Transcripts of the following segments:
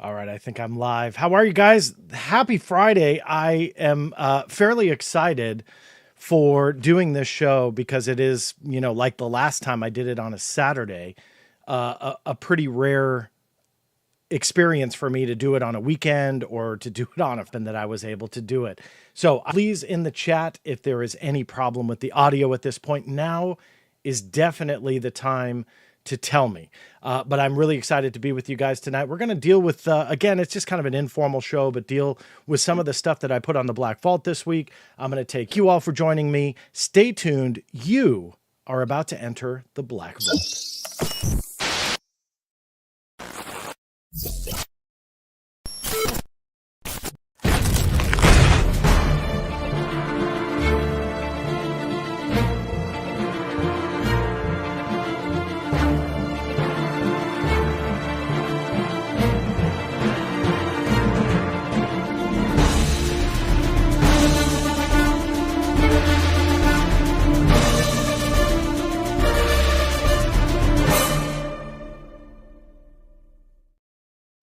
All right, I think I'm live. How are you guys? Happy Friday. I am fairly excited for doing this show because it is, like the last time I did it on a Saturday, a pretty rare experience for me to do it on a weekend or to do it on a and that I was able to do it. So please in the chat, if there is any problem with the audio at this point, now is definitely the time to tell me. But I'm really excited to be with you guys tonight. We're going to deal with, again, it's just kind of an informal show, but deal with some of the stuff that I put on the Black Vault this week. I'm going to take you all for joining me. Stay tuned. You are about to enter the Black Vault.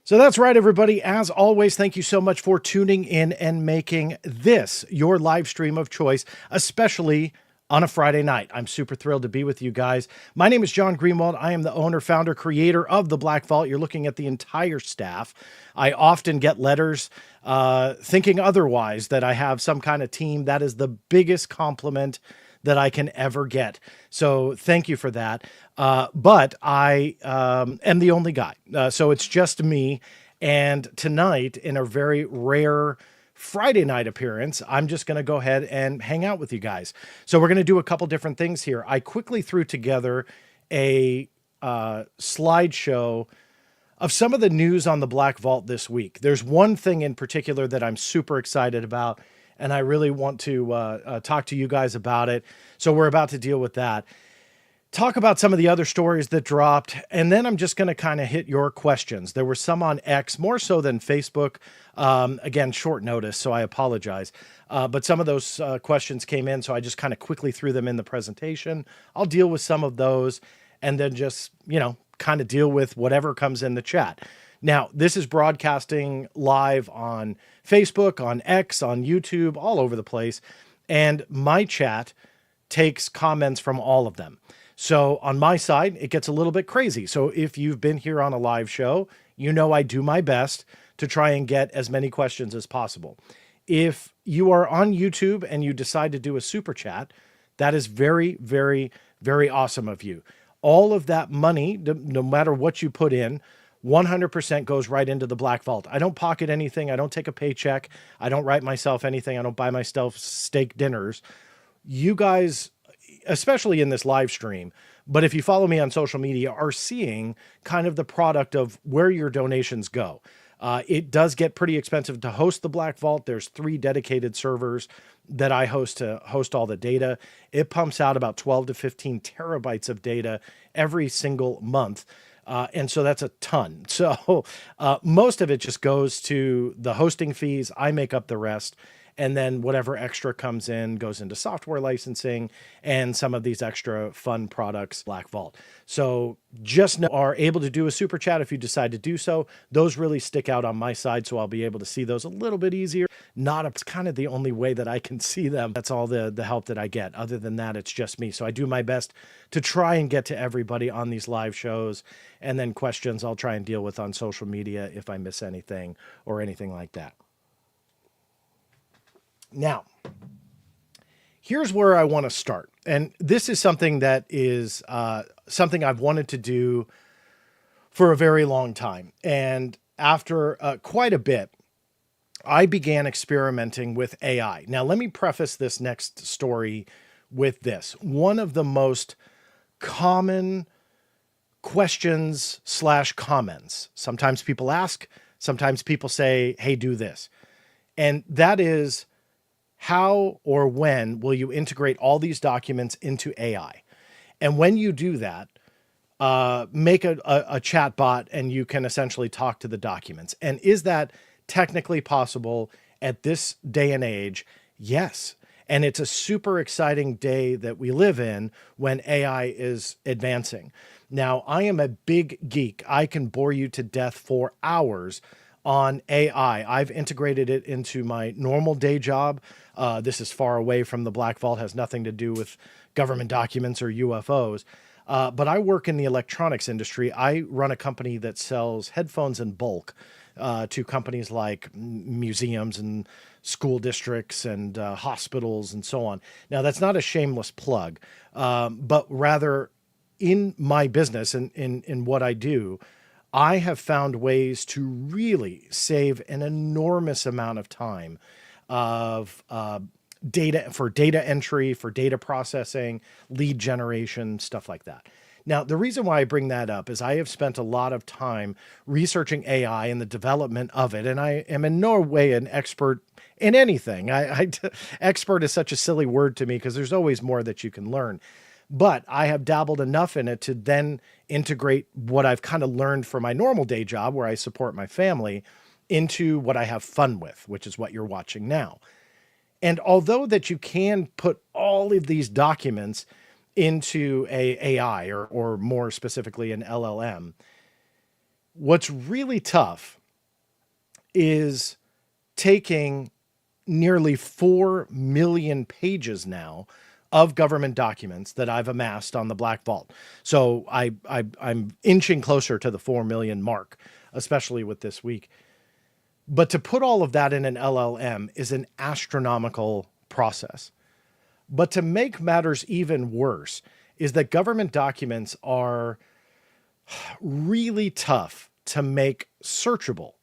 So that's right, everybody. As always, thank you so much for tuning in and making this your live stream of choice, especially on a Friday night. I'm super thrilled to be with you guys. My name is John Greenwald. I am the owner, founder, creator of the Black Vault. You're looking at the entire staff. I often get letters thinking otherwise, that I have some kind of team. That is the biggest compliment that I can ever get. So thank you for that. But I am the only guy. So it's just me. And tonight, in a very rare Friday night appearance, I'm just going to go ahead and hang out with you guys. So we're going to do a couple different things here. I quickly threw together a slideshow of some of the news on the Black Vault this week. There's one thing in particular that I'm super excited about, and I really want to talk to you guys about it. So we're about to deal with that. Talk about some of the other stories that dropped, and then I'm just going to kind of hit your questions. There were some on X, more so than Facebook. Again, short notice, so I apologize. But some of those questions came in, so I just kind of quickly threw them in the presentation. I'll deal with some of those, and then just, kind of deal with whatever comes in the chat. Now, this is broadcasting live on Facebook, on X, on YouTube, all over the place. And my chat takes comments from all of them. So on my side, it gets a little bit crazy. So if you've been here on a live show, I do my best to try and get as many questions as possible. If you are on YouTube and you decide to do a super chat, that is very, very, very awesome of you. All of that money, no matter what you put in, 100% goes right into the Black Vault. I don't pocket anything. I don't take a paycheck. I don't write myself anything. I don't buy myself steak dinners. You guys, especially in this live stream, but if you follow me on social media, are seeing kind of the product of where your donations go. It does get pretty expensive to host the Black Vault. There's 3 dedicated servers that I host to host all the data. It pumps out about 12 to 15 terabytes of data every single month. And so that's a ton. So most of it just goes to the hosting fees. I make up the rest. And then whatever extra comes in goes into software licensing and some of these extra fun products, Black Vault. So just know are able to do a super chat if you decide to do so. Those really stick out on my side, so I'll be able to see those a little bit easier. It's kind of the only way that I can see them. That's all the help that I get. Other than that, it's just me. So I do my best to try and get to everybody on these live shows. And then questions I'll try and deal with on social media if I miss anything or anything like that. Now, here's where I want to start. And this is something that is something I've wanted to do for a very long time. And after quite a bit, I began experimenting with AI. Now, let me preface this next story with this. One of the most common questions / comments. Sometimes people ask, sometimes people say, hey, do this. And that is, how or when will you integrate all these documents into AI? And when you do that, make a chat bot and you can essentially talk to the documents. And is that technically possible at this day and age? Yes. And it's a super exciting day that we live in when AI is advancing. Now, I am a big geek. I can bore you to death for hours on AI. I've integrated it into my normal day job. This is far away from the Black Vault, has nothing to do with government documents or UFOs. But I work in the electronics industry. I run a company that sells headphones in bulk to companies like museums and school districts and hospitals and so on. Now, that's not a shameless plug, but rather in my business and in what I do, I have found ways to really save an enormous amount of time of data entry, for data processing, lead generation, stuff like that. Now, the reason why I bring that up is I have spent a lot of time researching AI and the development of it, and I am in no way an expert in anything. Expert is such a silly word to me because there's always more that you can learn. But I have dabbled enough in it to then integrate what I've kind of learned from my normal day job where I support my family into what I have fun with, which is what you're watching now. And although that you can put all of these documents into a AI or more specifically an LLM, what's really tough is taking nearly 4 million pages now of government documents that I've amassed on the Black Vault. So I'm inching closer to the 4 million mark, especially with this week. But to put all of that in an LLM is an astronomical process. But to make matters even worse is that government documents are really tough to make searchable.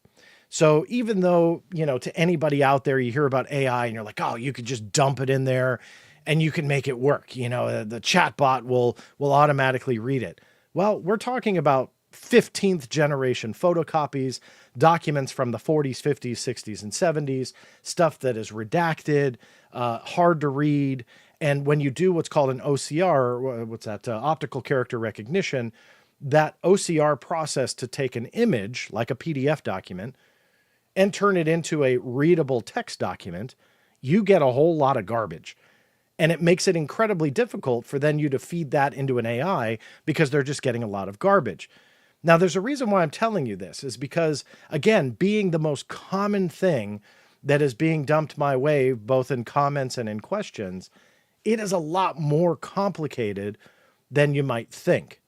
So even though, to anybody out there, you hear about AI and you're like, oh, you could just dump it in there and you can make it work. The chatbot will automatically read it. Well, we're talking about 15th generation photocopies, documents from the 40s, 50s, 60s, and 70s, stuff that is redacted, hard to read. And when you do what's called an OCR, optical character recognition, that OCR process to take an image, like a PDF document, and turn it into a readable text document, you get a whole lot of garbage. And it makes it incredibly difficult for then you to feed that into an AI because they're just getting a lot of garbage. Now, there's a reason why I'm telling you this is because, again, being the most common thing that is being dumped my way, both in comments and in questions, it is a lot more complicated than you might think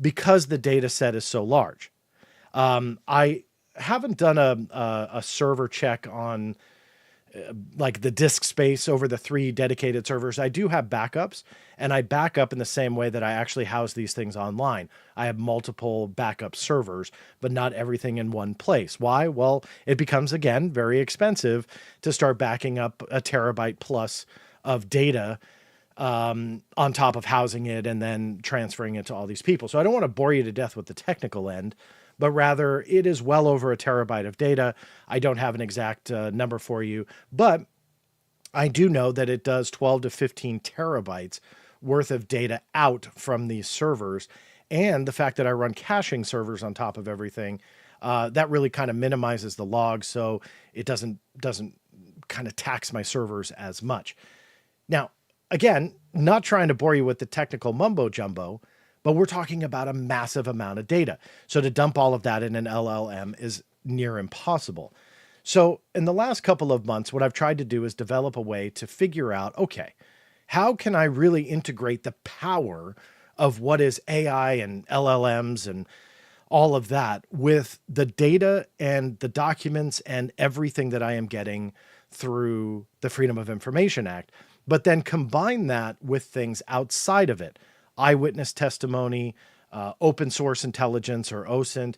because the data set is so large. I haven't done a server check on like the disk space over the 3 dedicated servers. I do have backups, and I back up in the same way that I actually house these things online. I have multiple backup servers, but not everything in one place. Why? Well, it becomes, again, very expensive to start backing up a terabyte plus of data on top of housing it and then transferring it to all these people. So I don't want to bore you to death with the technical end, but rather it is well over a terabyte of data. I don't have an exact number for you, but I do know that it does 12 to 15 terabytes worth of data out from these servers. And the fact that I run caching servers on top of everything, that really kind of minimizes the logs, so it doesn't kind of tax my servers as much. Now, again, not trying to bore you with the technical mumbo jumbo, but we're talking about a massive amount of data. So to dump all of that in an LLM is near impossible. So in the last couple of months, what I've tried to do is develop a way to figure out, okay, how can I really integrate the power of what is AI and LLMs and all of that with the data and the documents and everything that I am getting through the Freedom of Information Act, but then combine that with things outside of it. Eyewitness testimony, open source intelligence or OSINT,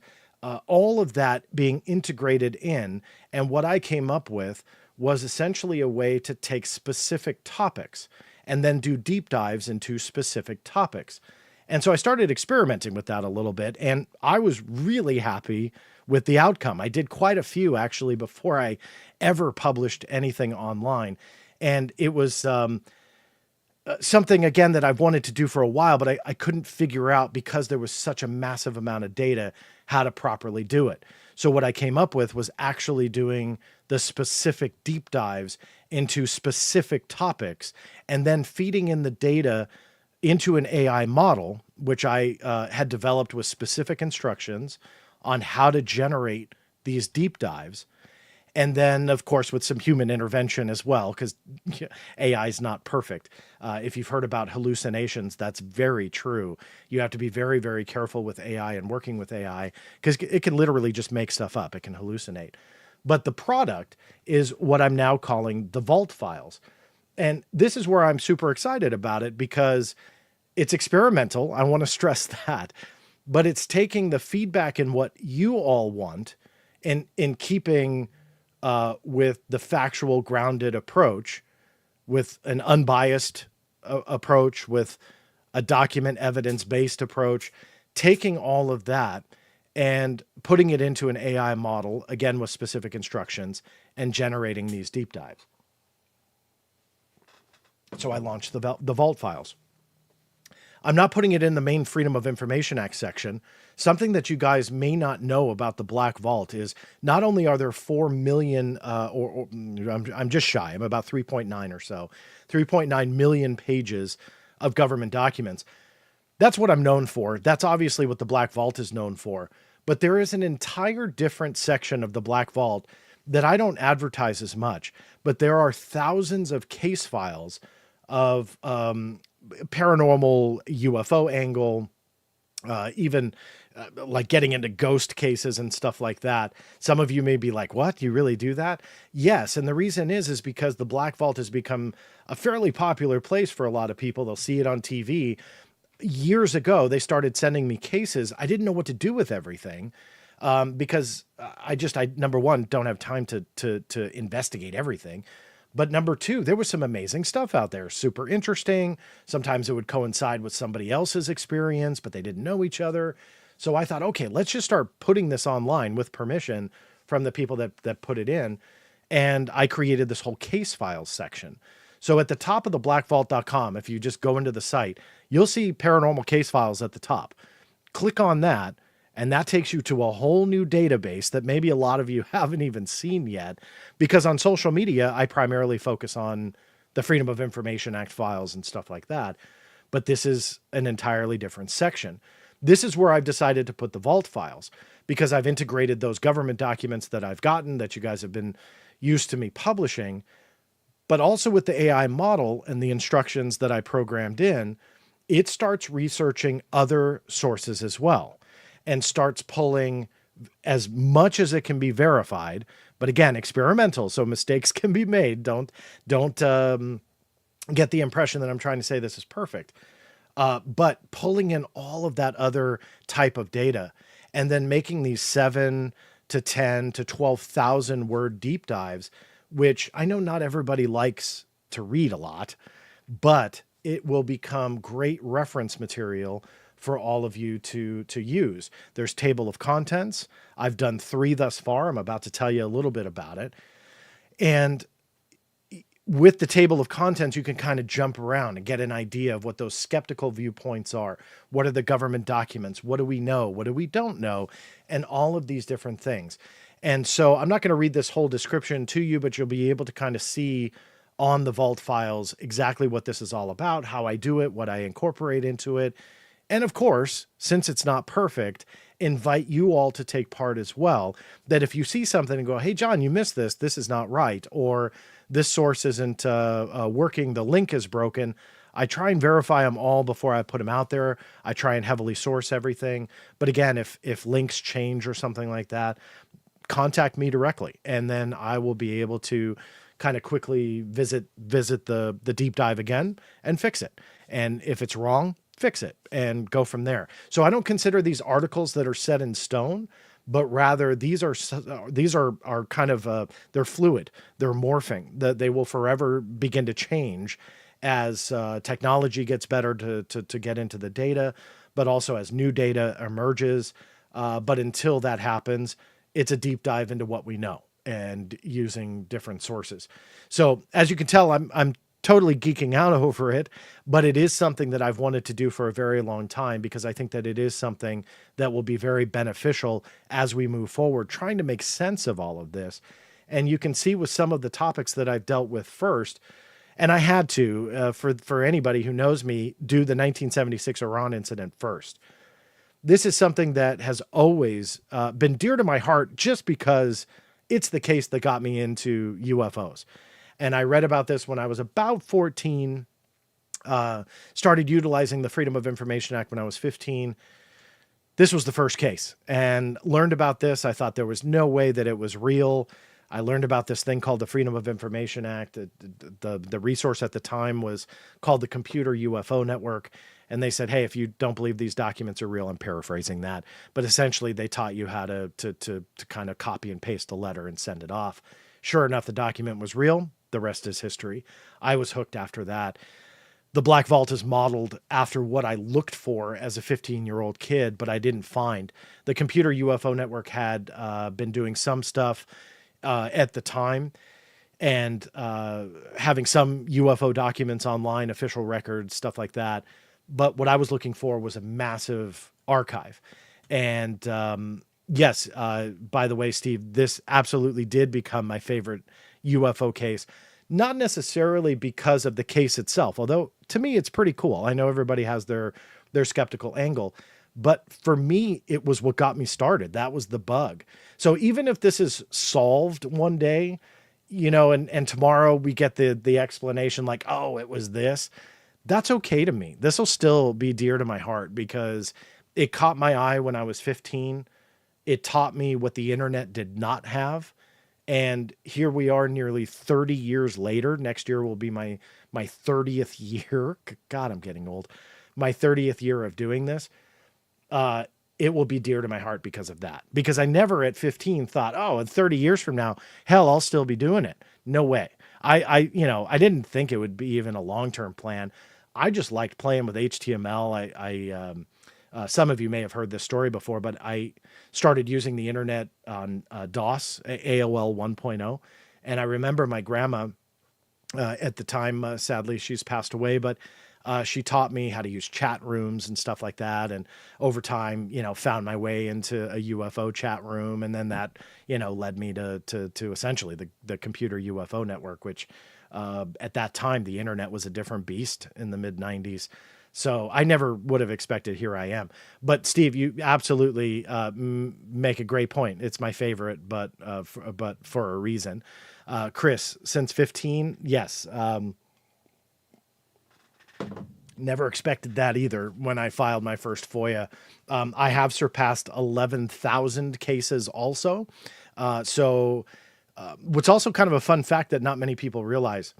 all of that being integrated in. And what I came up with was essentially a way to take specific topics and then do deep dives into specific topics. And so I started experimenting with that a little bit, and I was really happy with the outcome. I did quite a few actually before I ever published anything online. And it was something, again, that I've wanted to do for a while, but I couldn't figure out because there was such a massive amount of data how to properly do it. So what I came up with was actually doing the specific deep dives into specific topics and then feeding in the data into an AI model, which I had developed with specific instructions on how to generate these deep dives. And then, of course, with some human intervention as well, because AI is not perfect. If you've heard about hallucinations, that's very true. You have to be very, very careful with AI and working with AI, because it can literally just make stuff up. It can hallucinate. But the product is what I'm now calling the vault files. And this is where I'm super excited about it, because it's experimental. I want to stress that. But it's taking the feedback and what you all want in keeping with the factual, grounded approach, with an unbiased approach, with a document evidence-based approach, taking all of that and putting it into an AI model, again, with specific instructions, and generating these deep dives. So I launched the vault files. I'm not putting it in the main Freedom of Information Act section. Something that you guys may not know about the Black Vault is not only are there 4 million, I'm just shy, I'm about 3.9 or so, 3.9 million pages of government documents. That's what I'm known for. That's obviously what the Black Vault is known for. But there is an entire different section of the Black Vault that I don't advertise as much. But there are thousands of case files of paranormal UFO angle, even like getting into ghost cases and stuff like that. Some of you may be like, what? You really do that? Yes. And the reason is because the Black Vault has become a fairly popular place for a lot of people. They'll see it on TV. Years ago, they started sending me cases. I didn't know what to do with everything. Because I number one, don't have time to investigate everything. But number two, there was some amazing stuff out there, super interesting. Sometimes it would coincide with somebody else's experience, but they didn't know each other. So I thought, okay, let's just start putting this online with permission from the people that put it in. And I created this whole case files section. So at the top of the blackvault.com, if you just go into the site, you'll see paranormal case files at the top. Click on that. And that takes you to a whole new database that maybe a lot of you haven't even seen yet, because on social media, I primarily focus on the Freedom of Information Act files and stuff like that. But this is an entirely different section. This is where I've decided to put the vault files, because I've integrated those government documents that I've gotten, that you guys have been used to me publishing, but also with the AI model and the instructions that I programmed in, it starts researching other sources as well, and starts pulling as much as it can be verified. But again, experimental, so mistakes can be made. Don't get the impression that I'm trying to say this is perfect. But pulling in all of that other type of data, and then making these 7 to 10 to 12,000 word deep dives, which I know not everybody likes to read a lot, but it will become great reference material for all of you to use. There's table of contents. I've done 3 thus far. I'm about to tell you a little bit about it. And with the table of contents, you can kind of jump around and get an idea of what those skeptical viewpoints are. What are the government documents? What do we know? What do we don't know? And all of these different things. And so I'm not going to read this whole description to you, but you'll be able to kind of see on the vault files exactly what this is all about, how I do it, what I incorporate into it. And of course, since it's not perfect, invite you all to take part as well. That if you see something and go, hey, John, you missed this. This is not right. Or this source isn't working. The link is broken. I try and verify them all before I put them out there. I try and heavily source everything. But again, if links change or something like that, contact me directly. And then I will be able to kind of quickly visit the deep dive again and fix it. And if it's wrong, fix it and go from there. So I don't consider these articles that are set in stone, but rather these are kind of, they're fluid, they're morphing, that they will forever begin to change as technology gets better to get into the data, but also as new data emerges. But until that happens, it's a deep dive into what we know and using different sources. So as you can tell, I'm totally geeking out over it, but it is something that I've wanted to do for a very long time, because I think that it is something that will be very beneficial as we move forward, trying to make sense of all of this. And you can see with some of the topics that I've dealt with first, and I had to, for anybody who knows me, do the 1976 Iran incident first. this is something that has always been dear to my heart just because it's the case that got me into UFOs. And I read about this when I was about 14, started utilizing the Freedom of Information Act when I was 15. This was the first case, and learned about this. I thought there was no way that it was real. I learned about this thing called the Freedom of Information Act. The resource at the time was called the Computer UFO Network. And they said, hey, if you don't believe these documents are real, I'm paraphrasing that, but essentially they taught you how to kind of copy and paste a letter and send it off. Sure enough, the document was real. The rest is history. I was hooked after that. The Black Vault is modeled after what I looked for as a 15-year-old kid, but I didn't find. The Computer UFO Network had been doing some stuff at the time, and having some UFO documents online, official records, stuff like that. But what I was looking for was a massive archive. And yes, by the way, Steve, this absolutely did become my favorite UFO case. Not necessarily because of the case itself, although to me it's pretty cool. I know everybody has their skeptical angle, but for me, it was what got me started. That was the bug. So even if this is solved one day, you know, and tomorrow we get the explanation like, oh, it was this, that's okay to me. This will still be dear to my heart because it caught my eye when I was 15. It taught me what the internet did not have. And here we are nearly 30 years later. Next year will be my 30th year. God, I'm getting old. My 30th year of doing this. It will be dear to my heart because of that. Because I never at 15 thought, oh, in 30 years from now, hell, I'll still be doing it. No way. I didn't think it would be even a long-term plan. I just liked playing with HTML. Some of you may have heard this story before, but I started using the internet on DOS, AOL 1.0. And I remember my grandma at the time, sadly, she's passed away, but she taught me how to use chat rooms and stuff like that. And over time, found my way into a UFO chat room. And then that, led me to essentially the Computer UFO Network, which at that time, the internet was a different beast in the mid 90s. So I never would have expected here I am. But Steve, you absolutely make a great point. It's my favorite, but for a reason. Chris, since 15, yes. Never expected that either when I filed my first FOIA. I have surpassed 11,000 cases also. What's also kind of a fun fact that not many people realize,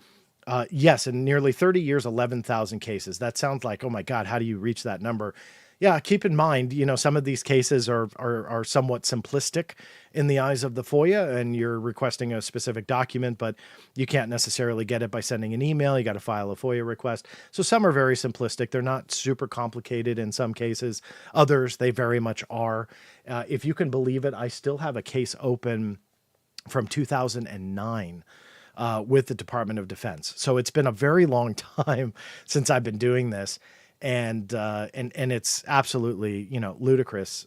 yes, in nearly 30 years, 11,000 cases. That sounds like, oh my God, how do you reach that number? Yeah, keep in mind, some of these cases are somewhat simplistic in the eyes of the FOIA, and you're requesting a specific document, but you can't necessarily get it by sending an email. You got to file a FOIA request. So some are very simplistic. They're not super complicated in some cases. Others, they very much are. If you can believe it, I still have a case open from 2009 with the Department of Defense. So it's been a very long time since I've been doing this. And it's absolutely, ludicrous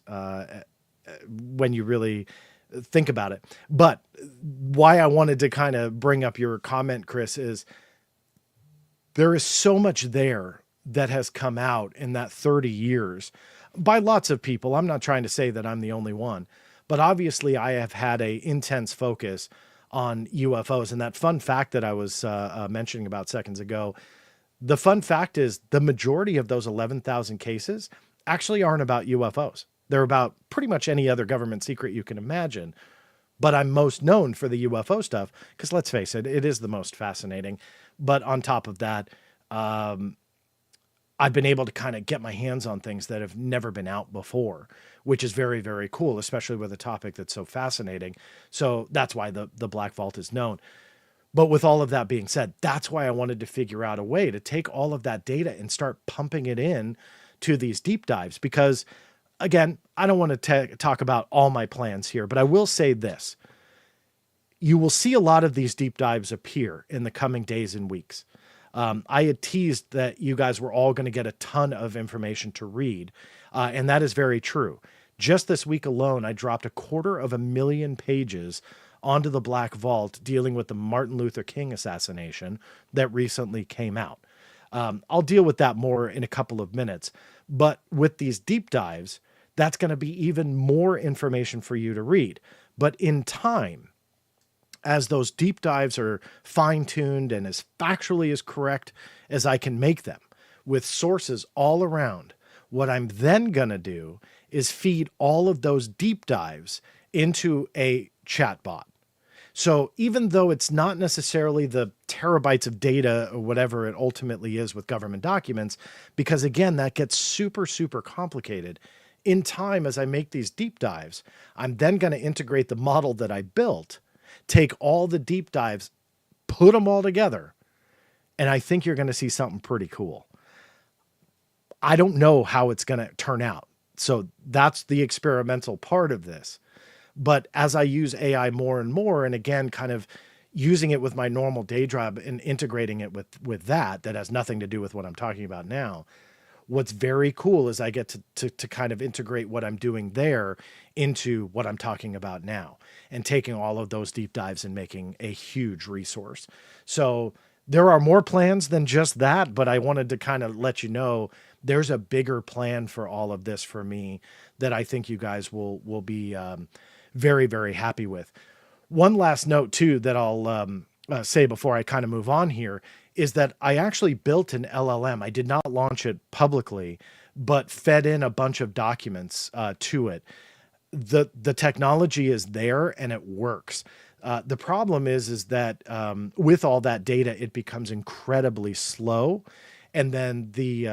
when you really think about it. But why I wanted to kind of bring up your comment, Chris, is there is so much there that has come out in that 30 years by lots of people. I'm not trying to say that I'm the only one, but obviously I have had a intense focus on UFOs. And that fun fact that I was mentioning about seconds ago, the fun fact is the majority of those 11,000 cases actually aren't about UFOs. They're about pretty much any other government secret you can imagine. But I'm most known for the UFO stuff because let's face it, it is the most fascinating. But on top of that, I've been able to kind of get my hands on things that have never been out before, which is very, very cool, especially with a topic that's so fascinating. So that's why the Black Vault is known. But with all of that being said, that's why I wanted to figure out a way to take all of that data and start pumping it in to these deep dives. Because again, I don't want to talk about all my plans here, but I will say this. You will see a lot of these deep dives appear in the coming days and weeks. I had teased that you guys were all going to get a ton of information to read. And that is very true. Just this week alone, I dropped 250,000 pages onto the Black Vault dealing with the Martin Luther King assassination that recently came out. I'll deal with that more in a couple of minutes. But with these deep dives, that's going to be even more information for you to read. But in time, as those deep dives are fine-tuned and as factually as correct as I can make them, with sources all around, what I'm then going to do is feed all of those deep dives into a chatbot. So even though it's not necessarily the terabytes of data or whatever it ultimately is with government documents, because again, that gets super, super complicated. In time, as I make these deep dives, I'm then going to integrate the model that I built, take all the deep dives, put them all together, and I think you're going to see something pretty cool. I don't know how it's going to turn out. So that's the experimental part of this. But as I use AI more and more, and again, kind of using it with my normal day job and integrating it with that has nothing to do with what I'm talking about now. What's very cool is I get to kind of integrate what I'm doing there into what I'm talking about now, and taking all of those deep dives and making a huge resource. So there are more plans than just that, but I wanted to kind of let you know there's a bigger plan for all of this for me that I think you guys will be very, very happy with. One last note too that I'll say before I kind of move on here is that I actually built an LLM. I did not launch it publicly, but fed in a bunch of documents to it. The technology is there and it works. The problem is that with all that data, it becomes incredibly slow. And then the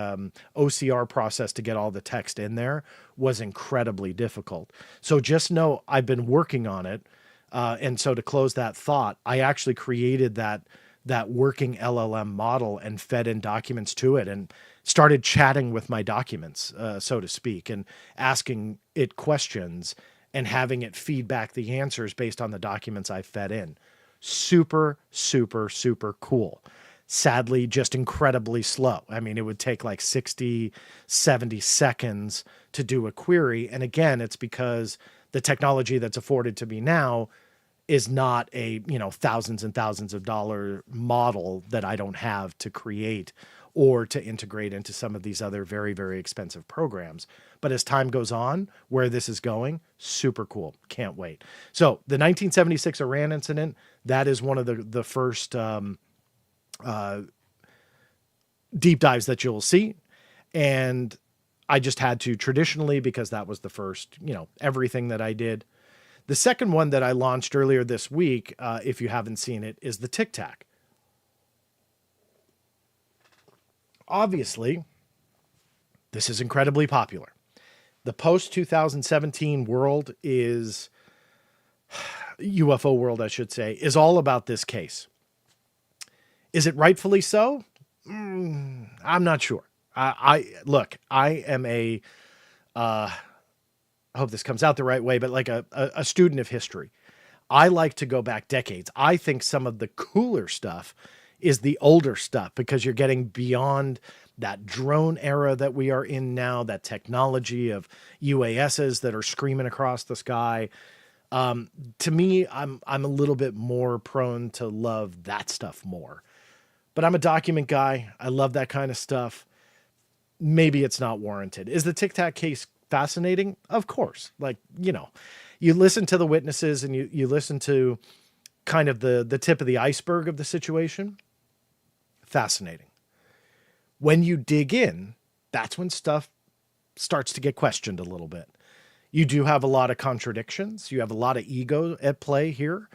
OCR process to get all the text in there was incredibly difficult. So just know I've been working on it. And so to close that thought, I actually created that working LLM model and fed in documents to it and started chatting with my documents, so to speak, and asking it questions and having it feed back the answers based on the documents I fed in. Super, super, super cool. Sadly, just incredibly slow. I mean, it would take like 60, 70 seconds to do a query. And again, it's because the technology that's afforded to me now is not a, thousands and thousands of dollar model that I don't have to create or to integrate into some of these other very, very expensive programs. But as time goes on, where this is going, super cool. Can't wait. So the 1976 Iran incident, that is one of the first deep dives that you'll see. And I just had to traditionally, because that was the first, everything that I did. The second one that I launched earlier this week, if you haven't seen it, is the Tic Tac. Obviously, this is incredibly popular. The post-2017 world is, UFO world, I should say, is all about this case. Is it rightfully so? I'm not sure. Look, I am I hope this comes out the right way, but like a student of history. I like to go back decades. I think some of the cooler stuff is the older stuff, because you're getting beyond that drone era that we are in now, that technology of UASs that are screaming across the sky. To me, I'm a little bit more prone to love that stuff more. But I'm a document guy. I love that kind of stuff. Maybe it's not warranted. Is the Tic Tac case fascinating? Of course. Like, you listen to the witnesses and you listen to kind of the tip of the iceberg of the situation. Fascinating. When you dig in, that's when stuff starts to get questioned a little bit. You do have a lot of contradictions. You have a lot of ego at play here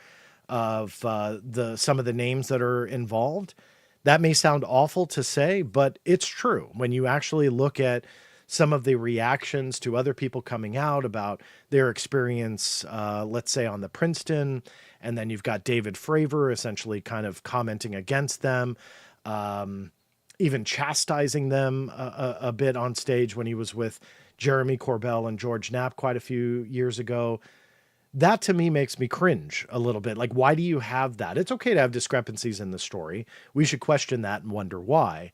of some of the names that are involved. That may sound awful to say, but it's true. When you actually look at some of the reactions to other people coming out about their experience, let's say on the Princeton, and then you've got David Fravor essentially kind of commenting against them, even chastising them a bit on stage when he was with Jeremy Corbell and George Knapp quite a few years ago. That to me makes me cringe a little bit. Like, why do you have that? It's okay to have discrepancies in the story. We should question that and wonder why.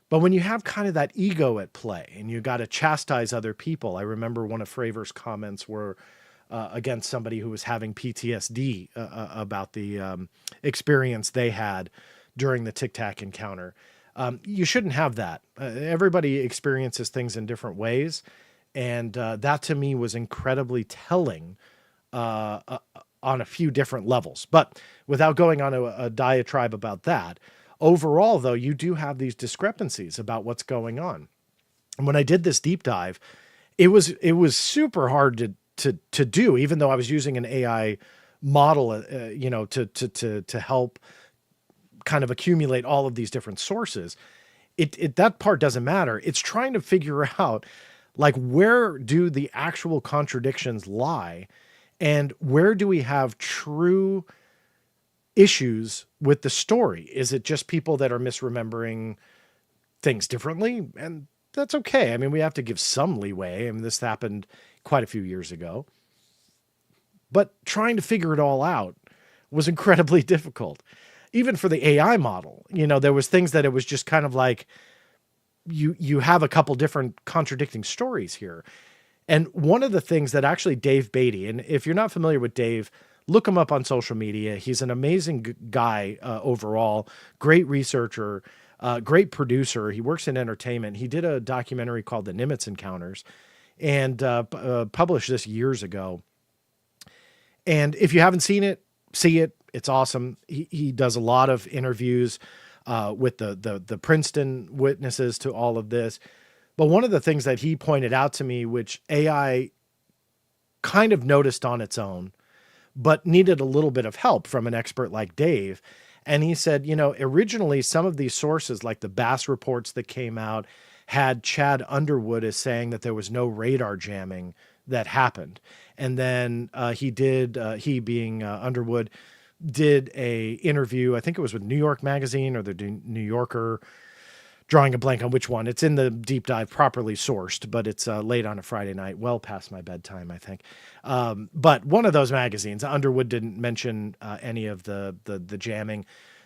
But when you have kind of that ego at play and you got to chastise other people, I remember one of Fravor's comments were against somebody who was having PTSD about the experience they had during the Tic Tac encounter. You shouldn't have that. Everybody experiences things in different ways. And that to me was incredibly telling on a few different levels. But without going on a diatribe about that, overall, though, you do have these discrepancies about what's going on. And when I did this deep dive, it was super hard to do, even though I was using an AI model, to help kind of accumulate all of these different sources. It that part doesn't matter. It's trying to figure out, like, where do the actual contradictions lie, and where do we have true issues with the story? Is it just people that are misremembering things differently? And that's okay. I mean, we have to give some leeway. I mean, this happened quite a few years ago. But trying to figure it all out was incredibly difficult. Even for the AI model, there was things that it was just kind of like, you have a couple different contradicting stories here. And one of the things that actually Dave Beatty, and if you're not familiar with Dave, look him up on social media. He's an amazing guy overall, great researcher, great producer. He works in entertainment. He did a documentary called The Nimitz Encounters and published this years ago. And if you haven't seen it, see it. It's awesome. He does a lot of interviews with the Princeton witnesses to all of this. But one of the things that he pointed out to me, which AI kind of noticed on its own, but needed a little bit of help from an expert like Dave. And he said, originally some of these sources, like the Bass reports that came out, had Chad Underwood as saying that there was no radar jamming that happened. And then he being Underwood, did a interview, I think it was with New York Magazine or the New Yorker, drawing a blank on which one. It's in the deep dive, properly sourced, but it's late on a Friday night, well past my bedtime, I think. But one of those magazines, Underwood didn't mention any of the jamming.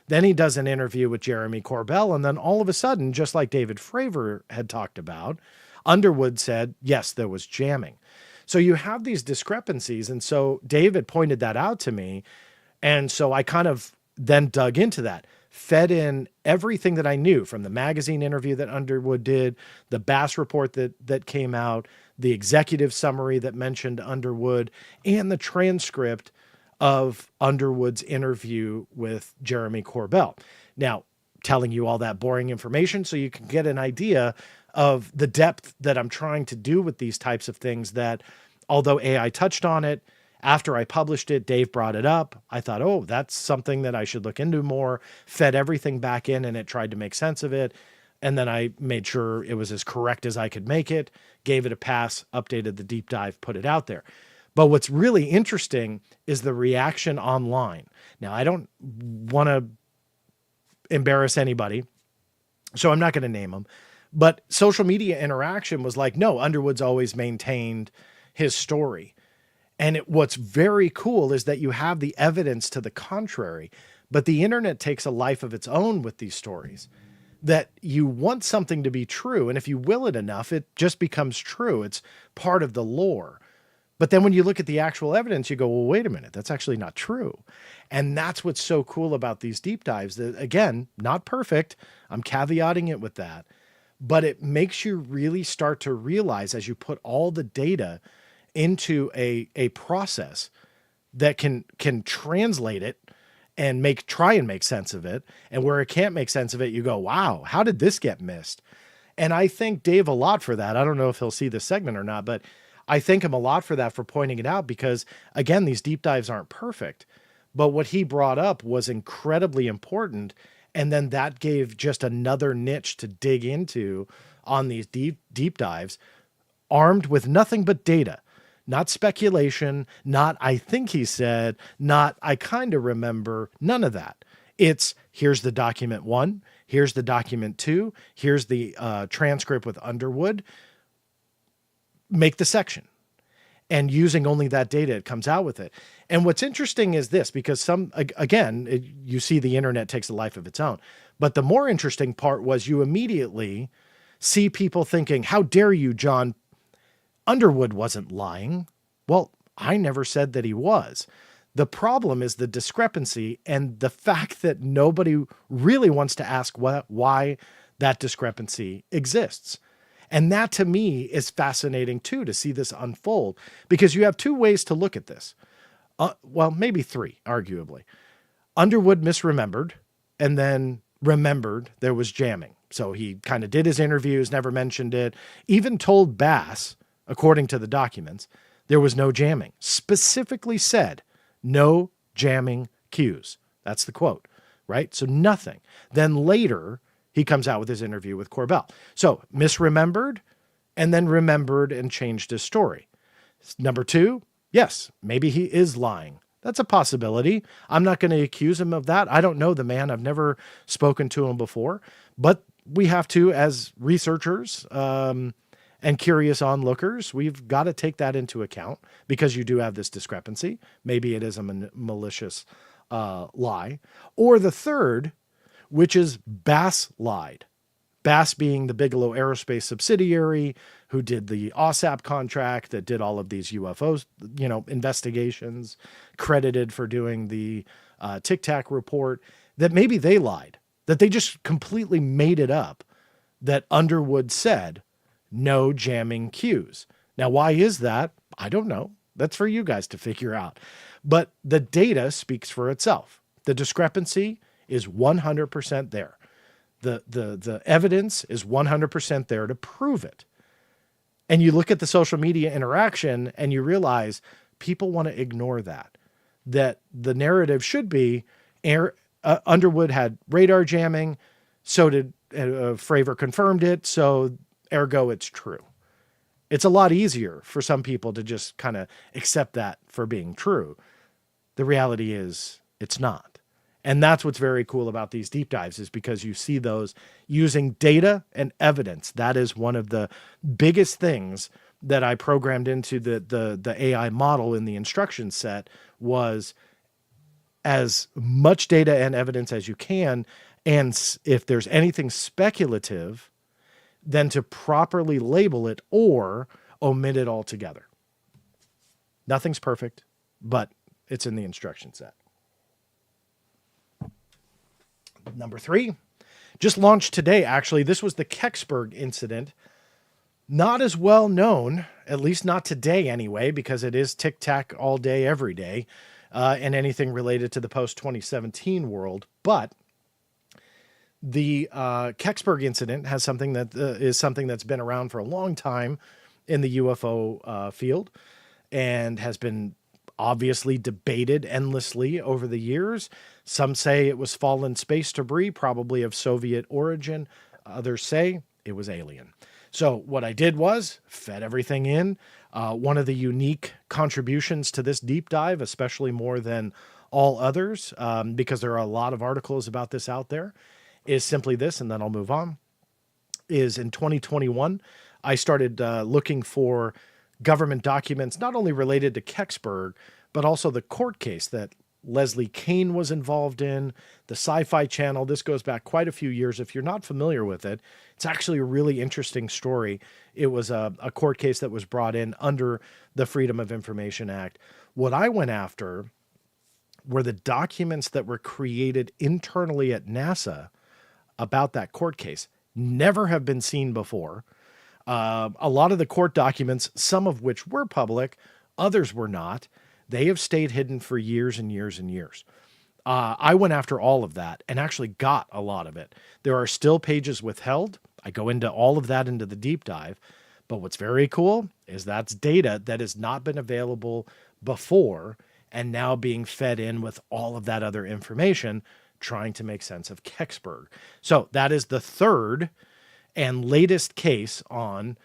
Then he does an interview with Jeremy Corbell, and then all of a sudden, just like David Fravor had talked about, Underwood said, yes, there was jamming. So you have these discrepancies, and so David pointed that out to me, and so I kind of then dug into that, fed in everything that I knew from the magazine interview that Underwood did, the Bass report that came out, the executive summary that mentioned Underwood, and the transcript of Underwood's interview with Jeremy Corbell. Now, telling you all that boring information so you can get an idea of the depth that I'm trying to do with these types of things, that although AI touched on it, after I published it, Dave brought it up. I thought, oh, that's something that I should look into more, fed everything back in, and it tried to make sense of it. And then I made sure it was as correct as I could make it, gave it a pass, updated the deep dive, put it out there. But what's really interesting is the reaction online. Now, I don't want to embarrass anybody, so I'm not going to name them. But social media interaction was like, no, Underwood's always maintained his story. And what's very cool is that you have the evidence to the contrary, but the internet takes a life of its own with these stories, that you want something to be true. And if you will it enough, it just becomes true. It's part of the lore. But then when you look at the actual evidence, you go, well, wait a minute, that's actually not true. And that's what's so cool about these deep dives. That, again, not perfect. I'm caveating it with that. But it makes you really start to realize, as you put all the data into a process that can translate it and try and make sense of it. And where it can't make sense of it, you go, wow, how did this get missed? And I thank Dave a lot for that. I don't know if he'll see this segment or not, but I thank him a lot for that, for pointing it out, because again, these deep dives aren't perfect, but what he brought up was incredibly important. And then that gave just another niche to dig into on these deep dives, armed with nothing but data. Not speculation, not I think he said, not I kind of remember, none of that. It's here's the document 1, here's the document 2, here's the transcript with Underwood. Make the section. And using only that data, it comes out with it. And what's interesting is this, because you see the internet takes a life of its own. But the more interesting part was you immediately see people thinking, how dare you, John? Underwood wasn't lying. Well, I never said that he was. The problem is the discrepancy and the fact that nobody really wants to ask why that discrepancy exists. And that to me is fascinating too, to see this unfold, because you have two ways to look at this. Well, maybe three, arguably. Underwood misremembered and then remembered there was jamming. So he kind of did his interviews, never mentioned it, even told Bass, according to the documents, there was no jamming. Specifically said, no jamming cues. That's the quote, right? So nothing. Then later, he comes out with his interview with Corbell. So misremembered and then remembered and changed his story. Number two, yes, maybe he is lying. That's a possibility. I'm not going to accuse him of that. I don't know the man. I've never spoken to him before. But we have to, as researchers and curious onlookers, we've got to take that into account because you do have this discrepancy. Maybe it is a malicious lie. Or the third, which is Bass lied. Bass being the Bigelow Aerospace subsidiary who did the OSAP contract that did all of these UFOs, investigations, credited for doing the Tic Tac report, that maybe they lied, that they just completely made it up, that Underwood said no jamming cues. Now, why is that? I don't know. That's for you guys to figure out. But the data speaks for itself. The discrepancy is 100% there. The evidence is 100% there to prove it. And you look at the social media interaction and you realize people want to ignore that the narrative should be Underwood had radar jamming. So did Fravor confirmed it. So ergo it's true. It's a lot easier for some people to just kind of accept that for being true. The reality is it's not. And that's what's very cool about these deep dives, is because you see those using data and evidence. That is one of the biggest things that I programmed into the AI model in the instruction set, was as much data and evidence as you can. And if there's anything speculative, then to properly label it or omit it altogether. Nothing's perfect, but it's in the instruction set. Number 3, just launched today, actually. This was the Kexsburg incident. Not as well known, at least not today anyway, because it is Tic Tac all day, every day, and anything related to the post-2017 world. But the Kexsburg incident has something that is something that's been around for a long time in the UFO field and has been obviously debated endlessly over the years. Some say it was fallen space debris, probably of Soviet origin. Others say it was alien. So what I did was fed everything in. One of the unique contributions to this deep dive, especially more than all others, because there are a lot of articles about this out there, is simply this, and then I'll move on, is in 2021, I started looking for government documents, not only related to Kexsburg, but also the court case that Leslie Kean was involved in, the Sci-Fi Channel. This goes back quite a few years. If you're not familiar with it, it's actually a really interesting story. It was a court case that was brought in under the Freedom of Information Act. What I went after were the documents that were created internally at NASA about that court case. Never have been seen before. A lot of the court documents, some of which were public, others were not. They have stayed hidden for years and years and years. I went after all of that and actually got a lot of it. There are still pages withheld. I go into all of that into the deep dive. But what's very cool is that's data that has not been available before and now being fed in with all of that other information, trying to make sense of Kexsburg. So that is the third and latest case on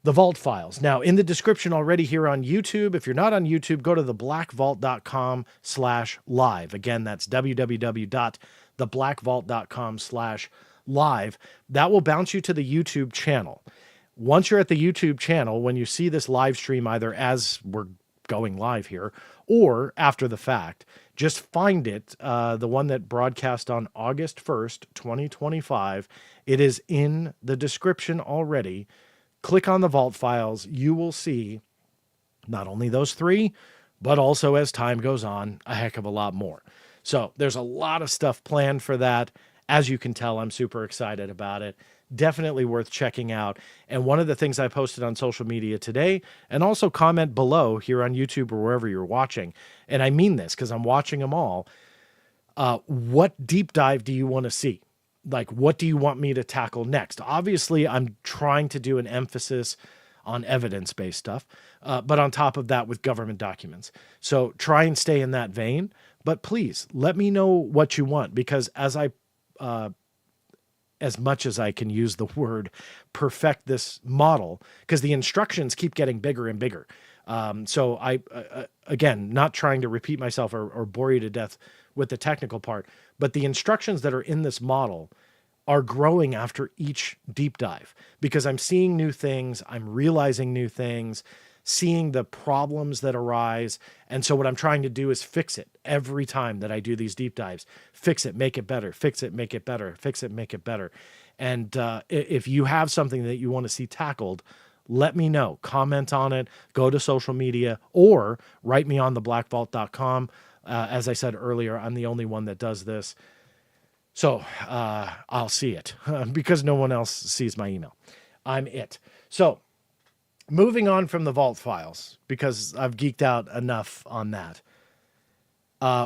the Vault Files. Now, in the description already here on YouTube, if you're not on YouTube, go to theblackvault.com/live. Again, that's www.theblackvault.com/live. That will bounce you to the YouTube channel. Once you're at the YouTube channel, when you see this live stream, either as we're going live here or after the fact, just find it, the one that broadcast on August 1st, 2025. It is in the description already. Click on the Vault Files. You will see not only those 3, but also as time goes on, a heck of a lot more. So there's a lot of stuff planned for that. As you can tell, I'm super excited about it. definitely worth checking out. And one of the things I posted on social media today, and also comment below here on YouTube or wherever you're watching, and I mean this because I'm watching them all, what deep dive do you want to see? Like, what do you want me to tackle next? Obviously, I'm trying to do an emphasis on evidence-based stuff, but on top of that with government documents. So try and stay in that vein, but please let me know what you want, because as much as I can use the word perfect this model, because the instructions keep getting bigger and bigger. So again, not trying to repeat myself or bore you to death with the technical part, but the instructions that are in this model are growing after each deep dive, because I'm seeing new things, I'm realizing new things, seeing the problems that arise. And so what I'm trying to do is fix it every time that I do these deep dives. Fix it, make it better, fix it, make it better, fix it, make it better. And if you have something that you want to see tackled, let me know. Comment on it, go to social media, or write me on theblackvault.com. As I said earlier, I'm the only one that does this. So I'll see it because no one else sees my email. I'm it. So moving on from the vault files, because I've geeked out enough on that.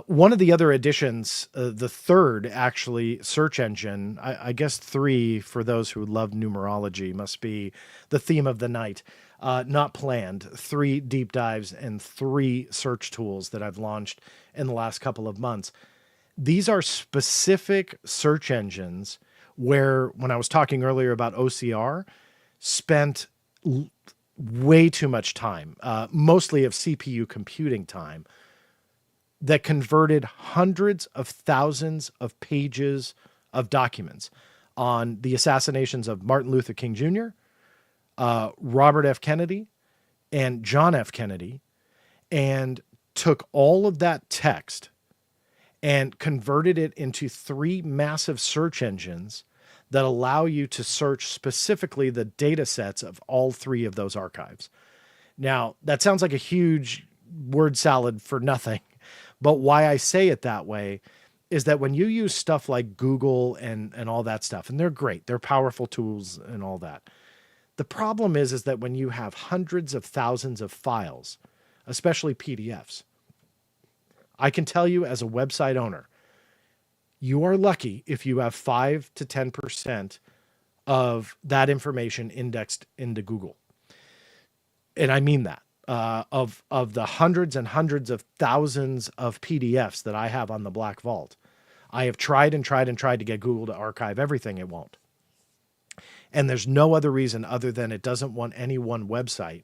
One of the other additions, the third actually search engine, I guess 3 for those who love numerology, must be the theme of the night. Not planned. 3 deep dives and 3 search tools that I've launched in the last couple of months. These are specific search engines where, when I was talking earlier about OCR, spent way too much time, mostly of CPU computing time, that converted hundreds of thousands of pages of documents on the assassinations of Martin Luther King Jr., Robert F. Kennedy, and John F. Kennedy, and took all of that text and converted it into 3 massive search engines that allow you to search specifically the data sets of all 3 of those archives. Now, that sounds like a huge word salad for nothing, but why I say it that way is that when you use stuff like Google and all that stuff, and they're great, they're powerful tools and all that, the problem is that when you have hundreds of thousands of files, especially PDFs, I can tell you as a website owner, you are lucky if you have 5 to 10% of that information indexed into Google. And I mean that. Of the hundreds and hundreds of thousands of PDFs that I have on the Black Vault, I have tried and tried and tried to get Google to archive everything. It won't. And there's no other reason other than it doesn't want any one website,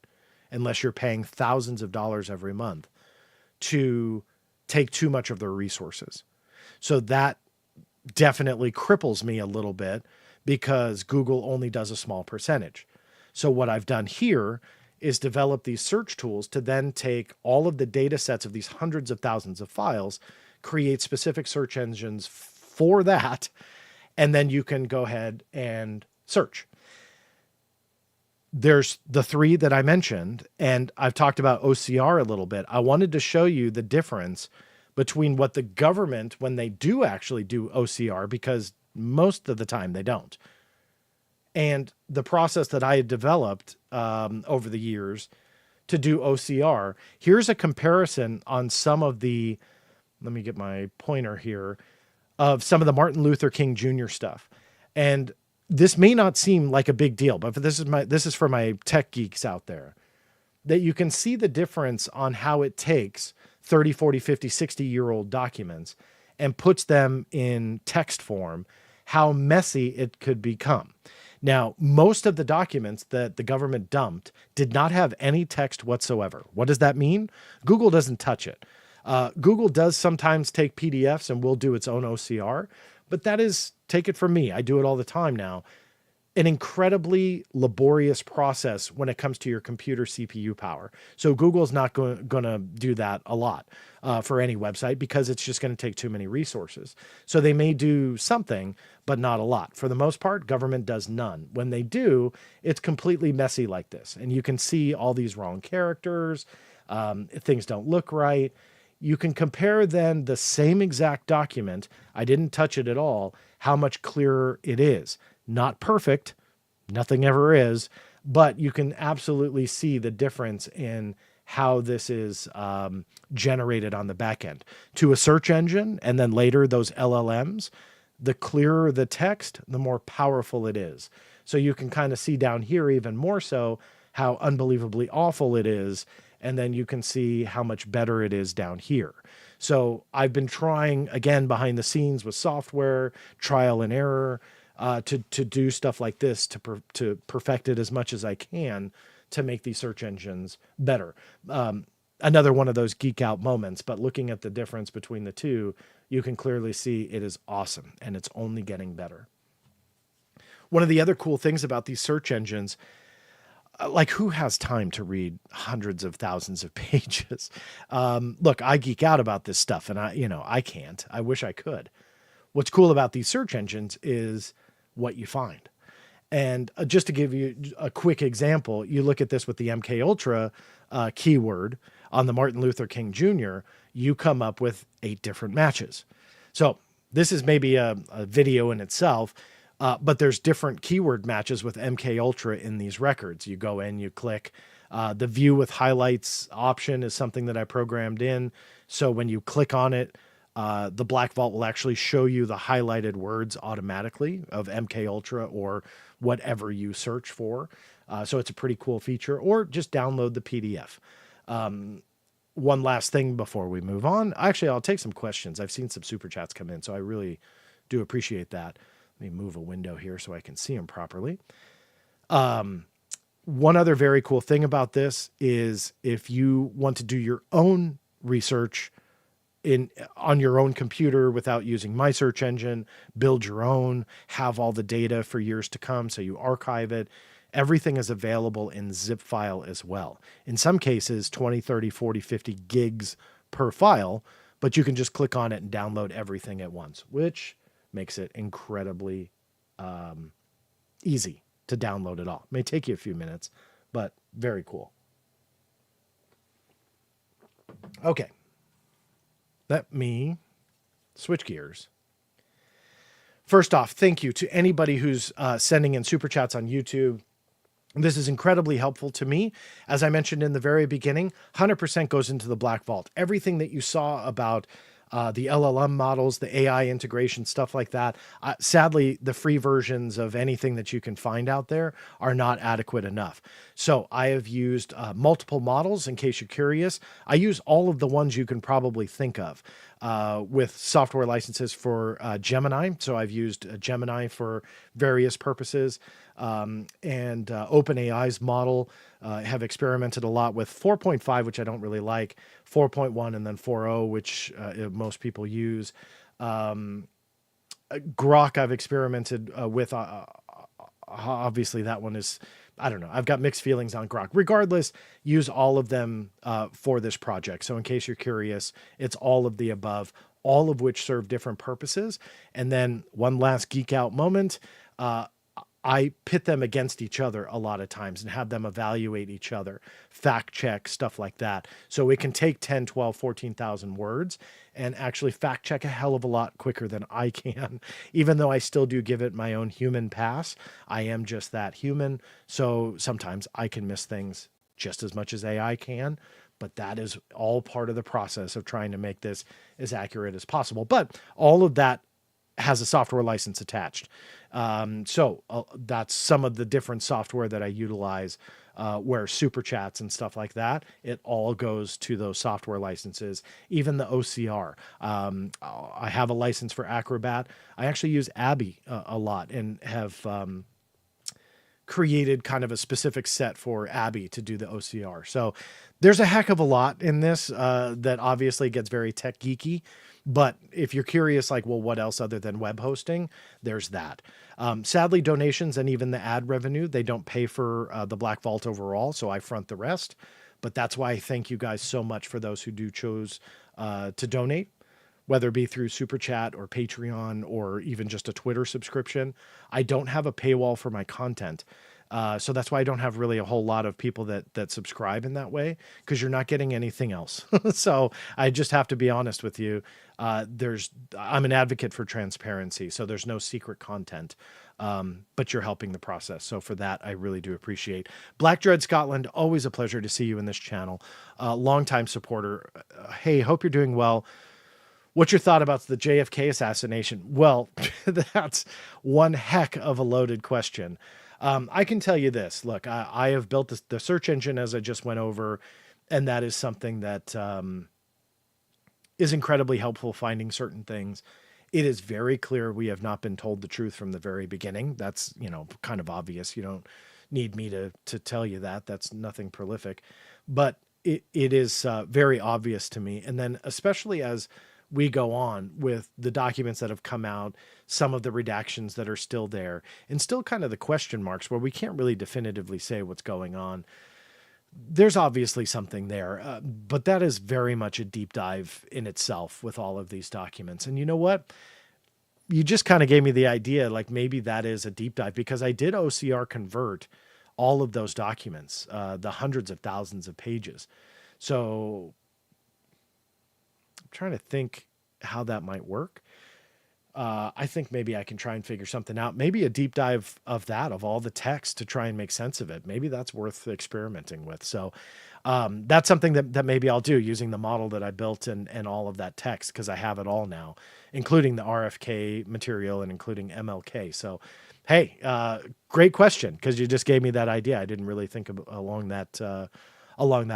unless you're paying thousands of dollars every month, to take too much of their resources. So that definitely cripples me a little bit, because Google only does a small percentage. So what I've done here is develop these search tools to then take all of the data sets of these hundreds of thousands of files, create specific search engines for that, and then you can go ahead and search. There's the 3 that I mentioned, and I've talked about OCR a little bit. I wanted to show you the difference between what the government, when they do actually do OCR, because most of the time they don't, and the process that I had developed over the years to do OCR. Here's a comparison on some of the, let me get my pointer here, of some of the Martin Luther King Jr. stuff. And this may not seem like a big deal, but this is for my tech geeks out there, that you can see the difference on how it takes 30, 40, 50, 60-year-old documents and puts them in text form, how messy it could become. Now, most of the documents that the government dumped did not have any text whatsoever. What does that mean? Google doesn't touch it. Google does sometimes take PDFs and will do its own OCR, but that is, take it from me, I do it all the time now, an incredibly laborious process when it comes to your computer CPU power. So Google's not going to do that a lot for any website, because it's just going to take too many resources. So they may do something, but not a lot. For the most part, government does none. When they do, it's completely messy like this. And you can see all these wrong characters. Things don't look right. You can compare then the same exact document, I didn't touch it at all, how much clearer it is. Not perfect, nothing ever is, but you can absolutely see the difference in how this is generated on the back end. To a search engine, and then later those LLMs, the clearer the text, the more powerful it is. So you can kind of see down here even more so how unbelievably awful it is, and then you can see how much better it is down here. So I've been trying, again, behind the scenes with software, trial and error, to do stuff like this, to perfect it as much as I can to make these search engines better. Another one of those geek out moments, but looking at the difference between the two, you can clearly see it is awesome, and it's only getting better. One of the other cool things about these search engines, like, who has time to read hundreds of thousands of pages? Look, I geek out about this stuff, and I can't. I wish I could. What's cool about these search engines is what you find. And just to give you a quick example, you look at this with the MK Ultra keyword on the Martin Luther King Jr., you come up with 8 different matches. So this is maybe a video in itself, but there's different keyword matches with MK Ultra in these records. You go in, you click. The view with highlights option is something that I programmed in. So when you click on it, the Black Vault will actually show you the highlighted words automatically of MK Ultra or whatever you search for. So it's a pretty cool feature, or just download the PDF. One last thing before we move on. Actually, I'll take some questions. I've seen some super chats come in, so I really do appreciate that. Let me move a window here so I can see them properly. One other very cool thing about this is if you want to do your own research on your own computer without using my search engine, build your own, have all the data for years to come, so you archive it. Everything is available in zip file as well. In some cases, 20, 30, 40, 50 gigs per file, but you can just click on it and download everything at once, which makes it incredibly easy to download it all. It may take you a few minutes, but very cool. Okay. Let me switch gears. First off, thank you to anybody who's sending in super chats on YouTube. This is incredibly helpful to me. As I mentioned in the very beginning, 100% goes into the Black Vault. Everything that you saw about the LLM models, the AI integration, stuff like that. Sadly, the free versions of anything that you can find out there are not adequate enough. So I have used multiple models in case you're curious. I use all of the ones you can probably think of with software licenses for Gemini. So I've used Gemini for various purposes. And OpenAI's model have experimented a lot with 4.5, which I don't really like, 4.1, and then 4.0, which most people use. Grok I've experimented with. Obviously, that one is, I don't know. I've got mixed feelings on Grok. Regardless, use all of them for this project. So in case you're curious, it's all of the above, all of which serve different purposes. And then one last geek out moment. I pit them against each other a lot of times and have them evaluate each other, fact check, stuff like that. So it can take 10, 12, 14,000 words and actually fact check a hell of a lot quicker than I can. Even though I still do give it my own human pass, I am just that human. So sometimes I can miss things just as much as AI can, but that is all part of the process of trying to make this as accurate as possible. But all of that has a software license attached. So that's some of the different software that I utilize, where super chats and stuff like that, it all goes to those software licenses, even the OCR. I have a license for Acrobat. I actually use Abby a lot and have created kind of a specific set for Abby to do the OCR. So there's a heck of a lot in this that obviously gets very tech geeky. But if you're curious, like, well, what else other than web hosting? There's that. Sadly, donations and even the ad revenue, they don't pay for the Black Vault overall, so I front the rest. But that's why I thank you guys so much for those who do choose to donate, whether it be through Super Chat or Patreon or even just a Twitter subscription. I don't have a paywall for my content. So that's why I don't have really a whole lot of people that subscribe in that way, because you're not getting anything else. So I just have to be honest with you. I'm an advocate for transparency, so there's no secret content. but you're helping the process. So for that, I really do appreciate. Black Dread Scotland, always a pleasure to see you in this channel. Longtime supporter. Hey, hope you're doing well. What's your thought about the JFK assassination? Well, that's one heck of a loaded question. I can tell you this. Look, I have built the search engine, as I just went over, and that is something that is incredibly helpful finding certain things. It is very clear we have not been told the truth from the very beginning. That's, kind of obvious. You don't need me to tell you that. That's nothing prolific. But it is very obvious to me. And then especially as we go on with the documents that have come out, some of the redactions that are still there, and still kind of the question marks where we can't really definitively say what's going on. There's obviously something there, but that is very much a deep dive in itself with all of these documents. And you know what? You just kind of gave me the idea, like maybe that is a deep dive, because I did OCR convert all of those documents, the hundreds of thousands of pages. So I'm trying to think how that might work. I think maybe I can try and figure something out. Maybe a deep dive of all the text to try and make sense of it. Maybe that's worth experimenting with. So that's something that maybe I'll do using the model that I built and all of that text, because I have it all now, including the RFK material and including MLK. So, hey, great question, because you just gave me that idea. I didn't really think along that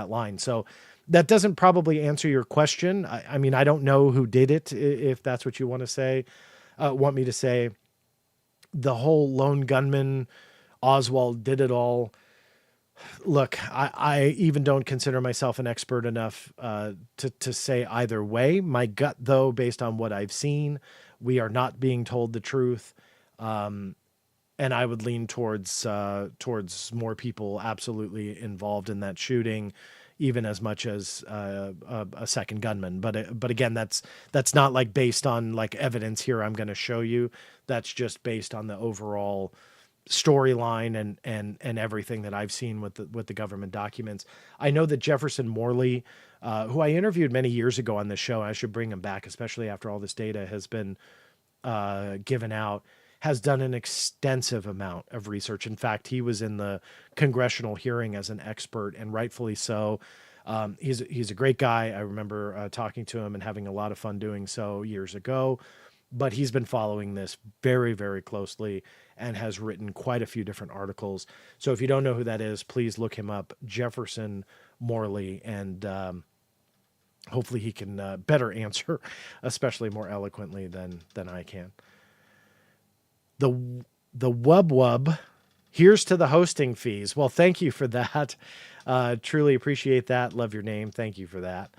line. So that doesn't probably answer your question. I mean, I don't know who did it, if that's what you want to say. Want me to say. The whole lone gunman, Oswald did it all. Look, I even don't consider myself an expert enough to say either way. My gut, though, based on what I've seen, we are not being told the truth. And I would lean towards more people absolutely involved in that shooting, even as much as a second gunman. But again, that's not like based on like evidence here I'm going to show you. That's just based on the overall storyline and everything that I've seen with the government documents. I know that Jefferson Morley, who I interviewed many years ago on this show, I should bring him back, especially after all this data has been given out, has done an extensive amount of research. In fact, he was in the congressional hearing as an expert, and rightfully so. He's a great guy. I remember talking to him and having a lot of fun doing so years ago. But he's been following this very, very closely and has written quite a few different articles. So if you don't know who that is, please look him up, Jefferson Morley, and hopefully he can better answer, especially more eloquently than I can. The wub, here's to the hosting fees. Well, thank you for that. Truly appreciate that. Love your name. Thank you for that.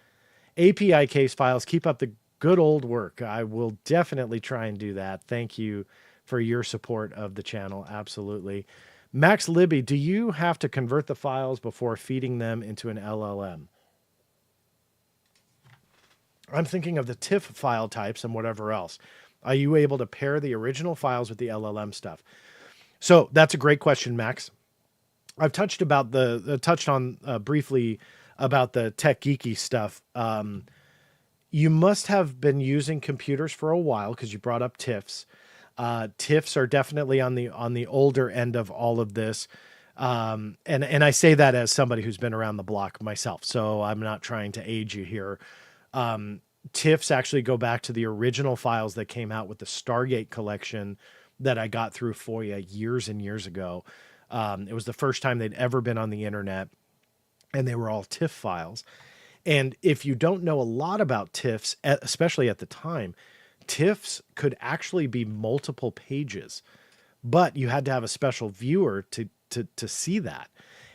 API case files, keep up the good old work. I will definitely try and do that. Thank you for your support of the channel. Absolutely. Max Libby, do you have to convert the files before feeding them into an LLM? I'm thinking of the TIFF file types and whatever else. Are you able to pair the original files with the LLM stuff? So that's a great question, Max. I've touched on briefly about the tech geeky stuff. You must have been using computers for a while, because you brought up TIFFs. TIFFs are definitely on the older end of all of this. And I say that as somebody who's been around the block myself, so I'm not trying to age you here. TIFFs actually go back to the original files that came out with the Stargate collection that I got through FOIA years and years ago. It was the first time they'd ever been on the internet, and they were all TIFF files. And if you don't know a lot about TIFFs, especially at the time, TIFFs could actually be multiple pages, but you had to have a special viewer to see that.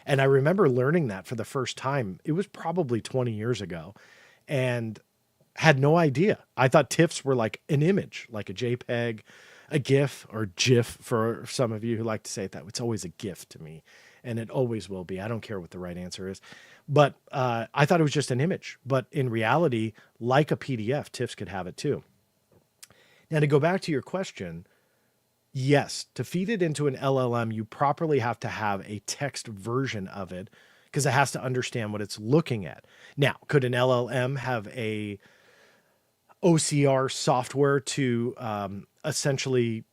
And I remember learning that for the first time. It was probably 20 years ago, and had no idea. I thought TIFFs were like an image, like a JPEG, a GIF, or GIF for some of you who like to say it that way. It's always a GIF to me, and it always will be. I don't care what the right answer is. But I thought it was just an image. But in reality, like a PDF, TIFFs could have it too. Now, to go back to your question, yes, to feed it into an LLM, you properly have to have a text version of it, because it has to understand what it's looking at. Now, could an LLM have a OCR software to essentially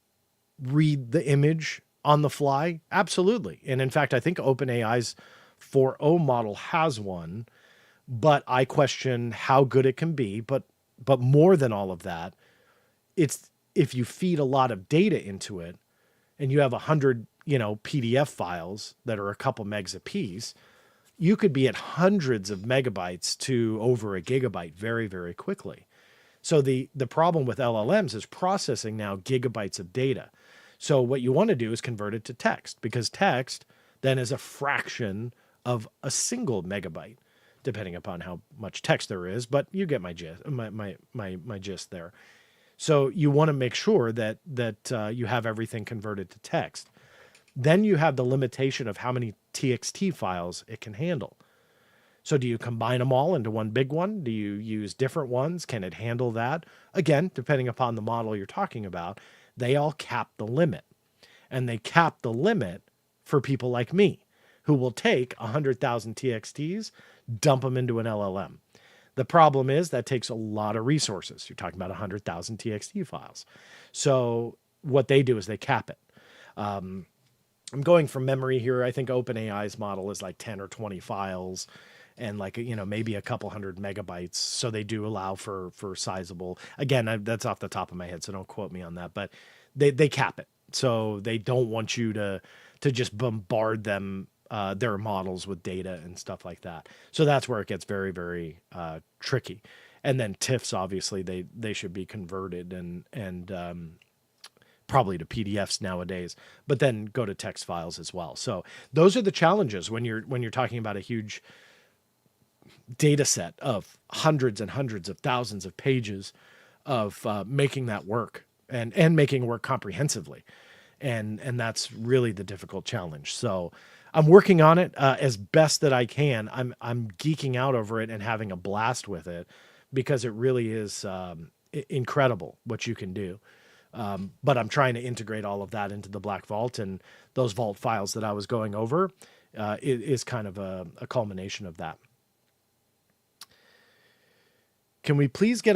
read the image on the fly? Absolutely. And in fact, I think OpenAI's 4.0 model has one, but I question how good it can be. But more than all of that, it's if you feed a lot of data into it and you have 100, PDF files that are a couple megs a piece, you could be at hundreds of megabytes to over a gigabyte very, very quickly. So the problem with LLMs is processing now gigabytes of data. So what you want to do is convert it to text, because text then is a fraction of a single megabyte, depending upon how much text there is. But you get my gist, my gist there. So you want to make sure that you have everything converted to text. Then you have the limitation of how many TXT files it can handle. So do you combine them all into one big one? Do you use different ones? Can it handle that? Again, depending upon the model you're talking about, they all cap the limit. And they cap the limit for people like me, who will take 100,000 TXTs, dump them into an LLM. The problem is that takes a lot of resources. You're talking about 100,000 TXT files. So what they do is they cap it. I'm going from memory here. I think OpenAI's model is like 10 or 20 files and maybe a couple hundred megabytes. So they do allow for sizable, again, that's off the top of my head, so don't quote me on that, but they cap it. So they don't want you to just bombard them, their models with data and stuff like that. So that's where it gets very, very tricky. And then TIFFs, obviously they should be converted and probably to PDFs nowadays, but then go to text files as well. So those are the challenges when you're talking about a huge data set of hundreds and hundreds of thousands of pages of making that work and making it work comprehensively. And that's really the difficult challenge. So I'm working on it as best that I can. I'm geeking out over it and having a blast with it, because it really is incredible what you can do. But I'm trying to integrate all of that into the Black Vault, and those vault files that I was going over is kind of a culmination of that. Can we please get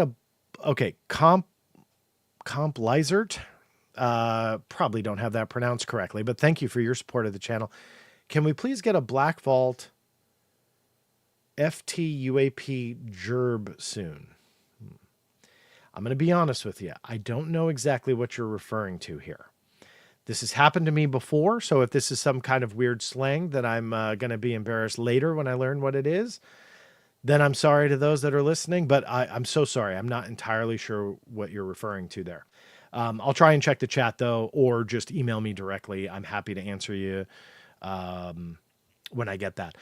Comp-Lizert? Probably don't have that pronounced correctly, but thank you for your support of the channel. Can we please get a Black Vault FTUAP gerb soon? I'm going to be honest with you. I don't know exactly what you're referring to here. This has happened to me before, so if this is some kind of weird slang that I'm going to be embarrassed later when I learn what it is, then I'm sorry to those that are listening, but I'm so sorry. I'm not entirely sure what you're referring to there. I'll try and check the chat, though, or just email me directly. I'm happy to answer you when I get that.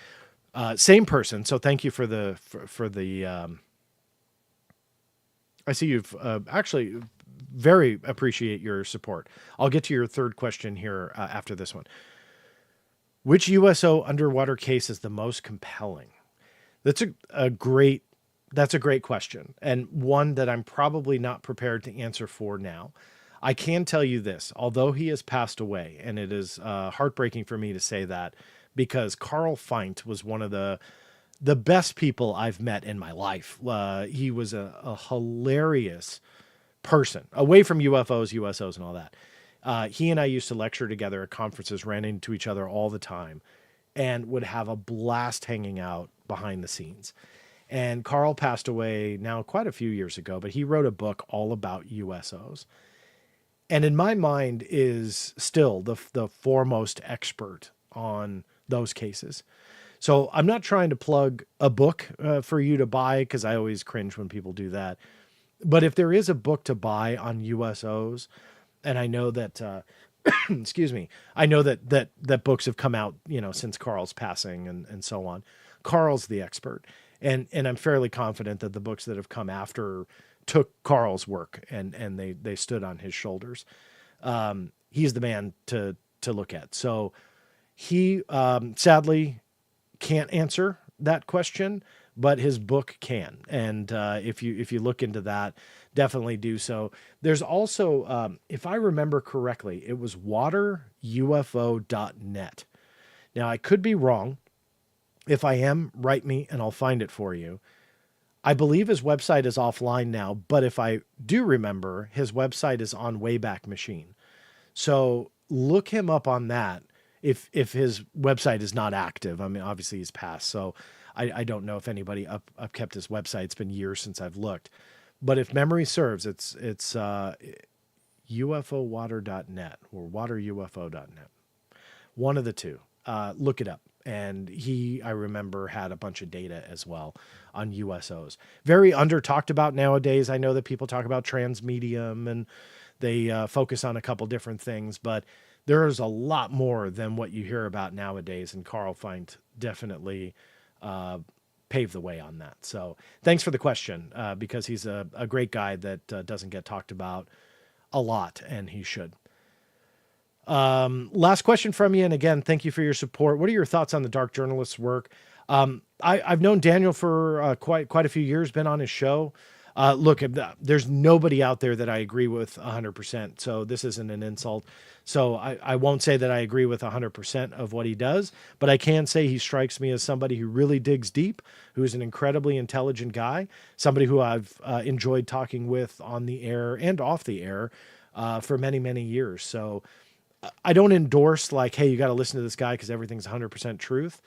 Same person, so thank you for the I see you've actually very appreciate your support. I'll get to your third question here after this one. Which USO underwater case is the most compelling? That's a great question, and one that I'm probably not prepared to answer for now. I can tell you this, although he has passed away, and it is heartbreaking for me to say that, because Carl Feint was one of the best people I've met in my life. He was a hilarious person, away from UFOs, USOs, and all that. He and I used to lecture together at conferences, ran into each other all the time, and would have a blast hanging out behind the scenes. And Carl passed away now quite a few years ago, but he wrote a book all about USOs. And in my mind is still the foremost expert on those cases. So I'm not trying to plug a book for you to buy, because I always cringe when people do that. But if there is a book to buy on USOs, and I know that, excuse me, I know that books have come out, since Carl's passing and so on. Carl's the expert. And I'm fairly confident that the books that have come after took Carl's work and they stood on his shoulders. He's the man to look at. So he sadly can't answer that question, but his book can. And if you look into that, definitely do so. There's also, if I remember correctly, it was waterufo.net. Now, I could be wrong. If I am, write me and I'll find it for you. I believe his website is offline now, but if I do remember, his website is on Wayback Machine. So look him up on that. If his website is not active, I mean, obviously he's passed. So I don't know if anybody up kept his website. It's been years since I've looked, but if memory serves, it's UFOwater.net or waterufo.net. One of the two. Look it up. And I remember, had a bunch of data as well on USOs. Very under talked about nowadays. I know that people talk about transmedium and they focus on a couple different things, but there's a lot more than what you hear about nowadays. And Carl Feind definitely paved the way on that. So thanks for the question, because he's a great guy that doesn't get talked about a lot, and he should. Last question from you. And again, thank you for your support. What are your thoughts on the dark journalist's work? I've known Daniel for quite a few years, been on his show. Look, there's nobody out there that I agree with 100%. So this isn't an insult. So I won't say that I agree with 100% of what he does, but I can say he strikes me as somebody who really digs deep, who's an incredibly intelligent guy, somebody who I've enjoyed talking with on the air and off the air for many, many years. So I don't endorse like, hey, you got to listen to this guy because everything's 100% truth.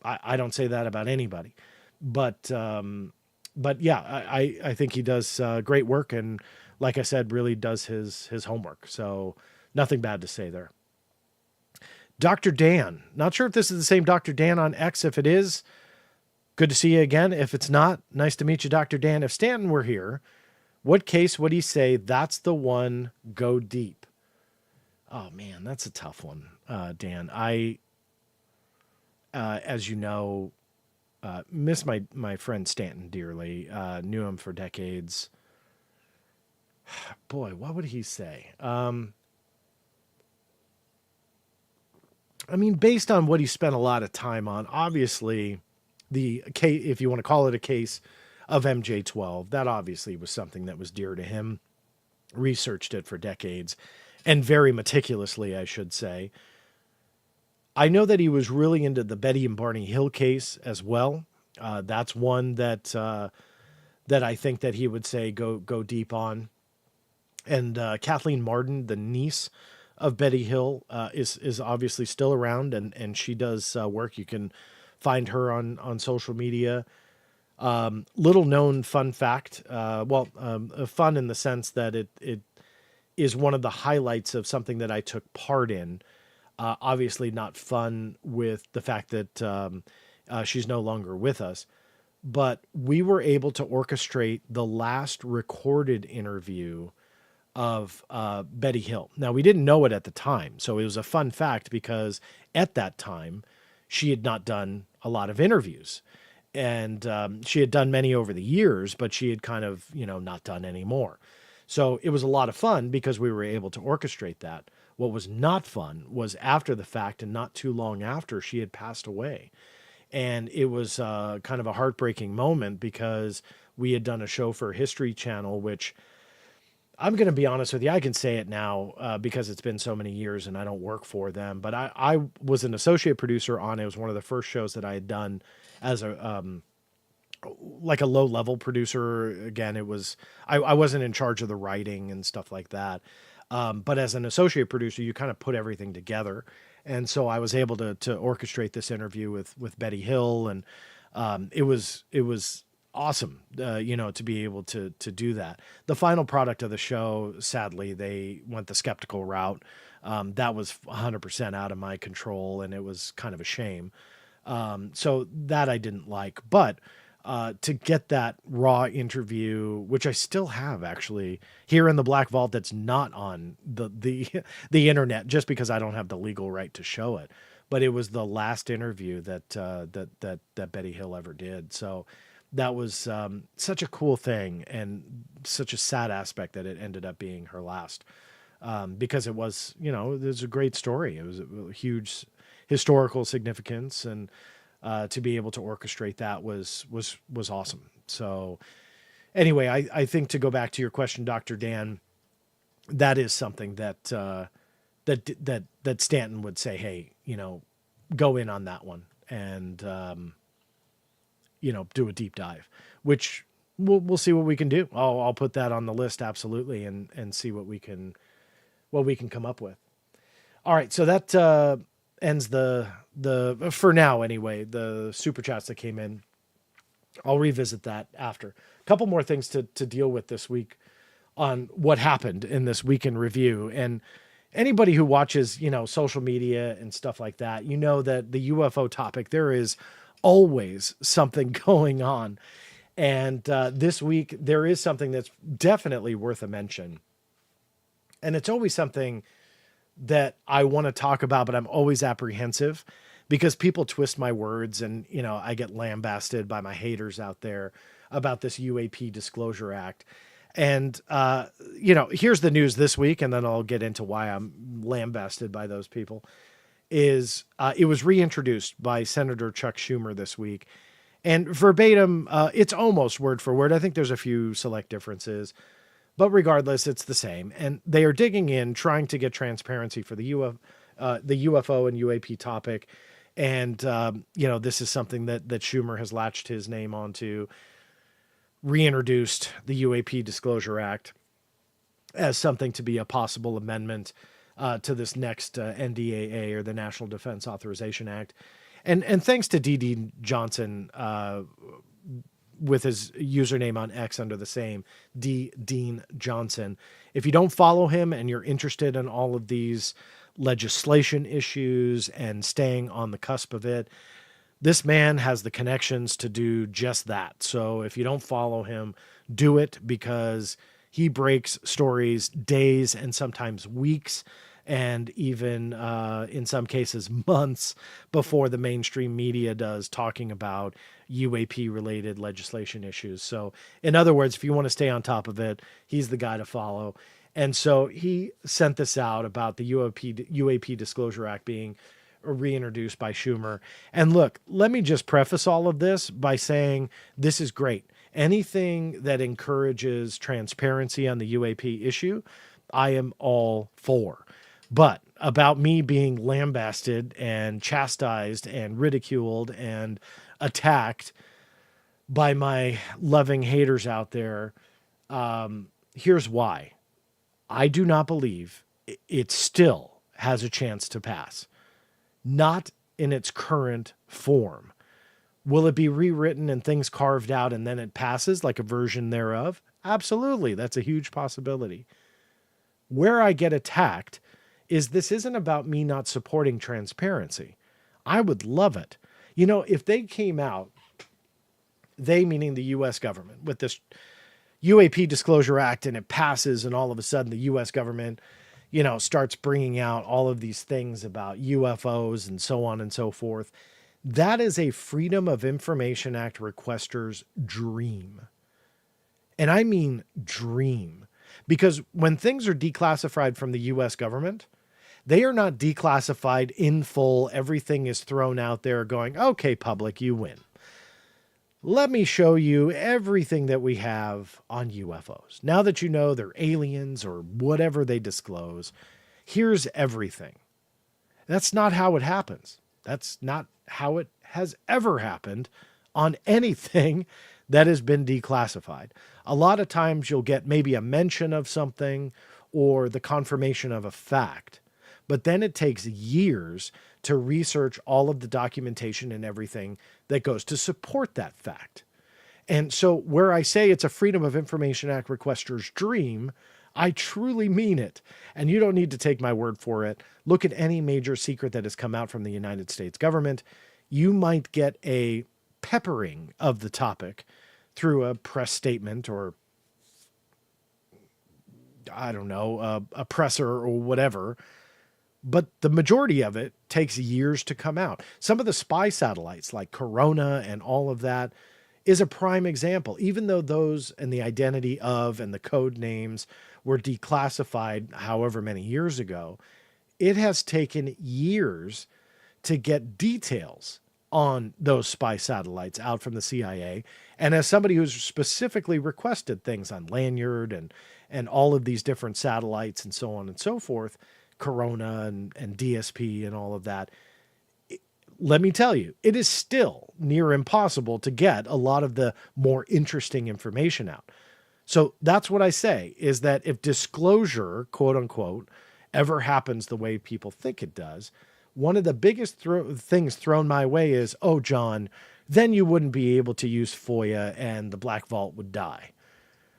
I don't say that about anybody, but yeah, I think he does great work. And like I said, really does his homework. So nothing bad to say there. Dr. Dan, not sure if this is the same Dr. Dan on X. If it is, good to see you again. If it's not, nice to meet you, Dr. Dan. If Stanton were here, what case would he say that's the one, go deep? Oh man, that's a tough one, Dan. As you know, miss my friend Stanton dearly. Knew him for decades. Boy, what would he say? I mean, based on what he spent a lot of time on, obviously, the case, if you want to call it a case of MJ12, that obviously was something that was dear to him. Researched it for decades, and very meticulously, I should say. I know that he was really into the Betty and Barney Hill case as well. That's one that I think that he would say go deep on. And Kathleen Marden, the niece of Betty Hill, is obviously still around, and she does work. You can find her on social media. Little known fun fact. Fun in the sense that it is one of the highlights of something that I took part in. Obviously not fun with the fact that she's no longer with us, but we were able to orchestrate the last recorded interview of Betty Hill. Now, we didn't know it at the time, so it was a fun fact because at that time, she had not done a lot of interviews. And she had done many over the years, but she had kind of, not done any more. So it was a lot of fun because we were able to orchestrate that. What was not fun was after the fact and not too long after she had passed away. And it was kind of a heartbreaking moment because we had done a show for History Channel, which I'm going to be honest with you, I can say it now because it's been so many years and I don't work for them. But I was an associate producer on it. It was one of the first shows that I had done as a like a low level producer. Again, it was I wasn't in charge of the writing and stuff like that. But as an associate producer, you kind of put everything together. And so I was able to orchestrate this interview with Betty Hill, and it was awesome, to be able to do that. The final product of the show, sadly, they went the skeptical route. That was 100% out of my control, and it was kind of a shame. So that I didn't like, but to get that raw interview, which I still have actually here in the Black Vault, that's not on the internet, just because I don't have the legal right to show it. But it was the last interview that Betty Hill ever did. So that was such a cool thing, and such a sad aspect that it ended up being her last, because it was, it was a great story. It was a huge historical significance, and to be able to orchestrate that was awesome. So anyway, I think, to go back to your question, Dr. Dan, that is something that Stanton would say, hey, go in on that one and, do a deep dive, which we'll see what we can do. I'll put that on the list. Absolutely. And see what we can what we can come up with. All right, so that ends the for now anyway, the super chats that came in. I'll revisit that after. A couple more things to deal with this week on what happened in this week in review. And anybody who watches, social media and stuff like that, that the UFO topic, there is always something going on. And this week, there is something that's definitely worth a mention. And it's always something that I want to talk about, but I'm always apprehensive because people twist my words and, I get lambasted by my haters out there about this UAP Disclosure Act. And, here's the news this week, and then I'll get into why I'm lambasted by those people, is it was reintroduced by Senator Chuck Schumer this week. And verbatim, it's almost word for word. I think there's a few select differences, but regardless, it's the same. And they are digging in, trying to get transparency for the UFO and UAP topic. And, this is something that Schumer has latched his name onto, reintroduced the UAP Disclosure Act as something to be a possible amendment to this next NDAA, or the National Defense Authorization Act. And thanks to D.D. Johnson, with his username on X under the same, D. Dean Johnson. If you don't follow him and you're interested in all of these legislation issues and staying on the cusp of it, this man has the connections to do just that. So if you don't follow him, do it, because he breaks stories days and sometimes weeks, and even in some cases months before the mainstream media does, talking about UAP related legislation issues. So in other words, if you want to stay on top of it, he's the guy to follow. And so he sent this out about the UAP Disclosure Act being reintroduced by Schumer. And look, let me just preface all of this by saying this is great. Anything that encourages transparency on the UAP issue, I am all for. But about me being lambasted and chastised and ridiculed and attacked by my loving haters out there, here's why. I do not believe it still has a chance to pass. Not in its current form. Will it be rewritten and things carved out and then it passes like a version thereof? Absolutely. That's a huge possibility. Where I get attacked is this isn't about me not supporting transparency. I would love it. If they came out, they meaning the U.S. government, with this UAP Disclosure Act, and it passes, and all of a sudden the U.S. government, starts bringing out all of these things about UFOs and so on and so forth. That is a Freedom of Information Act requester's dream. And I mean dream. Because when things are declassified from the U.S. government, they are not declassified in full. Everything is thrown out there going, okay, public, you win. Let me show you everything that we have on UFOs. Now that you know they're aliens or whatever they disclose, here's everything. That's not how it happens. That's not how it has ever happened on anything that has been declassified. A lot of times you'll get maybe a mention of something or the confirmation of a fact, but then it takes years to research all of the documentation and everything that goes to support that fact. And so where I say it's a Freedom of Information Act requester's dream, I truly mean it. And you don't need to take my word for it. Look at any major secret that has come out from the United States government. You might get a peppering of the topic through a press statement or, I don't know, a presser or whatever. But the majority of it takes years to come out. Some of the spy satellites like Corona and all of that is a prime example. Even though those and the identity of and the code names were declassified however many years ago, it has taken years to get details on those spy satellites out from the CIA. And as somebody who's specifically requested things on Lanyard and all of these different satellites and so on and so forth, Corona and DSP and all of that, let me tell you, it is still near impossible to get a lot of the more interesting information out. So that's what I say, is that if disclosure, quote unquote, ever happens the way people think it does, one of the biggest things thrown my way is, oh, John, then you wouldn't be able to use FOIA and the Black Vault would die.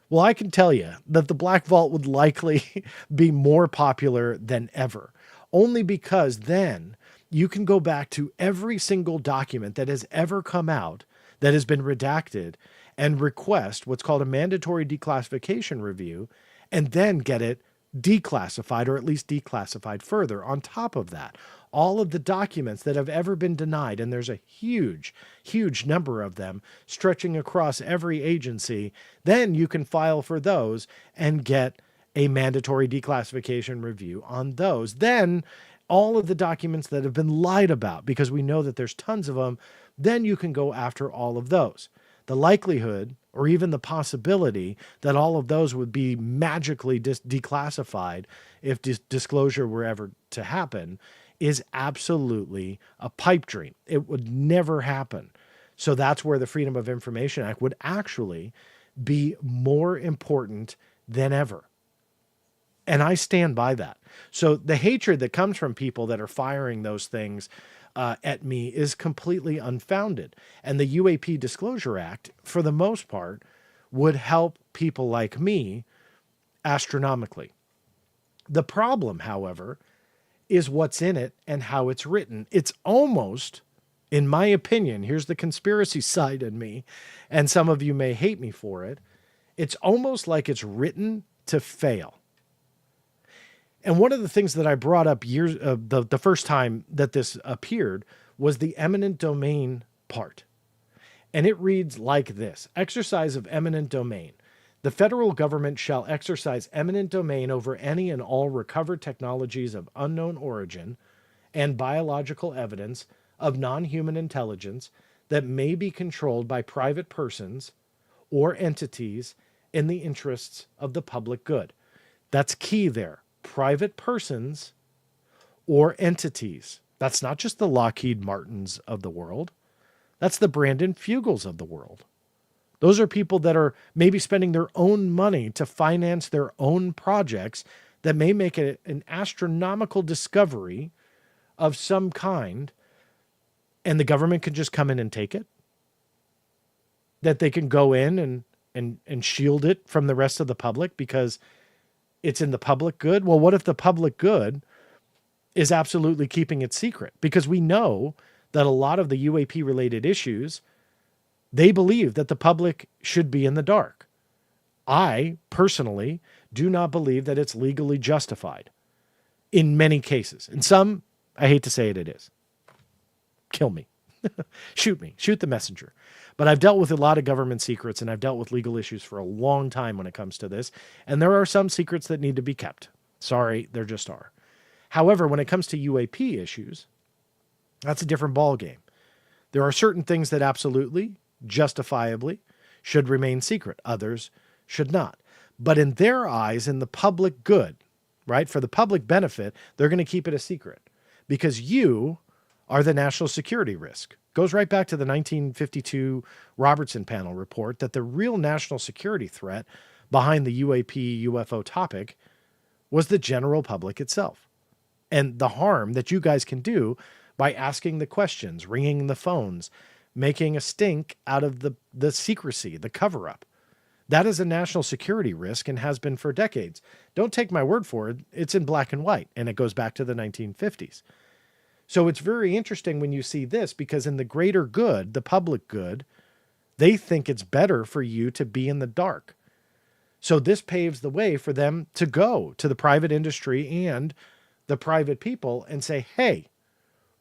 Well, I can tell you that the Black Vault would likely be more popular than ever, only because then you can go back to every single document that has ever come out that has been redacted and request what's called a mandatory declassification review, and then get it declassified, or at least declassified further on top of that. All of the documents that have ever been denied, and there's a huge, huge number of them stretching across every agency, then you can file for those and get a mandatory declassification review on those. Then all of the documents that have been lied about, because we know that there's tons of them, then you can go after all of those. The likelihood, or even the possibility, that all of those would be magically declassified if disclosure were ever to happen is absolutely a pipe dream. It would never happen. So that's where the Freedom of Information Act would actually be more important than ever. And I stand by that. So the hatred that comes from people that are firing those things at me is completely unfounded. And the UAP Disclosure Act, for the most part, would help people like me astronomically. The problem, however, is what's in it and how it's written. It's almost, in my opinion, here's the conspiracy side in me, and some of you may hate me for it, it's almost like it's written to fail. And one of the things that I brought up the first time that this appeared was the eminent domain part. And it reads like this: exercise of eminent domain. The federal government shall exercise eminent domain over any and all recovered technologies of unknown origin and biological evidence of non-human intelligence that may be controlled by private persons or entities in the interests of the public good. That's key there. Private persons or entities. That's not just the Lockheed Martins of the world. That's the Brandon Fugels of the world. Those are people that are maybe spending their own money to finance their own projects that may make it an astronomical discovery of some kind, and the government can just come in and take it. That they can go in and shield it from the rest of the public because it's in the public good. Well, what if the public good is absolutely keeping it secret? Because we know that a lot of the UAP related issues, they believe that the public should be in the dark. I personally do not believe that it's legally justified in many cases. In some, I hate to say it, it is. Kill me. Shoot me. Shoot the messenger. But I've dealt with a lot of government secrets, and I've dealt with legal issues for a long time when it comes to this. And there are some secrets that need to be kept. Sorry, there just are. However, when it comes to UAP issues, that's a different ballgame. There are certain things that absolutely, justifiably, should remain secret. Others should not. But in their eyes, in the public good, right, for the public benefit, they're going to keep it a secret because you are the national security risk. Goes right back to the 1952 Robertson panel report that the real national security threat behind the UAP UFO topic was the general public itself. And the harm that you guys can do by asking the questions, ringing the phones, making a stink out of the secrecy, the cover-up. That is a national security risk and has been for decades. Don't take my word for it. It's in black and white, and it goes back to the 1950s. So it's very interesting when you see this, because in the greater good, the public good, they think it's better for you to be in the dark. So this paves the way for them to go to the private industry and the private people and say, hey,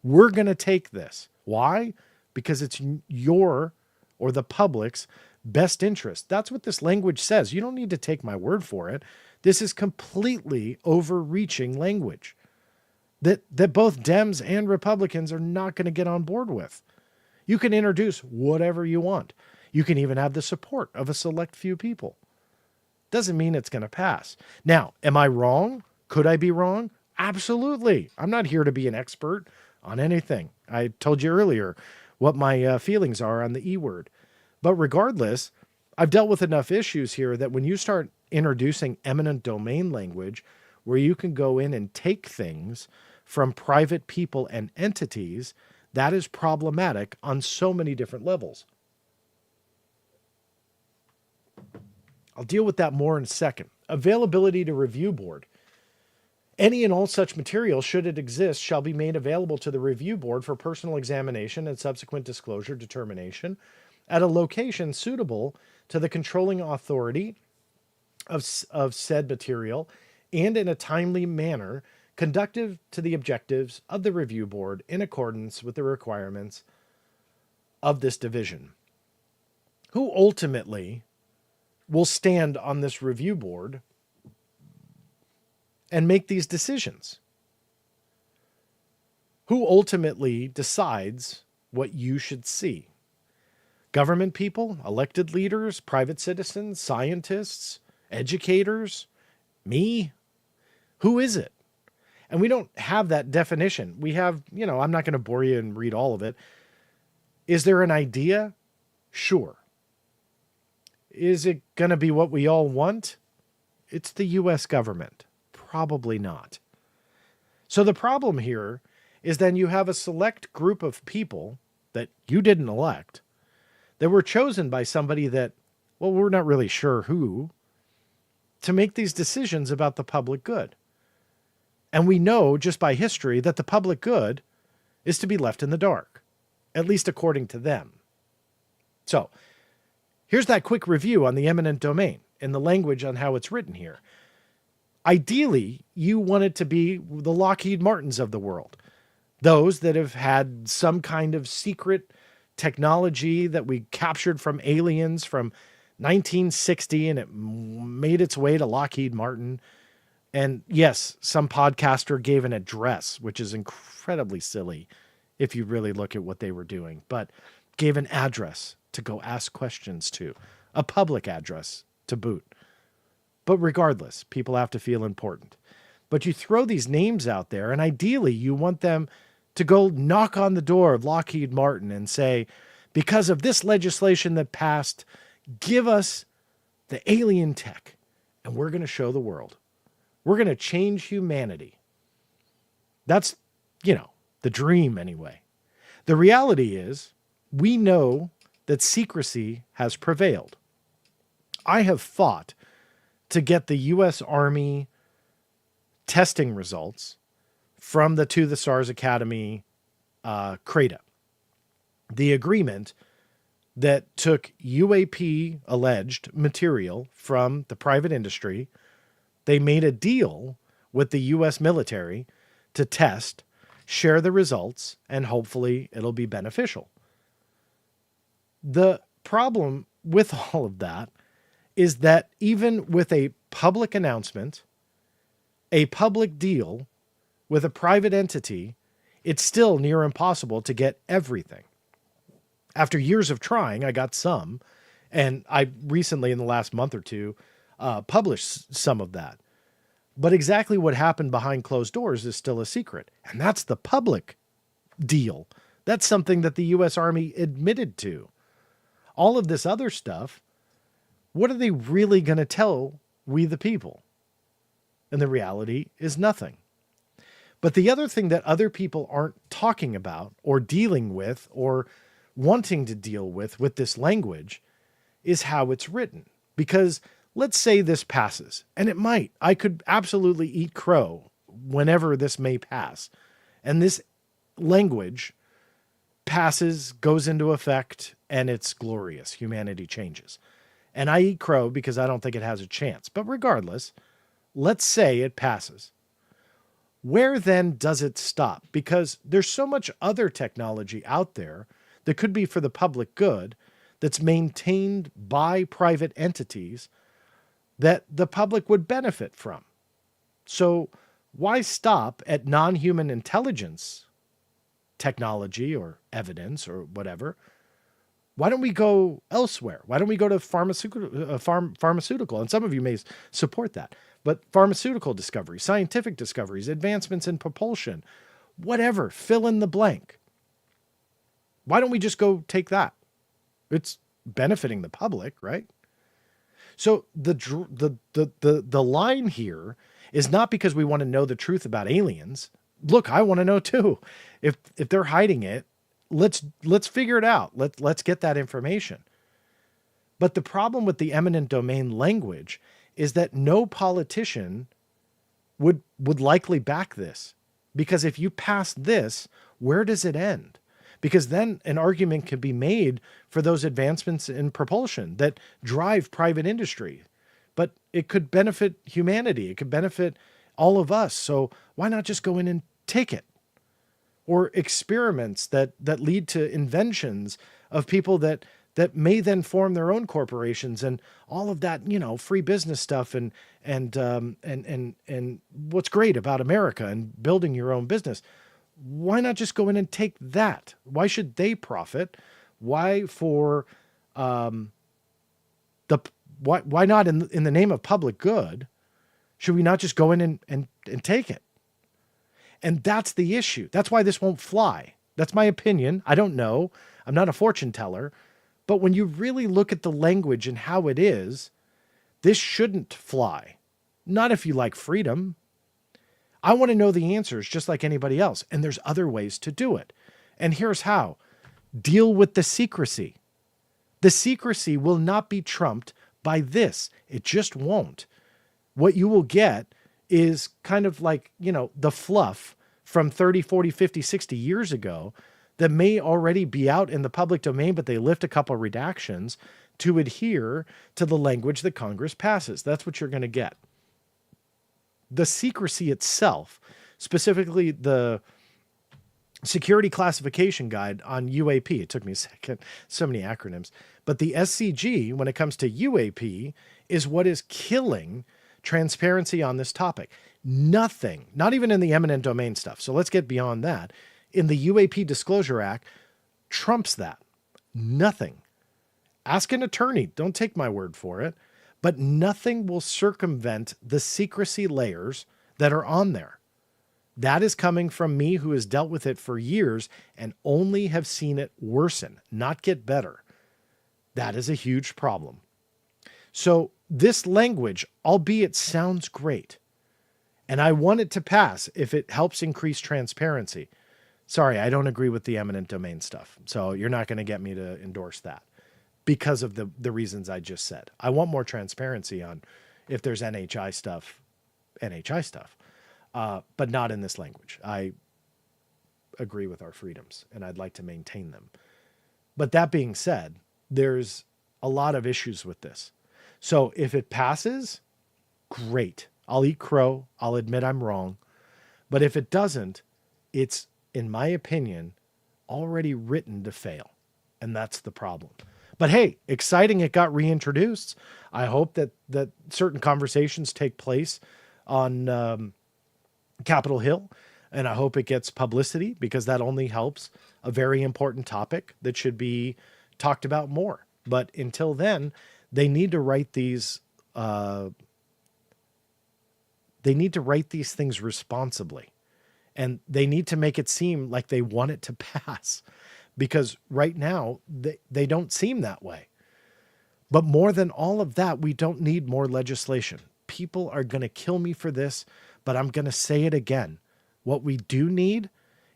we're going to take this. Why? Because it's your or the public's best interest. That's what this language says. You don't need to take my word for it. This is completely overreaching language that both Dems and Republicans are not going to get on board with. You can introduce whatever you want. You can even have the support of a select few people. Doesn't mean it's going to pass. Now, am I wrong? Could I be wrong? Absolutely. I'm not here to be an expert on anything. I told you earlier what my feelings are on the E word. But regardless, I've dealt with enough issues here that when you start introducing eminent domain language, where you can go in and take things from private people and entities, that is problematic on so many different levels. I'll deal with that more in a second. Availability to review board. Any and all such material, should it exist, shall be made available to the review board for personal examination and subsequent disclosure determination at a location suitable to the controlling authority of said material and in a timely manner conducive to the objectives of the review board in accordance with the requirements of this division. Who ultimately will stand on this review board and make these decisions? Who ultimately decides what you should see? Government people, elected leaders, private citizens, scientists, educators, me? Who is it? And we don't have that definition. We have, I'm not going to bore you and read all of it. Is there an idea? Sure. Is it going to be what we all want? It's the U.S. government. Probably not. So the problem here is then you have a select group of people that you didn't elect that were chosen by somebody that, well, we're not really sure who, to make these decisions about the public good. And we know just by history that the public good is to be left in the dark, at least according to them. So here's that quick review on the eminent domain and the language on how it's written here. Ideally, you want it to be the Lockheed Martins of the world, those that have had some kind of secret technology that we captured from aliens from 1960, and it made its way to Lockheed Martin. And yes, some podcaster gave an address, which is incredibly silly if you really look at what they were doing, but gave an address to go ask questions to, a public address to boot. But regardless, people have to feel important. But you throw these names out there, and ideally you want them to go knock on the door of Lockheed Martin and say, because of this legislation that passed, give us the alien tech, and we're going to show the world. We're going to change humanity. That's, the dream anyway. The reality is, we know that secrecy has prevailed. I have fought to get the U.S. Army testing results from the To the Stars Academy CRADA. The agreement that took UAP alleged material from the private industry. They made a deal with the U.S. military to test, share the results, and hopefully it'll be beneficial. The problem with all of that is that even with a public announcement, a public deal with a private entity, it's still near impossible to get everything. After years of trying, I got some, and I recently, in the last month or two, published some of that. But exactly what happened behind closed doors is still a secret, and that's the public deal. That's something that the U.S. Army admitted to. All of this other stuff, what are they really going to tell we the people? And the reality is nothing. But the other thing that other people aren't talking about or dealing with or wanting to deal with this language is how it's written. Because let's say this passes, and it might. I could absolutely eat crow whenever this may pass. And this language passes, goes into effect, and it's glorious. Humanity changes. And I eat crow because I don't think it has a chance. But regardless, let's say it passes. Where then does it stop? Because there's so much other technology out there that could be for the public good that's maintained by private entities that the public would benefit from. So why stop at non-human intelligence technology or evidence or whatever? Why don't we go elsewhere? Why don't we go to pharmaceutical? And some of you may support that. But pharmaceutical discoveries, scientific discoveries, advancements in propulsion, whatever, fill in the blank. Why don't we just go take that? It's benefiting the public, right? So the line here is not because we want to know the truth about aliens. Look, I want to know too. If they're hiding it, let's figure it out. Let's get that information. But the problem with the eminent domain language is that no politician would likely back this. Because if you pass this, where does it end? Because then an argument can be made for those advancements in propulsion that drive private industry. But it could benefit humanity. It could benefit all of us. So why not just go in and take it? Or experiments that lead to inventions of people that may then form their own corporations and all of that, free business stuff and what's great about America and building your own business. Why not just go in and take that? Why should they profit? Why why not in the name of public good? Should we not just go in and take it? And that's the issue. That's why this won't fly. That's my opinion. I don't know. I'm not a fortune teller. But when you really look at the language and how it is, this shouldn't fly. Not if you like freedom. I want to know the answers just like anybody else. And there's other ways to do it. And here's how. Deal with the secrecy. The secrecy will not be trumped by this. It just won't. What you will get is kind of like, the fluff from 30, 40, 50, 60 years ago that may already be out in the public domain, but they lift a couple of redactions to adhere to the language that Congress passes. That's what you're going to get. The secrecy itself, specifically the security classification guide on UAP, it took me a second, so many acronyms, but the SCG, when it comes to UAP, is what is killing transparency on this topic. Nothing, not even in the eminent domain stuff. So let's get beyond that. In the UAP Disclosure Act, trumps that. Nothing. Ask an attorney. Don't take my word for it. But nothing will circumvent the secrecy layers that are on there. That is coming from me, who has dealt with it for years and only have seen it worsen, not get better. That is a huge problem. So this language, albeit sounds great, and I want it to pass if it helps increase transparency. Sorry, I don't agree with the eminent domain stuff. So you're not going to get me to endorse that because of the reasons I just said. I want more transparency on if there's NHI stuff, but not in this language. I agree with our freedoms and I'd like to maintain them. But that being said, there's a lot of issues with this. So if it passes, great. I'll eat crow. I'll admit I'm wrong. But if it doesn't, it's, in my opinion, already written to fail. And that's the problem. But hey, exciting it got reintroduced. I hope that certain conversations take place on Capitol Hill. And I hope it gets publicity because that only helps a very important topic that should be talked about more. But until then, they need to write these things responsibly. And they need to make it seem like they want it to pass, because right now they don't seem that way. But more than all of that, we don't need more legislation. People are going to kill me for this, but I'm going to say it again. What we do need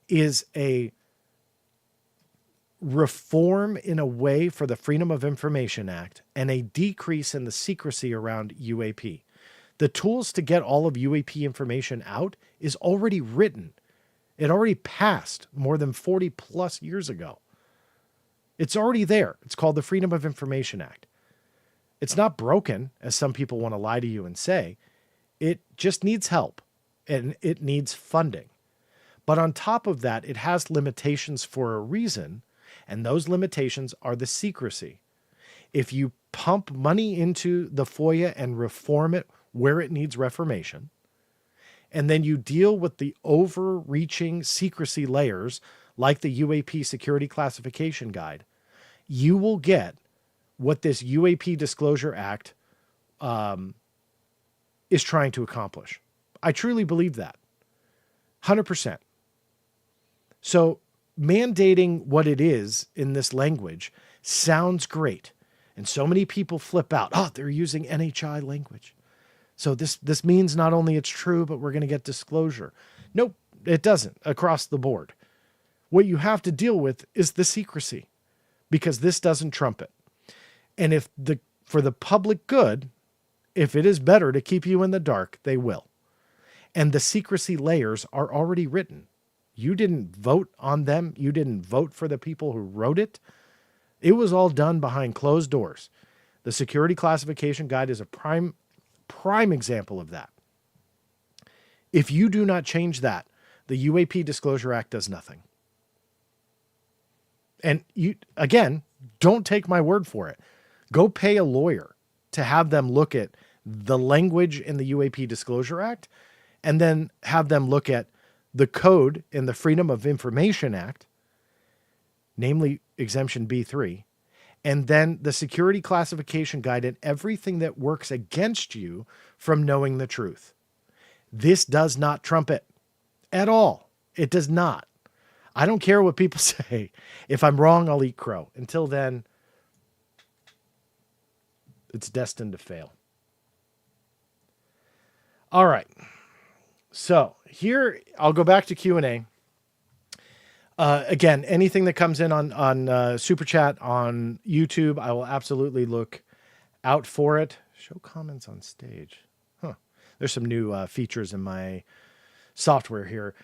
is a reform in a way for the Freedom of Information Act and a decrease in the secrecy around UAP. The tools to get all of UAP information out is already written. It already passed more than 40 plus years ago. It's already there. It's called the Freedom of Information Act. It's not broken, as some people want to lie to you and say. It just needs help and it needs funding. But on top of that, it has limitations for a reason, and those limitations are the secrecy. If you pump money into the FOIA and reform it where it needs reformation, and then you deal with the overreaching secrecy layers like the UAP Security Classification Guide, you will get what this UAP Disclosure Act is trying to accomplish. I truly believe that. 100%. So mandating what it is in this language sounds great. And so many people flip out. Oh, they're using NHI language. So this means not only it's true, but we're going to get disclosure. Nope, it doesn't across the board. What you have to deal with is the secrecy, because this doesn't trump it. And if for the public good, if it is better to keep you in the dark, they will. And the secrecy layers are already written. You didn't vote on them. You didn't vote for the people who wrote it. It was all done behind closed doors. The Security Classification Guide is a prime example of that. If you do not change that, the UAP Disclosure Act does nothing. And you, again, don't take my word for it. Go pay a lawyer to have them look at the language in the UAP Disclosure Act, and then have them look at the code in the Freedom of Information Act, namely Exemption B3, and then the Security Classification Guide and everything that works against you from knowing the truth. This does not trump it at all. It does not. I don't care what people say. If I'm wrong, I'll eat crow. Until then, it's destined to fail. All right. So here, I'll go back to Q&A. Again, anything that comes in on Super Chat on YouTube, I will absolutely look out for it. Show comments on stage. Huh. There's some new features in my software here.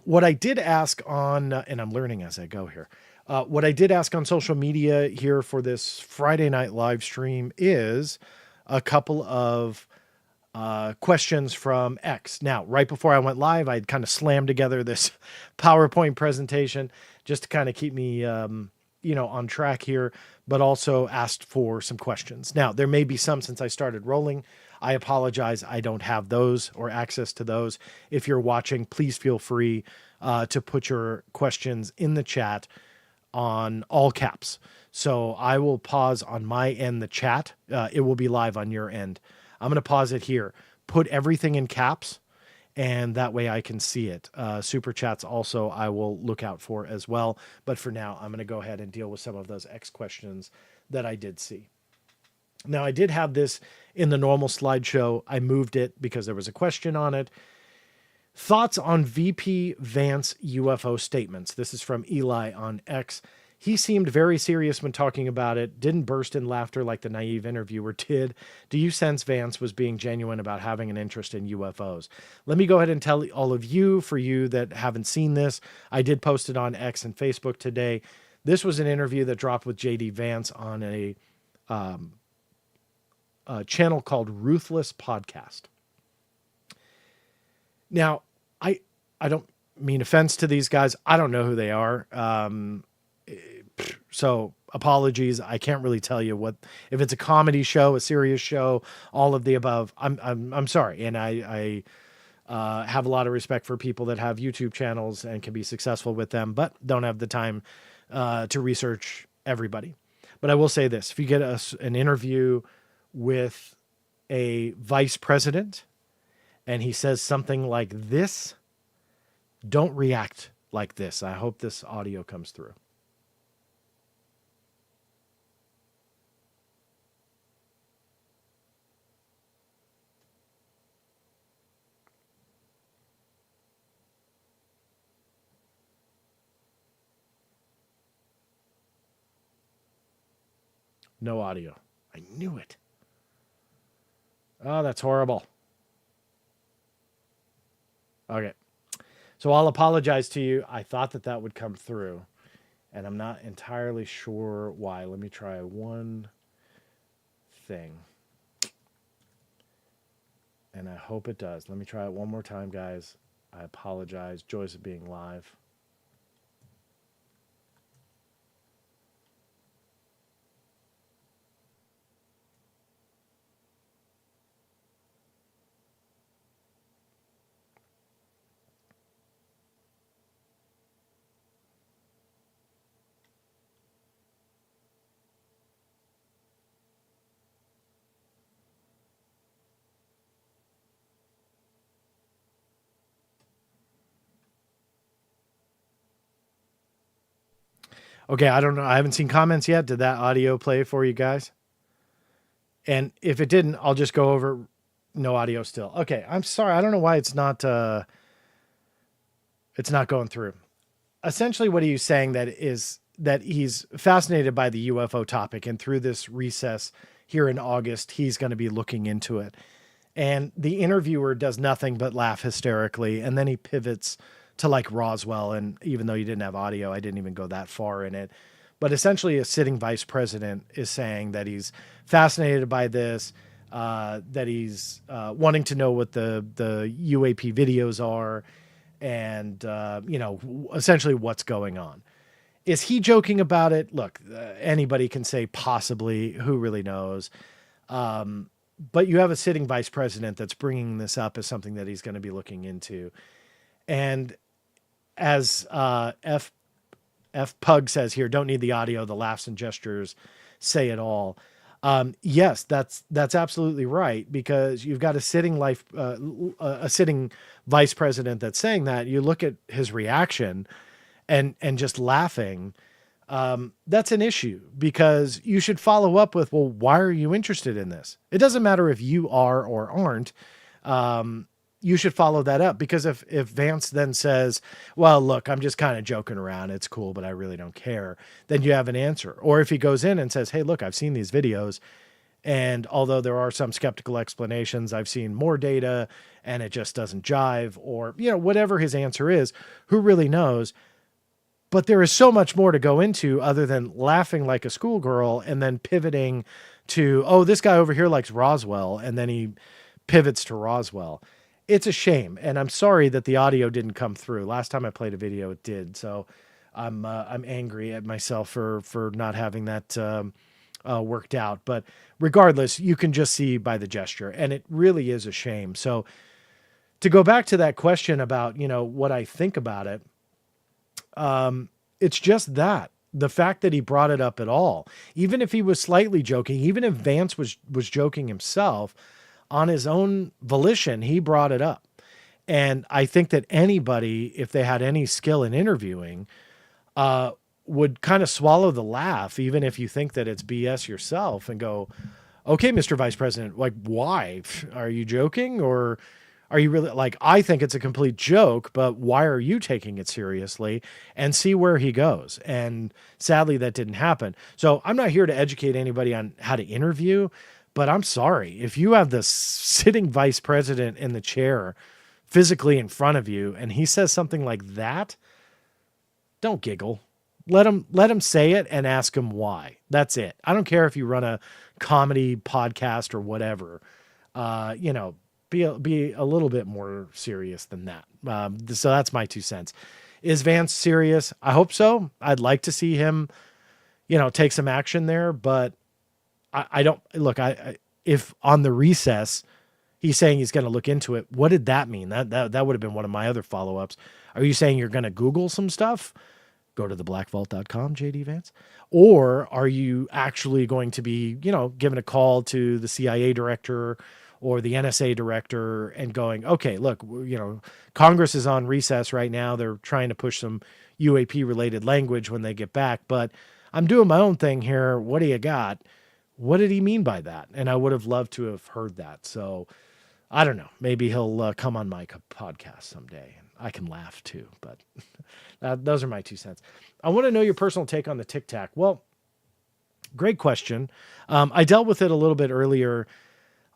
What I did ask on, and I'm learning as I go here, what I did ask on social media here for this Friday night live stream is a couple of questions from X. Now, right before I went live, I'd kind of slammed together this PowerPoint presentation just to kind of keep me, on track here, but also asked for some questions. Now, there may be some since I started rolling. I apologize. I don't have those or access to those. If you're watching, please feel free to put your questions in the chat on all caps. So I will pause on my end, the chat. It will be live on your end. I'm going to pause it here. Put everything in caps, and that way I can see it. Super chats also I will look out for as well. But for now, I'm going to go ahead and deal with some of those X questions that I did see. Now, I did have this in the normal slideshow. I moved it because there was a question on it. Thoughts on VP Vance UFO statements. This is from Eli on X. He seemed very serious when talking about it, didn't burst in laughter like the naive interviewer did. Do you sense Vance was being genuine about having an interest in UFOs? Let me go ahead and tell all of you, for you that haven't seen this, I did post it on X and Facebook today. This was an interview that dropped with JD Vance on a channel called Ruthless Podcast. Now, I don't mean offense to these guys. I don't know who they are. So apologies. I can't really tell you what, if it's a comedy show, a serious show, all of the above. I'm sorry. And I have a lot of respect for people that have YouTube channels and can be successful with them, but don't have the time to research everybody. But I will say this: if you get an interview with a vice president and he says something like this, don't react like this. I hope this audio comes through. No audio. I knew it. Oh, that's horrible. Okay. So I'll apologize to you. I thought that would come through, and I'm not entirely sure why. Let me try one thing. And I hope it does. Let me try it one more time, guys. I apologize. Joys of being live. Okay, I don't know. I haven't seen comments yet. Did that audio play for you guys? And if it didn't, I'll just go over No audio still. Okay, I'm sorry. I don't know why it's not going through. Essentially, what are you saying that is that he's fascinated by the UFO topic, and through this recess here in August, he's going to be looking into it. And the interviewer does nothing but laugh hysterically, and then he pivots to like Roswell. And even though you didn't have audio, I didn't even go that far in it. But essentially, a sitting vice president is saying that he's fascinated by this, that he's wanting to know what the UAP videos are, and essentially what's going on. Is he joking about it? Look, anybody can say possibly. Who really knows? But you have a sitting vice president that's bringing this up as something that he's going to be looking into, and as F Pug says here, don't need the audio. The laughs and gestures say it all. Yes, that's absolutely right, because you've got a sitting vice president that's saying that. You look at his reaction and just laughing. That's an issue, because you should follow up with, well, why are you interested in this? It doesn't matter if you are or aren't. You should follow that up, because if Vance then says, well, look, I'm just kind of joking around, it's cool, but I really don't care, then you have an answer. Or if he goes in and says, hey, look, I've seen these videos, and although there are some skeptical explanations, I've seen more data and it just doesn't jive, or, whatever his answer is, who really knows? But there is so much more to go into other than laughing like a schoolgirl and then pivoting to, oh, this guy over here likes Roswell, and then he pivots to Roswell. It's a shame, and I'm sorry that the audio didn't come through. Last time I played a video, it did. So I'm angry at myself for not having that worked out. But regardless, you can just see by the gesture, and it really is a shame. So to go back to that question about what I think about it, it's just that the fact that he brought it up at all, even if he was slightly joking, even if Vance was joking himself, on his own volition, he brought it up. And I think that anybody, if they had any skill in interviewing, would kind of swallow the laugh, even if you think that it's BS yourself, and go, okay, Mr. Vice President, like, why? Are you joking? Or are you really, like, I think it's a complete joke, but why are you taking it seriously? And see where he goes. And sadly, that didn't happen. So I'm not here to educate anybody on how to interview, but I'm sorry, if you have the sitting vice president in the chair physically in front of you and he says something like that, don't giggle. Let him say it and ask him why. That's it. I don't care if you run a comedy podcast or whatever. Be a little bit more serious than that. So that's my 2 cents. Is Vance serious? I hope so. I'd like to see him, take some action there, but I don't look. If on the recess he's saying he's going to look into it, what did that mean? That would have been one of my other follow-ups. Are you saying you're going to Google some stuff? Go to theblackvault.com, JD Vance. Or are you actually going to be, giving a call to the CIA director or the NSA director and going, okay, look, Congress is on recess right now. They're trying to push some UAP related language when they get back, but I'm doing my own thing here. What do you got? What did he mean by that? And I would have loved to have heard that. So I don't know. Maybe he'll come on my podcast someday and I can laugh too. But those are my 2 cents. I want to know your personal take on the Tic Tac. Well, great question. I dealt with it a little bit earlier.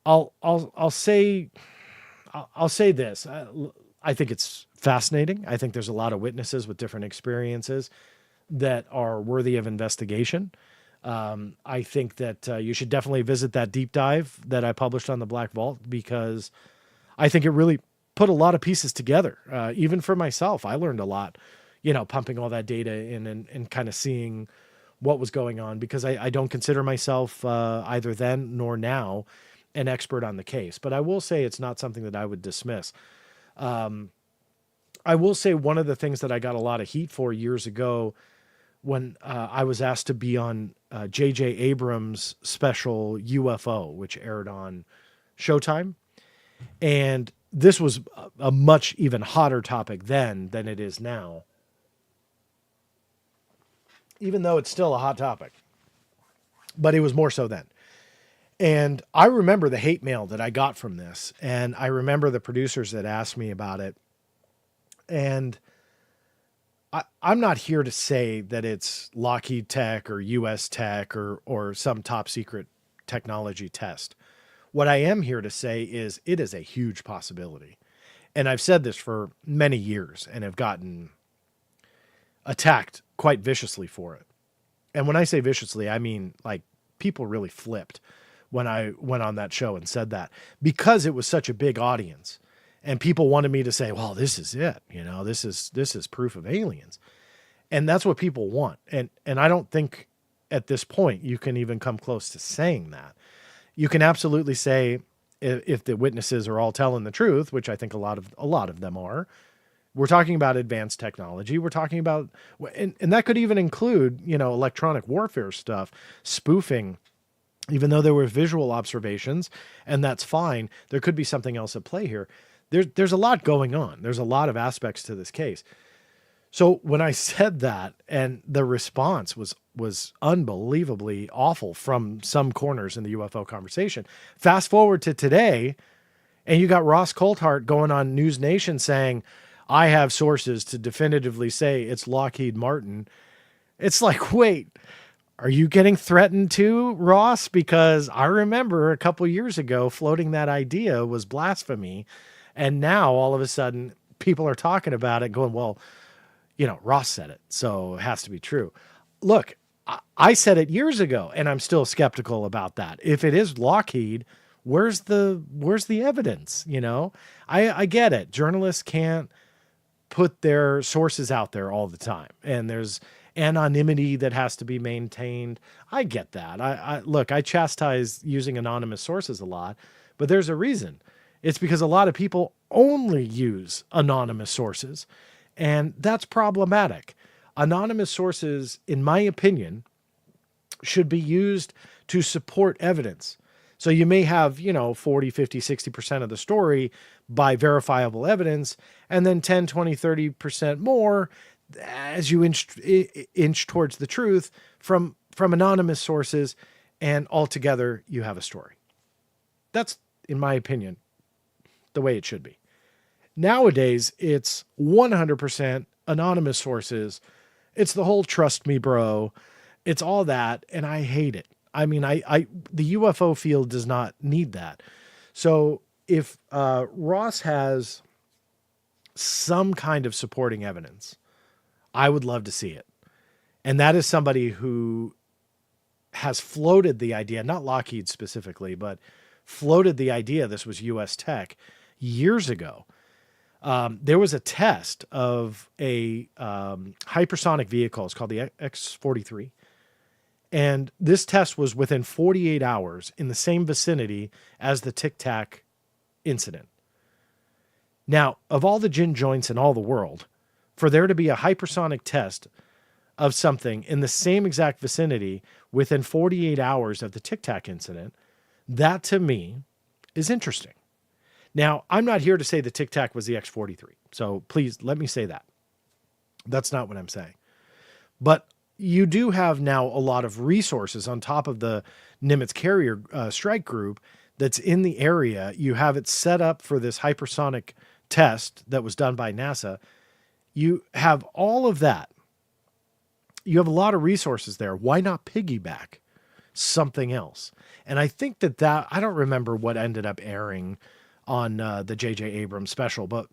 I'll say this. I think it's fascinating. I think there's a lot of witnesses with different experiences that are worthy of investigation. I think that you should definitely visit that deep dive that I published on the Black Vault, because I think it really put a lot of pieces together. Even for myself, I learned a lot, pumping all that data in and kind of seeing what was going on, because I don't consider myself either then nor now an expert on the case. But I will say it's not something that I would dismiss. I will say one of the things that I got a lot of heat for years ago when I was asked to be on J.J. Abrams' special UFO, which aired on Showtime. And this was a much even hotter topic then than it is now, even though it's still a hot topic. But it was more so then. And I remember the hate mail that I got from this. And I remember the producers that asked me about it. And I'm not here to say that it's Lockheed Tech or US Tech or some top secret technology test. What I am here to say is it is a huge possibility. And I've said this for many years and have gotten attacked quite viciously for it. And when I say viciously, I mean like people really flipped when I went on that show and said that, because it was such a big audience and people wanted me to say, well, this is it. You know, this is proof of aliens. And that's what people want. And I don't think at this point you can even come close to saying that. You can absolutely say if the witnesses are all telling the truth, which I think a lot of them are. We're talking about advanced technology. We're talking about, and that could even include, you know, electronic warfare stuff, spoofing, even though there were visual observations, and that's fine. There could be something else at play here. There's a lot going on. There's a lot of aspects to this case. So when I said that, and the response was unbelievably awful from some corners in the UFO conversation. Fast forward to today, and you got Ross Coulthart going on News Nation saying, I have sources to definitively say it's Lockheed Martin. It's like, wait, are you getting threatened too, Ross? Because I remember a couple years ago floating that idea was blasphemy. And now all of a sudden people are talking about it going, well, you know, Ross said it, so it has to be true. Look, I said it years ago, and I'm still skeptical about that. If it is Lockheed, where's the evidence? You know, I get it. Journalists can't put their sources out there all the time, and there's anonymity that has to be maintained. I get that. I chastise using anonymous sources a lot, but there's a reason. It's because a lot of people only use anonymous sources, and that's problematic. Anonymous sources, in my opinion, should be used to support evidence. So you may have, 40, 50, 60% of the story by verifiable evidence, and then 10, 20, 30% more as you inch towards the truth from anonymous sources, and altogether you have a story. That's, in my opinion, the way it should be. Nowadays, it's 100% anonymous sources. It's the whole trust me, bro. It's all that, and I hate it. I mean, the UFO field does not need that. So if Ross has some kind of supporting evidence, I would love to see it. And that is somebody who has floated the idea, not Lockheed specifically, but floated the idea this was US Tech years ago. There was a test of a hypersonic vehicle. It's called the X-43. And this test was within 48 hours in the same vicinity as the Tic Tac incident. Now, of all the gin joints in all the world, for there to be a hypersonic test of something in the same exact vicinity within 48 hours of the Tic Tac incident, that to me is interesting. Now, I'm not here to say the Tic Tac was the X-43, so please let me say that. That's not what I'm saying. But you do have now a lot of resources on top of the Nimitz carrier strike group that's in the area. You have it set up for this hypersonic test that was done by NASA. You have all of that. You have a lot of resources there. Why not piggyback something else? And I think that I don't remember what ended up airing on the J.J. Abrams special, but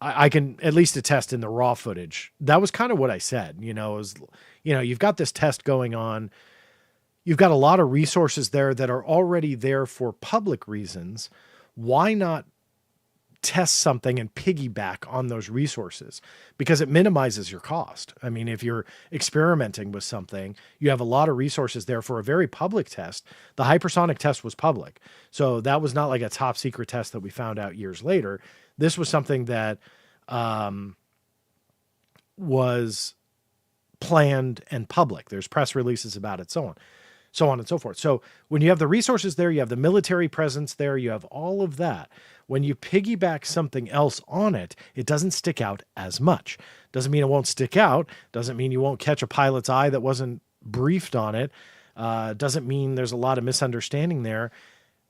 I can at least attest in the raw footage. That was kind of what I said, you've got this test going on. You've got a lot of resources there that are already there for public reasons. Why not test something and piggyback on those resources? Because it minimizes your cost. I mean, if you're experimenting with something, you have a lot of resources there for a very public test. The hypersonic test was public. So that was not like a top secret test that we found out years later. This was something that was planned and public. There's press releases about it, so on and so forth. So when you have the resources there, you have the military presence there, you have all of that. When you piggyback something else on it, it doesn't stick out as much. Doesn't mean it won't stick out. Doesn't mean you won't catch a pilot's eye that wasn't briefed on it. Doesn't mean there's a lot of misunderstanding there.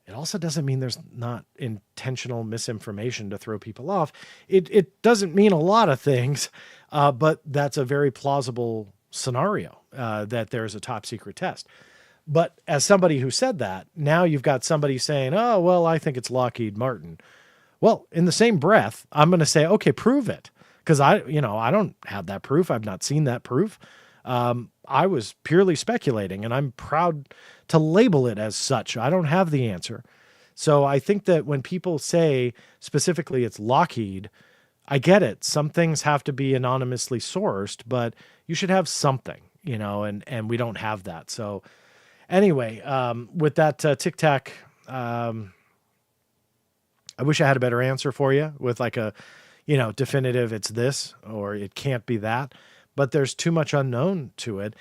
It also doesn't mean there's not intentional misinformation to throw people off. It doesn't mean a lot of things, but that's a very plausible scenario, that there's a top secret test. But as somebody who said that, now you've got somebody saying, oh, well, I think it's Lockheed Martin. Well, in the same breath, I'm going to say, okay, prove it. Because I don't have that proof. I've not seen that proof. I was purely speculating, and I'm proud to label it as such. I don't have the answer. So I think that when people say specifically it's Lockheed, I get it. Some things have to be anonymously sourced, but you should have something, and we don't have that. So anyway, with that Tic Tac, I wish I had a better answer for you with like a, definitive it's this or it can't be that, but there's too much unknown to it.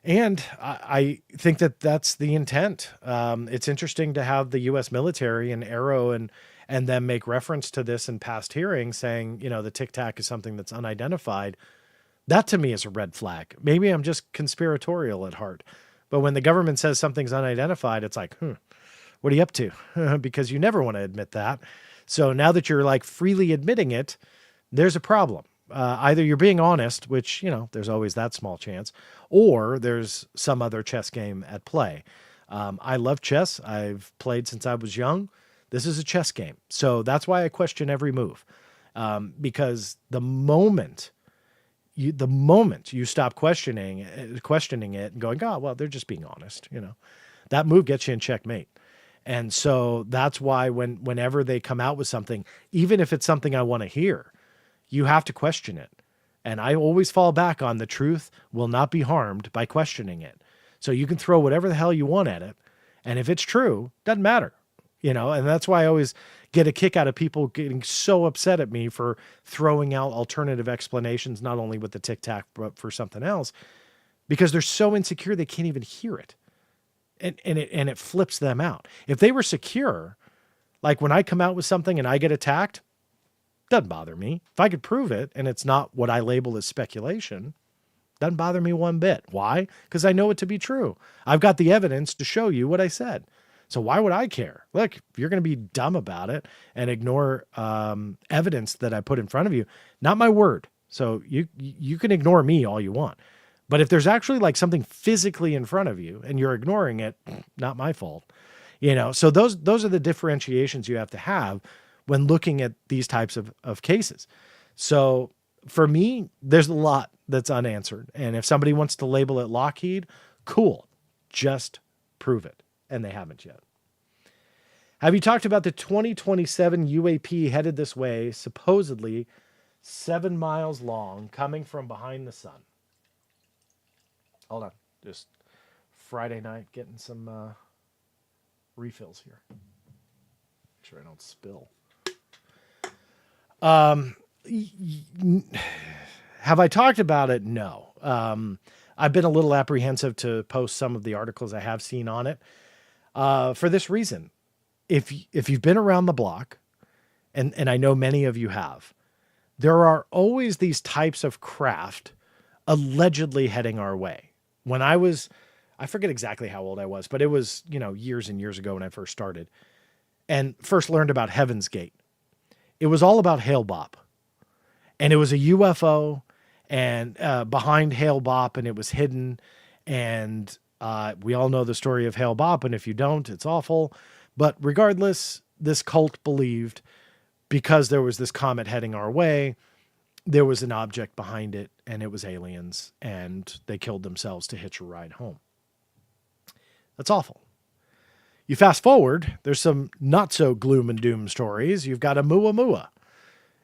And I think that that's the intent. It's interesting to have the U.S. military and Arrow and them make reference to this in past hearings saying, the Tic Tac is something that's unidentified. That to me is a red flag. Maybe I'm just conspiratorial at heart. But when the government says something's unidentified, it's like, what are you up to? Because you never want to admit that. So now that you're like freely admitting it, there's a problem. Either you're being honest, which, there's always that small chance, or there's some other chess game at play. I love chess. I've played since I was young. This is a chess game. So that's why I question every move. Because the moment you stop questioning it and going, oh, well, they're just being honest, that move gets you in checkmate. And so that's why whenever they come out with something, even if it's something I want to hear, you have to question it. And I always fall back on the truth will not be harmed by questioning it. So you can throw whatever the hell you want at it. And if it's true, doesn't matter, and that's why I always get a kick out of people getting so upset at me for throwing out alternative explanations, not only with the Tic Tac, but for something else, because they're so insecure they can't even hear it. And it flips them out. If they were secure, like when I come out with something and I get attacked, doesn't bother me. If I could prove it and it's not what I label as speculation, doesn't bother me one bit. Why? Because I know it to be true. I've got the evidence to show you what I said. So why would I care? Look, if you're going to be dumb about it and ignore evidence that I put in front of you, not my word. So you can ignore me all you want. But if there's actually like something physically in front of you and you're ignoring it, not my fault. So those are the differentiations you have to have when looking at these types of cases. So for me, there's a lot that's unanswered. And if somebody wants to label it Lockheed, cool, just prove it. And they haven't yet. Have you talked about the 2027 UAP headed this way, supposedly 7 miles long, coming from behind the sun? Hold on. Just Friday night, getting some refills here. Make sure I don't spill. Have I talked about it? No. I've been a little apprehensive to post some of the articles I have seen on it. For this reason, if you've been around the block, and I know many of you have, there are always these types of craft allegedly heading our way. When I forget exactly how old I was, but it was, years and years ago when I first started and first learned about Heaven's Gate. It was all about Hale Bopp, and it was a UFO and behind Hale Bopp, and it was hidden. And we all know the story of Hale Bopp, and if you don't, it's awful. But regardless, this cult believed because there was this comet heading our way, there was an object behind it, and it was aliens, and they killed themselves to hitch a ride home. That's awful. You fast forward, there's some not so gloom and doom stories. You've got a Oumuamua.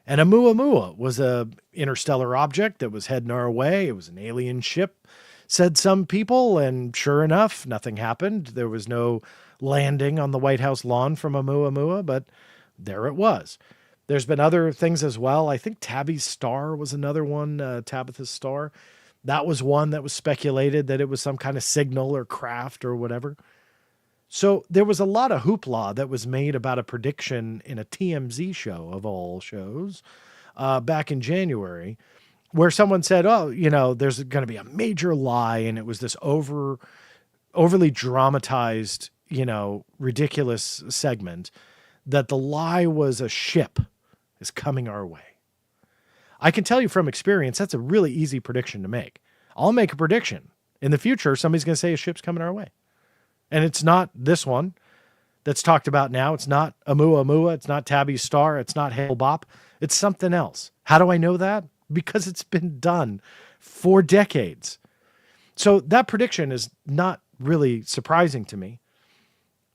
And a Oumuamua was a interstellar object that was heading our way. It was an alien ship, said some people, and sure enough, nothing happened. There was no landing on the White House lawn from a Oumuamua, but there it was. There's been other things as well. I think Tabby's Star was another one, Tabitha's Star. That was one that was speculated that it was some kind of signal or craft or whatever. So there was a lot of hoopla that was made about a prediction in a TMZ show of all shows back in January, where someone said, oh, there's going to be a major lie. And it was this overly dramatized, ridiculous segment that the lie was a ship is coming our way. I can tell you from experience, that's a really easy prediction to make. I'll make a prediction. In the future, somebody's going to say a ship's coming our way. And it's not this one that's talked about now. It's not Oumuamua. It's not Tabby's Star. It's not Hale Bop. It's something else. How do I know that? Because it's been done for decades. So that prediction is not really surprising to me.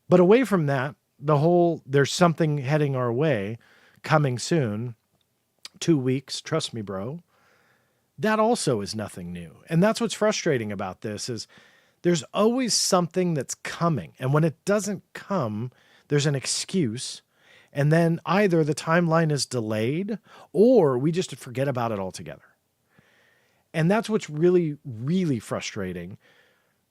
But away from that, the whole there's something heading our way coming soon, 2 weeks, trust me, bro. That also is nothing new. And that's what's frustrating about this is there's always something that's coming. And when it doesn't come, there's an excuse. And then either the timeline is delayed or we just forget about it altogether. And that's what's really, really frustrating,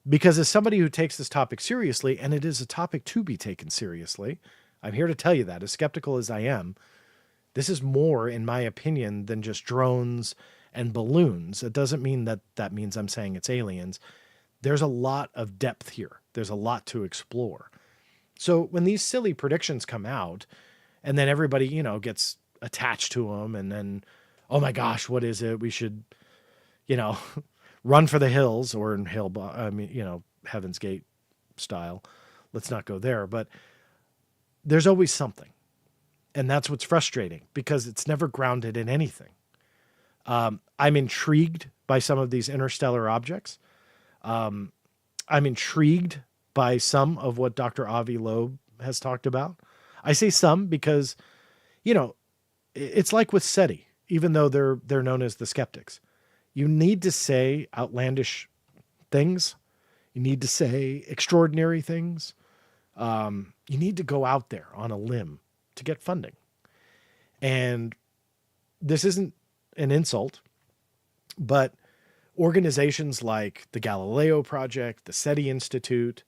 because as somebody who takes this topic seriously, and it is a topic to be taken seriously, I'm here to tell you that, as skeptical as I am, this is more, in my opinion, than just drones and balloons. It doesn't mean that means I'm saying it's aliens. There's a lot of depth here. There's a lot to explore. So when these silly predictions come out and then everybody, gets attached to them and then, oh my gosh, what is it? We should, run for the hills, or in Heaven's Gate style. Let's not go there, but there's always something. And that's what's frustrating, because it's never grounded in anything. I'm intrigued by some of these interstellar objects. I'm intrigued by some of what Dr. Avi Loeb has talked about. I say some because, it's like with SETI, even though they're known as the skeptics. You need to say outlandish things. You need to say extraordinary things. You need to go out there on a limb to get funding. And this isn't an insult, but organizations like the Galileo Project, the SETI Institute,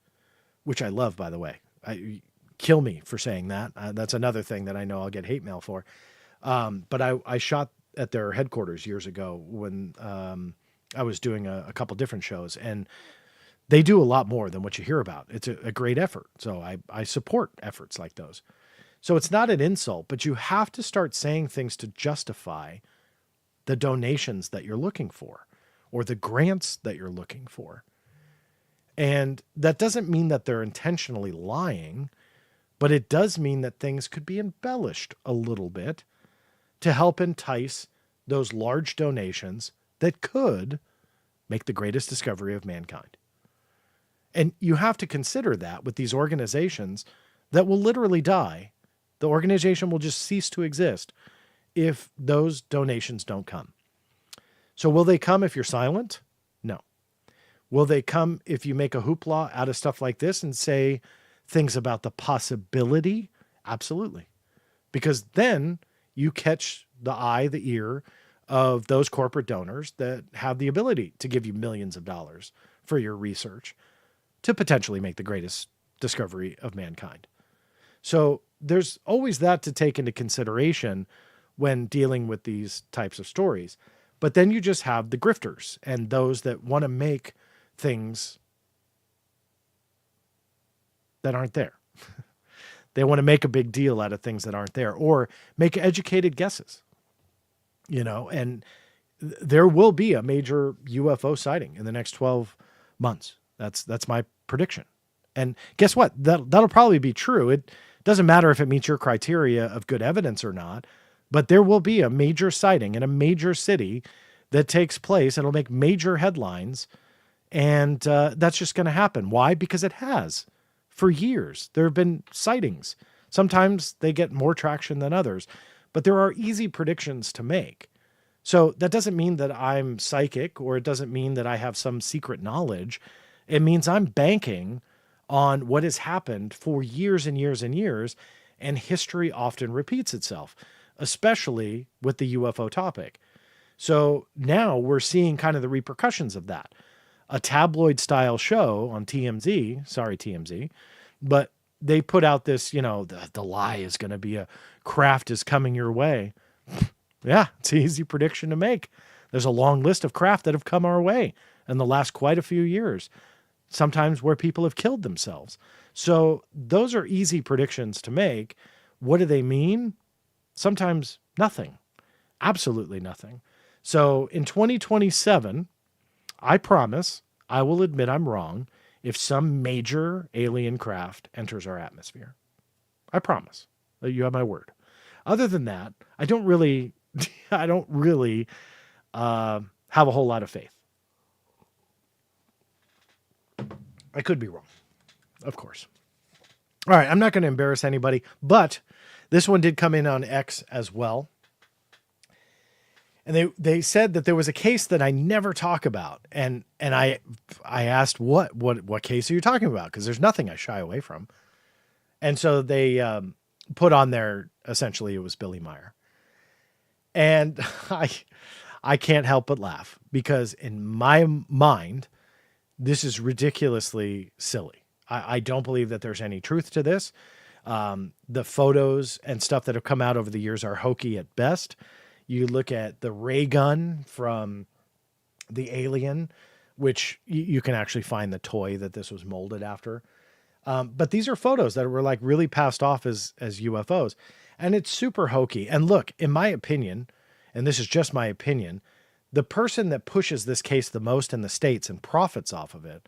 which I love, by the way, kill me for saying that. That's another thing that I know I'll get hate mail for. But I shot at their headquarters years ago when I was doing a couple different shows, and they do a lot more than what you hear about. It's a great effort. So I support efforts like those. So it's not an insult, but you have to start saying things to justify the donations that you're looking for or the grants that you're looking for. And that doesn't mean that they're intentionally lying, but it does mean that things could be embellished a little bit to help entice those large donations that could make the greatest discovery of mankind. And you have to consider that with these organizations that will literally die. The organization will just cease to exist if those donations don't come. So will they come if you're silent? No. Will they come if you make a hoopla out of stuff like this and say things about the possibility? Absolutely. Because then you catch the eye, the ear of those corporate donors that have the ability to give you millions of dollars for your research to potentially make the greatest discovery of mankind. So there's always that to take into consideration when dealing with these types of stories. But then you just have the grifters and those that want to make things that aren't there. They want to make a big deal out of things that aren't there, or make educated guesses, and there will be a major UFO sighting in the next 12 months. That's my prediction. And guess what? That'll probably be true. It doesn't matter if it meets your criteria of good evidence or not, but there will be a major sighting in a major city that takes place. It'll make major headlines. And that's just going to happen. Why? Because it has. For years, there have been sightings. Sometimes they get more traction than others, but there are easy predictions to make. So that doesn't mean that I'm psychic, or it doesn't mean that I have some secret knowledge. It means I'm banking on what has happened for years and years and years, and history often repeats itself, especially with the UFO topic. So now we're seeing kind of the repercussions of that. A tabloid style show on TMZ, sorry TMZ, but they put out this, the lie is going to be a craft is coming your way. Yeah, it's an easy prediction to make. There's a long list of craft that have come our way in the last quite a few years. sometimes where people have killed themselves. So those are easy predictions to make. What do they mean? Sometimes nothing, absolutely nothing. So in 2027, I promise I will admit I'm wrong if some major alien craft enters our atmosphere. I promise. You have my word. Other than that, I don't really, I don't really have a whole lot of faith. I could be wrong, of course. All right, I'm not going to embarrass anybody, but this one did come in on X as well. And they said that there was a case that I never talk about. And I asked, what case are you talking about? Because there's nothing I shy away from. And so they put on there, essentially, it was Billy Meyer. And I can't help but laugh because in my mind, this is ridiculously silly. I don't believe that there's any truth to this. The photos and stuff that have come out over the years are hokey at best. You look at the ray gun from the Alien, which you can actually find the toy that this was molded after. But these are photos that were like really passed off as UFOs. And it's super hokey. And look, in my opinion, and this is just my opinion, the person that pushes this case the most in the States and profits off of it,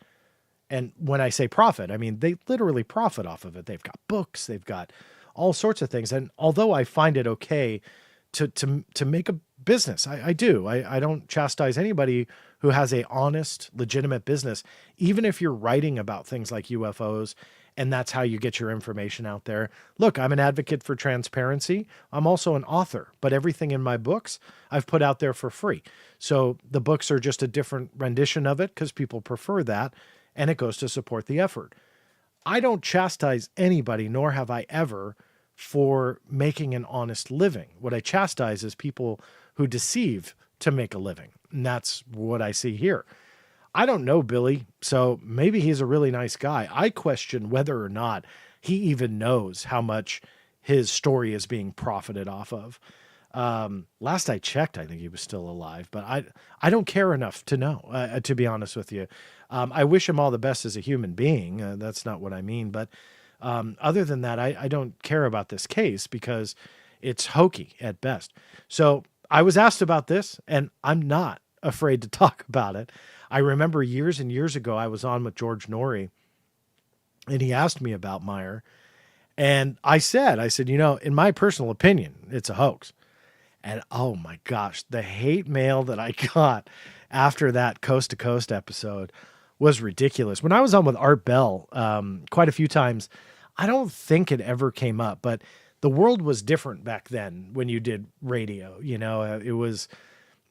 and when I say profit, I mean, they literally profit off of it. They've got books, they've got all sorts of things. And although I find it okay to make a business, I do. I don't chastise anybody who has a honest, legitimate business, even if you're writing about things like UFOs and that's how you get your information out there. Look, I'm an advocate for transparency. I'm also an author, but everything in my books I've put out there for free. So the books are just a different rendition of it because people prefer that, and it goes to support the effort. I don't chastise anybody, nor have I ever, for making an honest living. What I chastise is people who deceive to make a living. And that's what I see here. I don't know Billy, so maybe he's a really nice guy. I question whether or not he even knows how much his story is being profited off of. Last I checked, I think he was still alive, but I don't care enough to know, to be honest with you. I wish him all the best as a human being. That's not what I mean. But other than that, I don't care about this case because it's hokey at best. So I was asked about this, and I'm not afraid to talk about it. I remember years and years ago, I was on with George Norrie, and he asked me about Meyer. And I said, in my personal opinion, it's a hoax. And oh my gosh, the hate mail that I got after that Coast to Coast episode was ridiculous. When I was on with Art Bell quite a few times, I don't think it ever came up, but the world was different back then when you did radio. It was,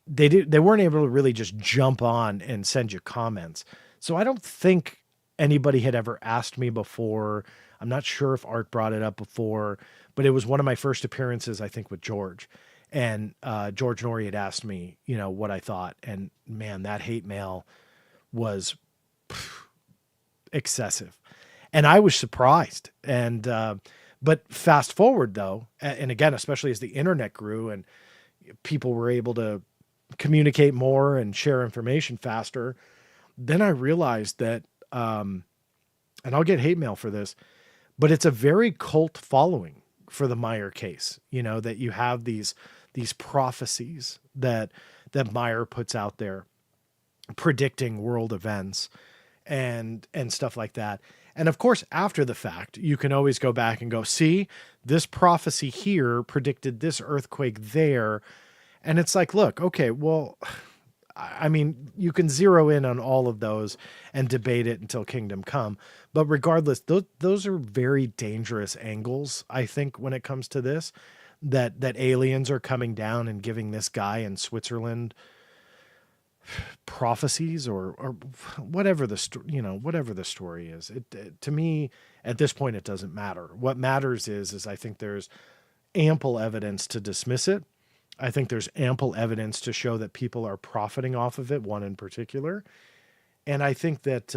they weren't able to really just jump on and send you comments. So I don't think anybody had ever asked me before. I'm not sure if Art brought it up before, but it was one of my first appearances, I think, with George. And George Norrie had asked me, what I thought. And man, that hate mail was excessive. And I was surprised. And but fast forward, though, and again, especially as the internet grew and people were able to communicate more and share information faster, then I realized that, and I'll get hate mail for this, but it's a very cult following for the Meyer case, that you have these prophecies that Meyer puts out there predicting world events and stuff like that. And of course, after the fact, you can always go back and go, see, this prophecy here predicted this earthquake there. And it's like, look, okay, well, I mean, you can zero in on all of those and debate it until kingdom come. But regardless, those are very dangerous angles, I think, when it comes to this, that aliens are coming down and giving this guy in Switzerland prophecies or whatever whatever the story is. It to me, at this point, it doesn't matter. What matters is I think there's ample evidence to dismiss it. I think there's ample evidence to show that people are profiting off of it, one in particular. And I think that,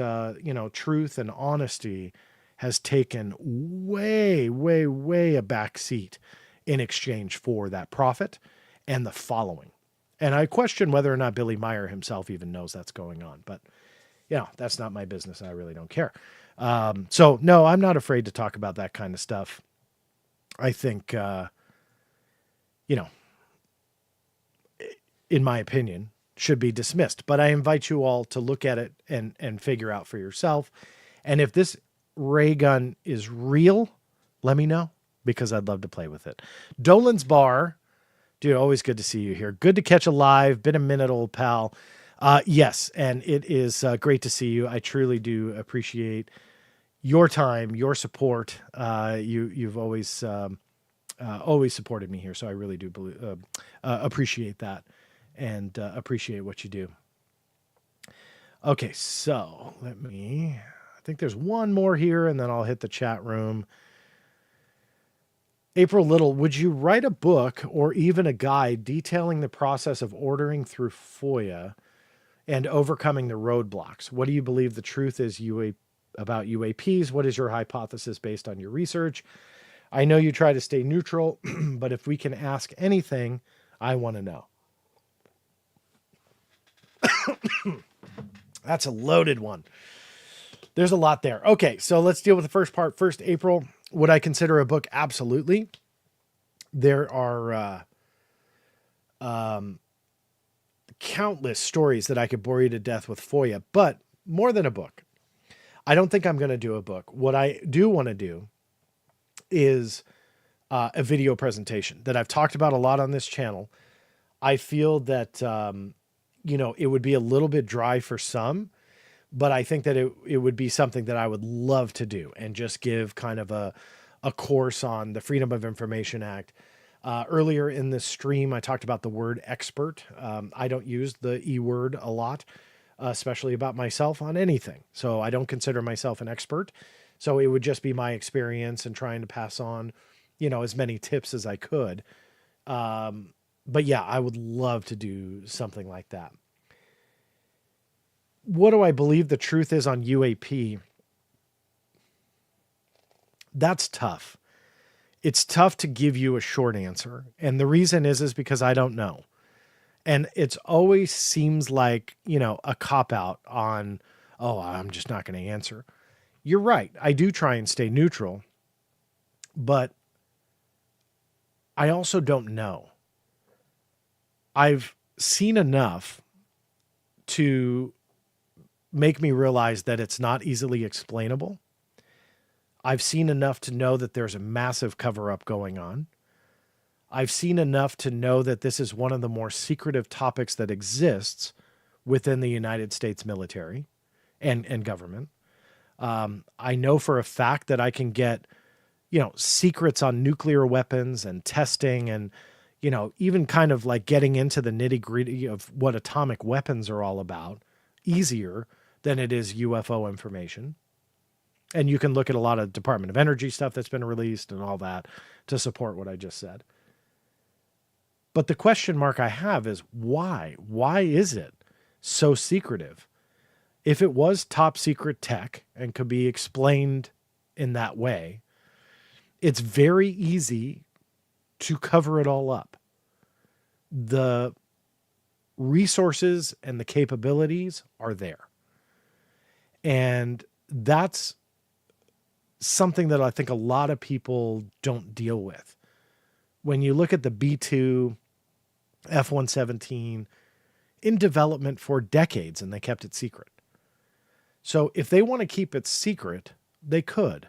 truth and honesty has taken way, way, way a back seat in exchange for that profit and the following. And I question whether or not Billy Meyer himself even knows that's going on. But that's not my business. I really don't care. So no, I'm not afraid to talk about that kind of stuff. I think, you know, in my opinion, should be dismissed. But I invite you all to look at it and figure out for yourself. And if this ray gun is real, let me know, because I'd love to play with it. Dolan's Bar, dude, always good to see you here. Good to catch a live. Been a minute, old pal. Yes, and it is great to see you. I truly do appreciate your time, your support. You've always always supported me here, so I really do appreciate that and appreciate what you do. Okay, so I think there's one more here, and then I'll hit the chat room. April Little, would you write a book or even a guide detailing the process of ordering through FOIA and overcoming the roadblocks? What do you believe the truth is about UAPs? What is your hypothesis based on your research? I know you try to stay neutral, but if we can ask anything, I want to know. That's a loaded one. There's a lot there. Okay, so let's deal with the first part first. April, would I consider a book? Absolutely. There are countless stories that I could bore you to death with FOIA, but more than a book. I don't think I'm going to do a book. What I do want to do is a video presentation that I've talked about a lot on this channel. I feel that, it would be a little bit dry for some, but I think that it would be something that I would love to do and just give kind of a course on the Freedom of Information Act. Earlier in this stream, I talked about the word expert. I don't use the E word a lot, especially about myself on anything. So I don't consider myself an expert. So it would just be my experience and trying to pass on, as many tips as I could. But yeah, I would love to do something like that. What do I believe the truth is on UAP? That's tough. It's tough to give you a short answer. And the reason is because I don't know. And it's always seems like, a cop-out on, I'm just not going to answer. You're right. I do try and stay neutral, but I also don't know. I've seen enough to make me realize that it's not easily explainable. I've seen enough to know that there's a massive cover-up going on. I've seen enough to know that this is one of the more secretive topics that exists within the United States military and government. I know for a fact that I can get, secrets on nuclear weapons and testing and, even kind of like getting into the nitty-gritty of what atomic weapons are all about easier than it is UFO information. And you can look at a lot of Department of Energy stuff that's been released and all that to support what I just said. But the question mark I have is why? Why is it so secretive? If it was top secret tech and could be explained in that way, it's very easy to cover it all up. The resources and the capabilities are there. And that's something that I think a lot of people don't deal with. When you look at the B-2, F-117 in development for decades, and they kept it secret. So if they want to keep it secret, they could.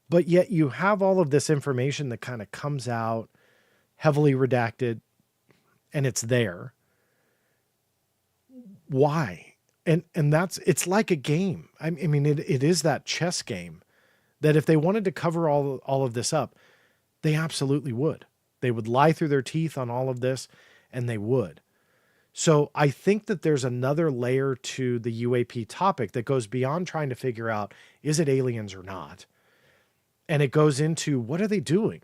But yet you have all of this information that kind of comes out heavily redacted, and it's there. Why? And it's like a game. I mean, it is that chess game that if they wanted to cover all of this up, they absolutely would. They would lie through their teeth on all of this, and they would. So I think that there's another layer to the UAP topic that goes beyond trying to figure out, is it aliens or not? And it goes into, what are they doing?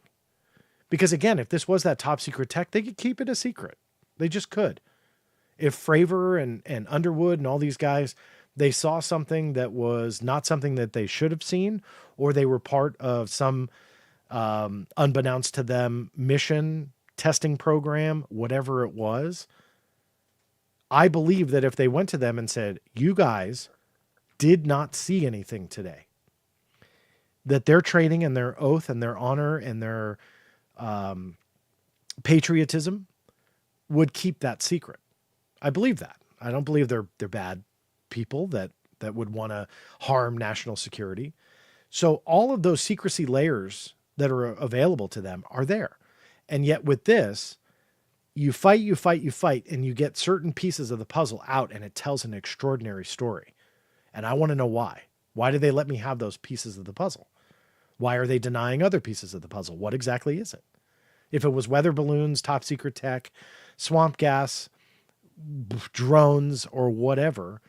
Because again, if this was that top secret tech, they could keep it a secret. They just could. If Fravor and Underwood and all these guys, they saw something that was not something that they should have seen, or they were part of some unbeknownst to them mission, testing program, whatever it was, I believe that if they went to them and said, you guys did not see anything today, that their training and their oath and their honor and their patriotism would keep that secret. I believe that. I don't believe they're bad people that would want to harm national security. So all of those secrecy layers that are available to them are there. And yet with this, you fight, and you get certain pieces of the puzzle out, and it tells an extraordinary story. And I want to know why. Why do they let me have those pieces of the puzzle? Why are they denying other pieces of the puzzle? What exactly is it? If it was weather balloons, top secret tech, swamp gas, drones, or whatever,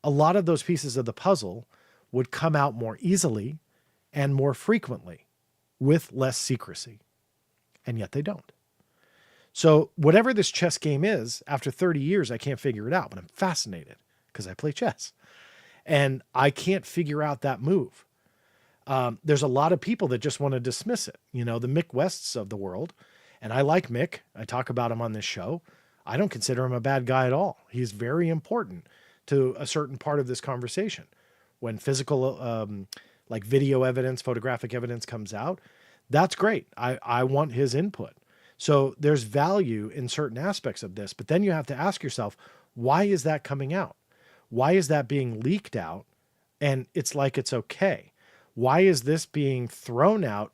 a lot of those pieces of the puzzle would come out more easily and more frequently with less secrecy. And yet they don't. So whatever this chess game is, after 30 years, I can't figure it out, but I'm fascinated because I play chess and I can't figure out that move. There's a lot of people that just want to dismiss it. You know, the Mick Wests of the world. And I like Mick. I talk about him on this show. I don't consider him a bad guy at all. He's very important to a certain part of this conversation. When physical, like video evidence, photographic evidence comes out, that's great. I want his input. So there's value in certain aspects of this, but then you have to ask yourself, why is that coming out? Why is that being leaked out? And it's like, it's okay. Why is this being thrown out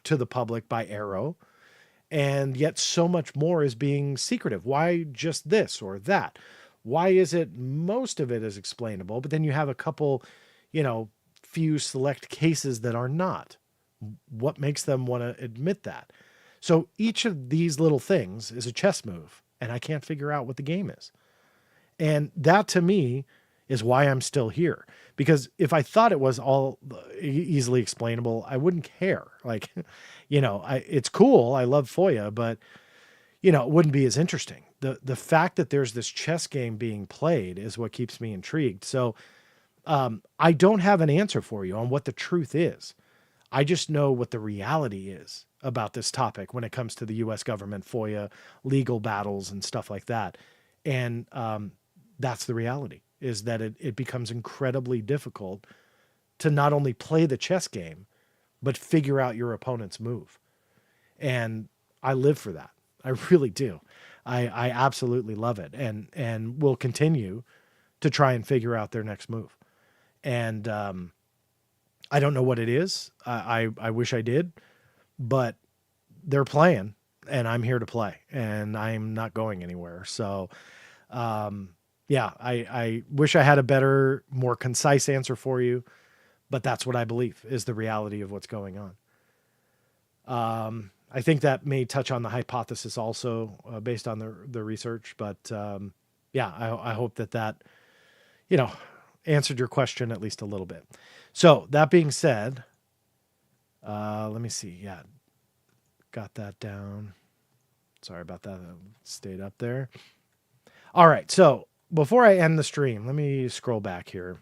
to the public by Arrow? And yet so much more is being secretive. Why just this or that? Why is it most of it is explainable, but then you have a couple, few select cases that are not? What makes them want to admit that? So each of these little things is a chess move, and I can't figure out what the game is. And that to me is why I'm still here. Because if I thought it was all easily explainable, I wouldn't care. Like, it's cool. I love FOIA, but it wouldn't be as interesting. The fact that there's this chess game being played is what keeps me intrigued. So I don't have an answer for you on what the truth is. I just know what the reality is about this topic when it comes to the U.S. government, FOIA, legal battles, and stuff like that. And that's the reality, is that it becomes incredibly difficult to not only play the chess game, but figure out your opponent's move. And I live for that. I really do. I absolutely love it, and will continue to try and figure out their next move. And I don't know what it is. I wish I did, but they're playing, and I'm here to play, and I'm not going anywhere. So, I wish I had a better, more concise answer for you, but that's what I believe is the reality of what's going on. I think that may touch on the hypothesis also, based on the research, but I hope that answered your question at least a little bit. So that being said, let me see. Yeah, got that down. Sorry about that. It stayed up there. All right. So before I end the stream, let me scroll back here.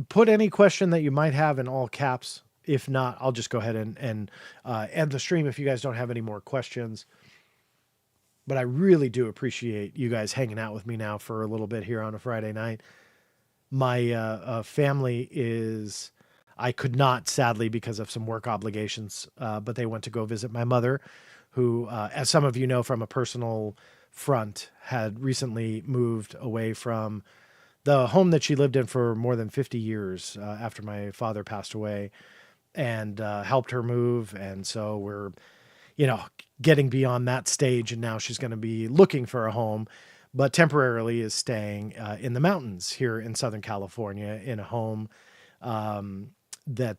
Put any question that you might have in all caps. If not, I'll just go ahead and end the stream if you guys don't have any more questions. But I really do appreciate you guys hanging out with me now for a little bit here on a Friday night. My family is, I could not, sadly, because of some work obligations, but they went to go visit my mother, who, as some of you know from a personal front, had recently moved away from the home that she lived in for more than 50 years after my father passed away, and helped her move. And so we're, getting beyond that stage, and now she's going to be looking for a home, but temporarily is staying in the mountains here in Southern California in a home that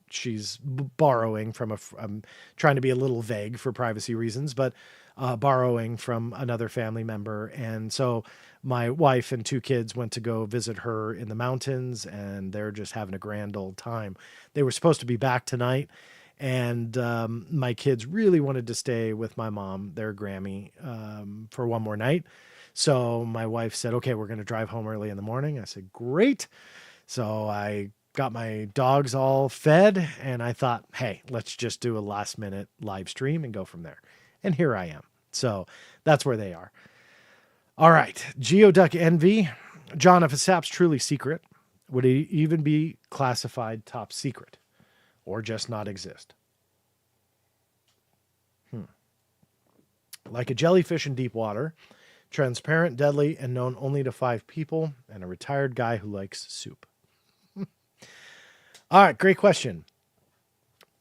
she's borrowing from I'm trying to be a little vague for privacy reasons, but borrowing from another family member. And so my wife and two kids went to go visit her in the mountains, and they're just having a grand old time. They were supposed to be back tonight, and my kids really wanted to stay with my mom, their Grammy, for one more night. So my wife said, okay, we're going to drive home early in the morning. I said, great. So I got my dogs all fed, and I thought, hey, let's just do a last minute live stream and go from there. And here I am. So that's where they are. All right. Geoduck Envy. John, if a sap's truly secret, would it even be classified top secret or just not exist? Like a jellyfish in deep water, transparent, deadly, and known only to 5 people, and a retired guy who likes soup. All right, great question.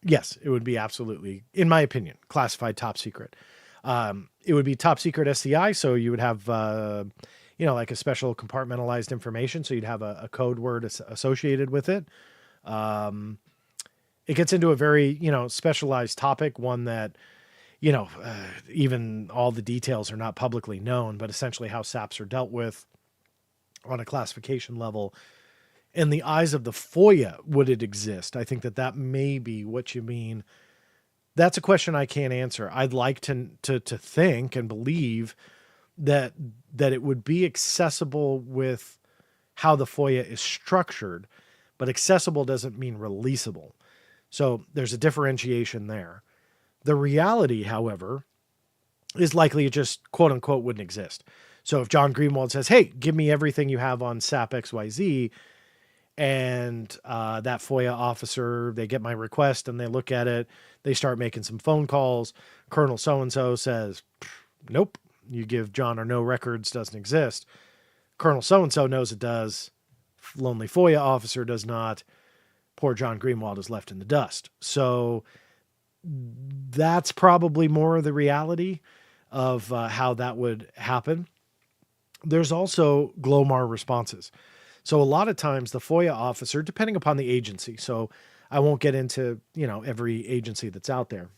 Yes, it would be absolutely, in my opinion, classified top secret. It would be top secret SCI, so you would have, like a special compartmentalized information, so you'd have a code word associated with it. It gets into a very, specialized topic, one that, even all the details are not publicly known, but essentially how SAPs are dealt with on a classification level. In the eyes of the FOIA, would it exist? I think that may be what you mean. That's a question I can't answer. I'd like to think and believe that it would be accessible with how the FOIA is structured, but accessible doesn't mean releasable. So there's a differentiation there. The reality, however, is likely it just quote unquote wouldn't exist. So if John Greenwald says, hey, give me everything you have on SAP XYZ, and that FOIA officer, they get my request and they look at it, they start making some phone calls. Colonel so-and-so says, nope, you give John or no records, doesn't exist. Colonel so-and-so knows it does. Lonely FOIA officer does not. Poor John Greenwald is left in the dust. So that's probably more of the reality of how that would happen. There's also GLOMAR responses. So a lot of times the FOIA officer, depending upon the agency, so I won't get into, every agency that's out there,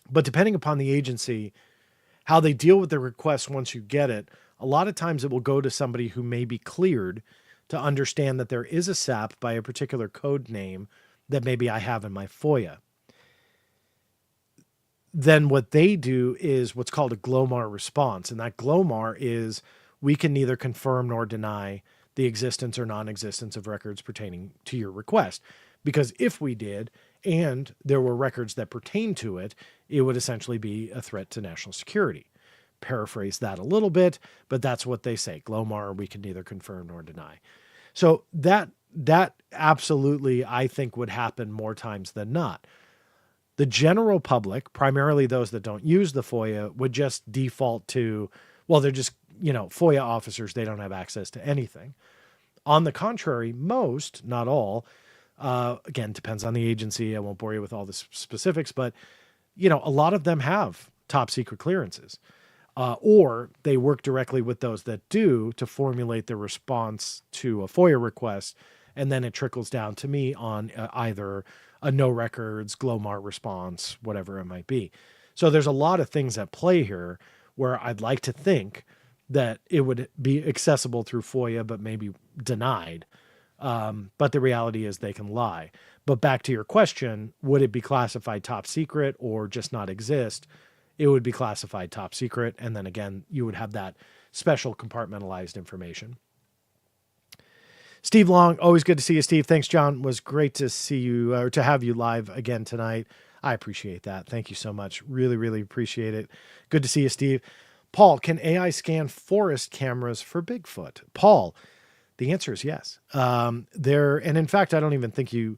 but depending upon the agency, how they deal with the request once you get it, a lot of times it will go to somebody who may be cleared to understand that there is a SAP by a particular code name that maybe I have in my FOIA. Then what they do is what's called a GLOMAR response. And that GLOMAR is, we can neither confirm nor deny the existence or non-existence of records pertaining to your request. Because if we did, and there were records that pertain to it, it would essentially be a threat to national security. Paraphrase that a little bit, but that's what they say. GLOMAR, we can neither confirm nor deny. So that absolutely, I think, would happen more times than not. The general public, primarily those that don't use the FOIA, would just default to, well, they're just, FOIA officers, they don't have access to anything. On the contrary, most, not all, again, depends on the agency. I won't bore you with all the specifics, but, a lot of them have top secret clearances. Or they work directly with those that do to formulate the response to a FOIA request, and then it trickles down to me on either a no records, GLOMAR response, whatever it might be. So there's a lot of things at play here where I'd like to think that it would be accessible through FOIA, but maybe denied. But the reality is they can lie. But back to your question, would it be classified top secret or just not exist? It would be classified top secret. And then again, you would have that special compartmentalized information. Steve Long, always good to see you, Steve. Thanks, John. Was great to see you, or to have you live again tonight. I appreciate that. Thank you so much. Really, really appreciate it. Good to see you, Steve. Paul, can AI scan forest cameras for Bigfoot? Paul, the answer is yes. And in fact, I don't even think you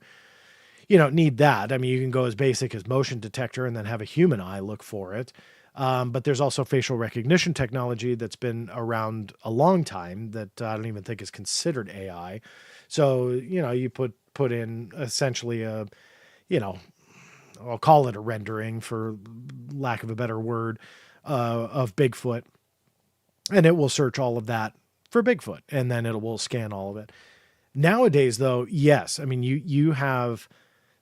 need that. I mean, you can go as basic as motion detector and then have a human eye look for it. But there's also facial recognition technology that's been around a long time that I don't even think is considered AI. So, you put in essentially I'll call it a rendering for lack of a better word, of Bigfoot, and it will search all of that for Bigfoot, and then it will scan all of it. Nowadays, though, yes. I mean, you have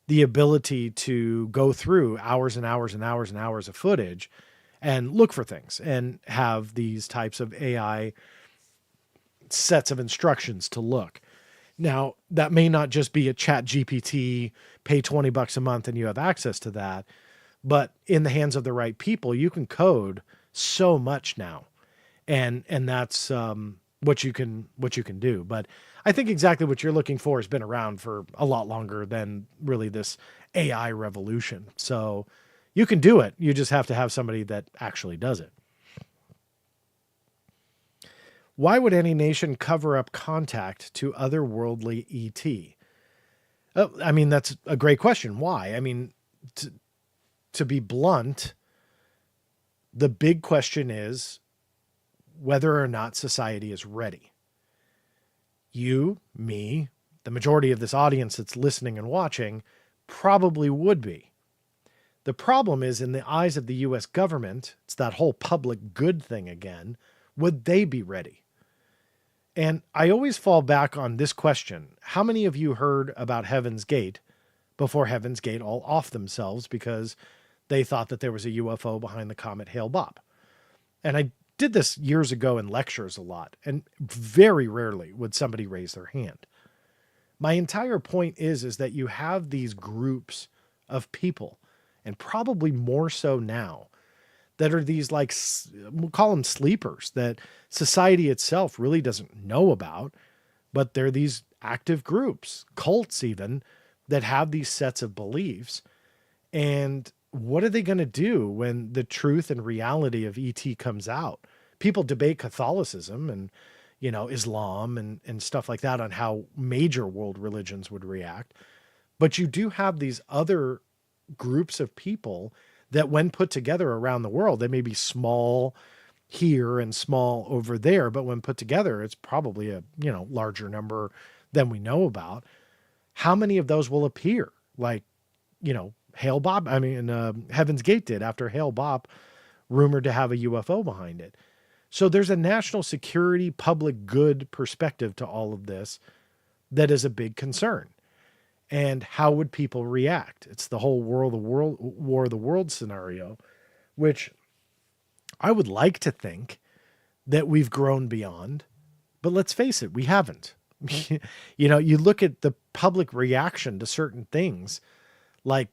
the ability to go through hours and hours and hours and hours of footage and look for things and have these types of AI sets of instructions to look. Now, that may not just be a chat GPT, pay $20 a month and you have access to that, but in the hands of the right people, you can code so much now. And that's, what you can do. But I think exactly what you're looking for has been around for a lot longer than really this AI revolution. So you can do it. You just have to have somebody that actually does it. Why would any nation cover up contact to otherworldly ET? Oh, I mean, that's a great question. Why? I mean, to be blunt, the big question is whether or not society is ready. You, me, the majority of this audience that's listening and watching probably would be. The problem is, in the eyes of the US government, it's that whole public good thing again. Would they be ready? And I always fall back on this question. How many of you heard about Heaven's Gate before Heaven's Gate all off themselves because they thought that there was a UFO behind the comet Hale-Bopp? And I did this years ago in lectures a lot, and very rarely would somebody raise their hand. My entire point is that you have these groups of people, and probably more so now, that are these, like, we'll call them sleepers, that society itself really doesn't know about, but they're these active groups, cults even, that have these sets of beliefs. And what are they going to do when the truth and reality of ET comes out? People debate Catholicism and, Islam and stuff like that on how major world religions would react. But you do have these other groups of people that, when put together around the world, they may be small here and small over there, but when put together, it's probably a, larger number than we know about. How many of those will appear? Like, Hale-Bopp, Heaven's Gate did after Hale-Bopp, rumored to have a UFO behind it. So there's a national security, public good perspective to all of this that is a big concern. And how would people react? It's the whole War of the World scenario, which I would like to think that we've grown beyond, but let's face it, we haven't. You look at the public reaction to certain things, like,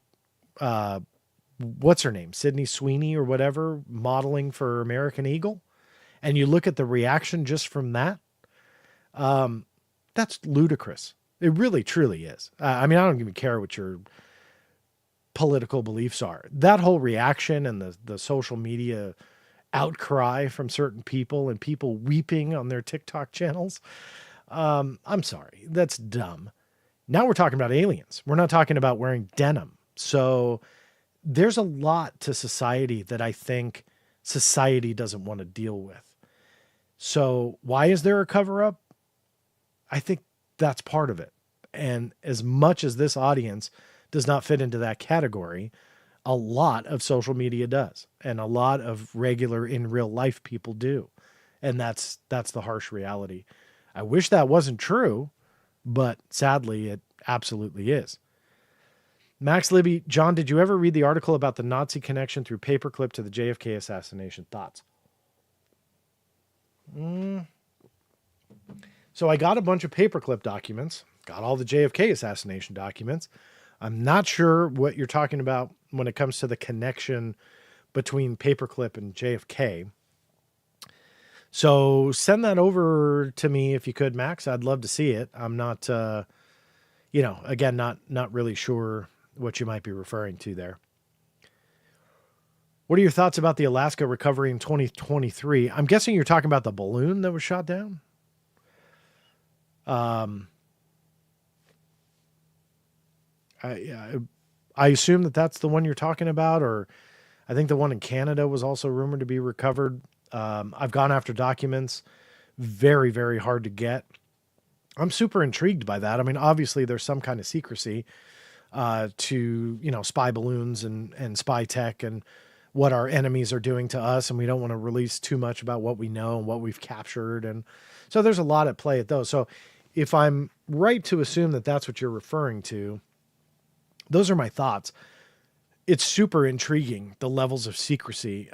what's her name? Sydney Sweeney or whatever, modeling for American Eagle. And you look at the reaction just from that. That's ludicrous. It really, truly is. I don't even care what your political beliefs are. That whole reaction and the social media outcry from certain people and people weeping on their TikTok channels. I'm sorry. That's dumb. Now we're talking about aliens. We're not talking about wearing denim. So there's a lot to society that I think society doesn't want to deal with. So why is there a cover up? I think that's part of it. And as much as this audience does not fit into that category, a lot of social media does. And a lot of regular in real life people do. And that's the harsh reality. I wish that wasn't true, but sadly it absolutely is. Max Libby, John, did you ever read the article about the Nazi connection through paperclip to the JFK assassination? Thoughts? So I got a bunch of paperclip documents, got all the JFK assassination documents. I'm not sure what you're talking about when it comes to the connection between paperclip and JFK. So send that over to me if you could, Max. I'd love to see it. I'm not, again, not really sure what you might be referring to there. What are your thoughts about the Alaska recovery in 2023? I'm guessing you're talking about the balloon that was shot down. I assume that's the one you're talking about, or I think the one in Canada was also rumored to be recovered. I've gone after documents, very, very hard to get. I'm super intrigued by that. Obviously there's some kind of secrecy to, spy balloons and spy tech and what our enemies are doing to us. And we don't want to release too much about what we know and what we've captured. And so there's a lot at play at those. So if I'm right to assume that that's what you're referring to, those are my thoughts. It's super intriguing, the levels of secrecy.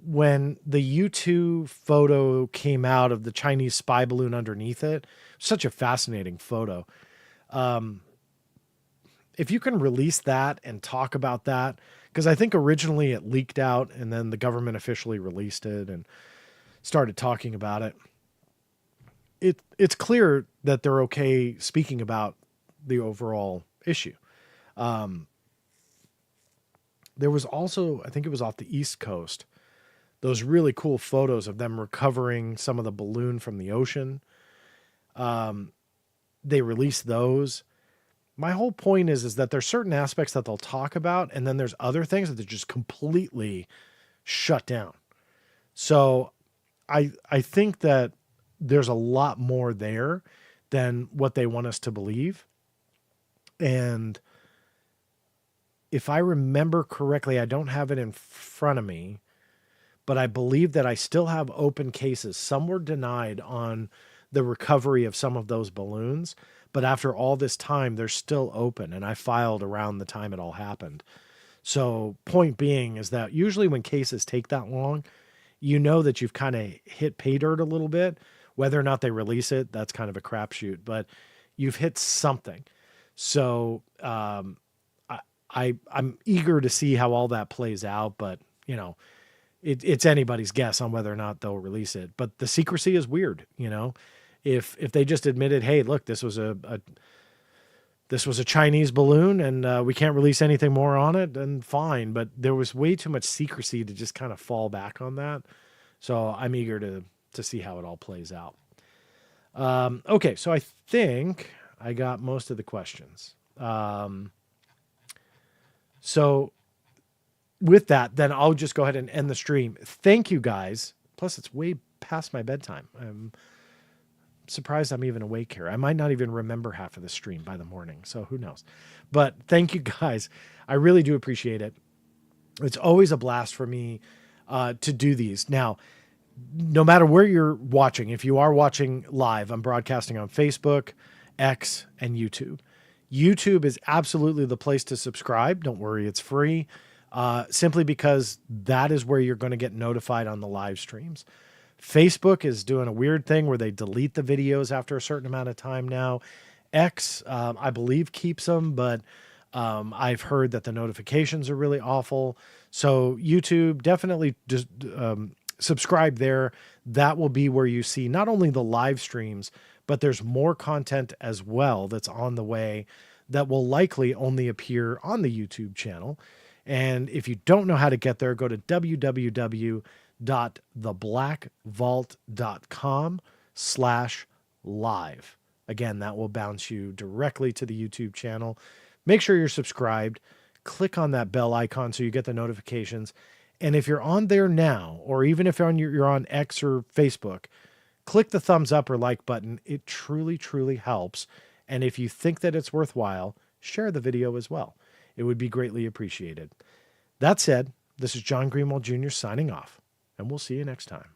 When the U-2 photo came out of the Chinese spy balloon underneath it, such a fascinating photo. If you can release that and talk about that, because I think originally it leaked out and then the government officially released it and started talking about it. it's clear that they're okay speaking about the overall issue. There was also, I think it was off the East Coast, those really cool photos of them recovering some of the balloon from the ocean. They released those. My whole point is that there's certain aspects that they'll talk about, and then there's other things that they just completely shut down. So I think that there's a lot more there than what they want us to believe. And if I remember correctly, I don't have it in front of me, but I believe that I still have open cases. Some were denied on the recovery of some of those balloons, but after all this time, they're still open. And I filed around the time it all happened. So point being is that usually when cases take that long, you know that you've kind of hit pay dirt a little bit. Whether or not they release it, that's kind of a crapshoot, but you've hit something. So I'm eager to see how all that plays out, but you know, it's anybody's guess on whether or not they'll release it. But the secrecy is weird, you know. If they just admitted, hey, look, this was a Chinese balloon and we can't release anything more on it, then fine. But there was way too much secrecy to just kind of fall back on that. So I'm eager to see how it all plays out. Okay, so I think I got most of the questions. So with that, then I'll just go ahead and end the stream. Thank you guys. Plus, it's way past my bedtime. I'm surprised I'm even awake here. I might not even remember half of the stream by the morning, so who knows. But thank you guys. I really do appreciate it. It's always a blast for me to do these. Now, no matter where you're watching, if you are watching live, I'm broadcasting on Facebook, X, and YouTube. YouTube is absolutely the place to subscribe. Don't worry, it's free. Simply because that is where you're going to get notified on the live streams. Facebook is doing a weird thing where they delete the videos after a certain amount of time now. X, I believe, keeps them, but I've heard that the notifications are really awful. So YouTube, definitely just subscribe there. That will be where you see not only the live streams, but there's more content as well that's on the way that will likely only appear on the YouTube channel. And if you don't know how to get there, go to www.theblackvault.com/live. Again, that will bounce you directly to the YouTube channel. Make sure you're subscribed. Click on that bell icon so you get the notifications. And if you're on there now, or even if you're on X or Facebook, click the thumbs up or like button. It truly, truly helps. And if you think that it's worthwhile, share the video as well. It would be greatly appreciated. That said, this is John Greenwald Jr. signing off, and we'll see you next time.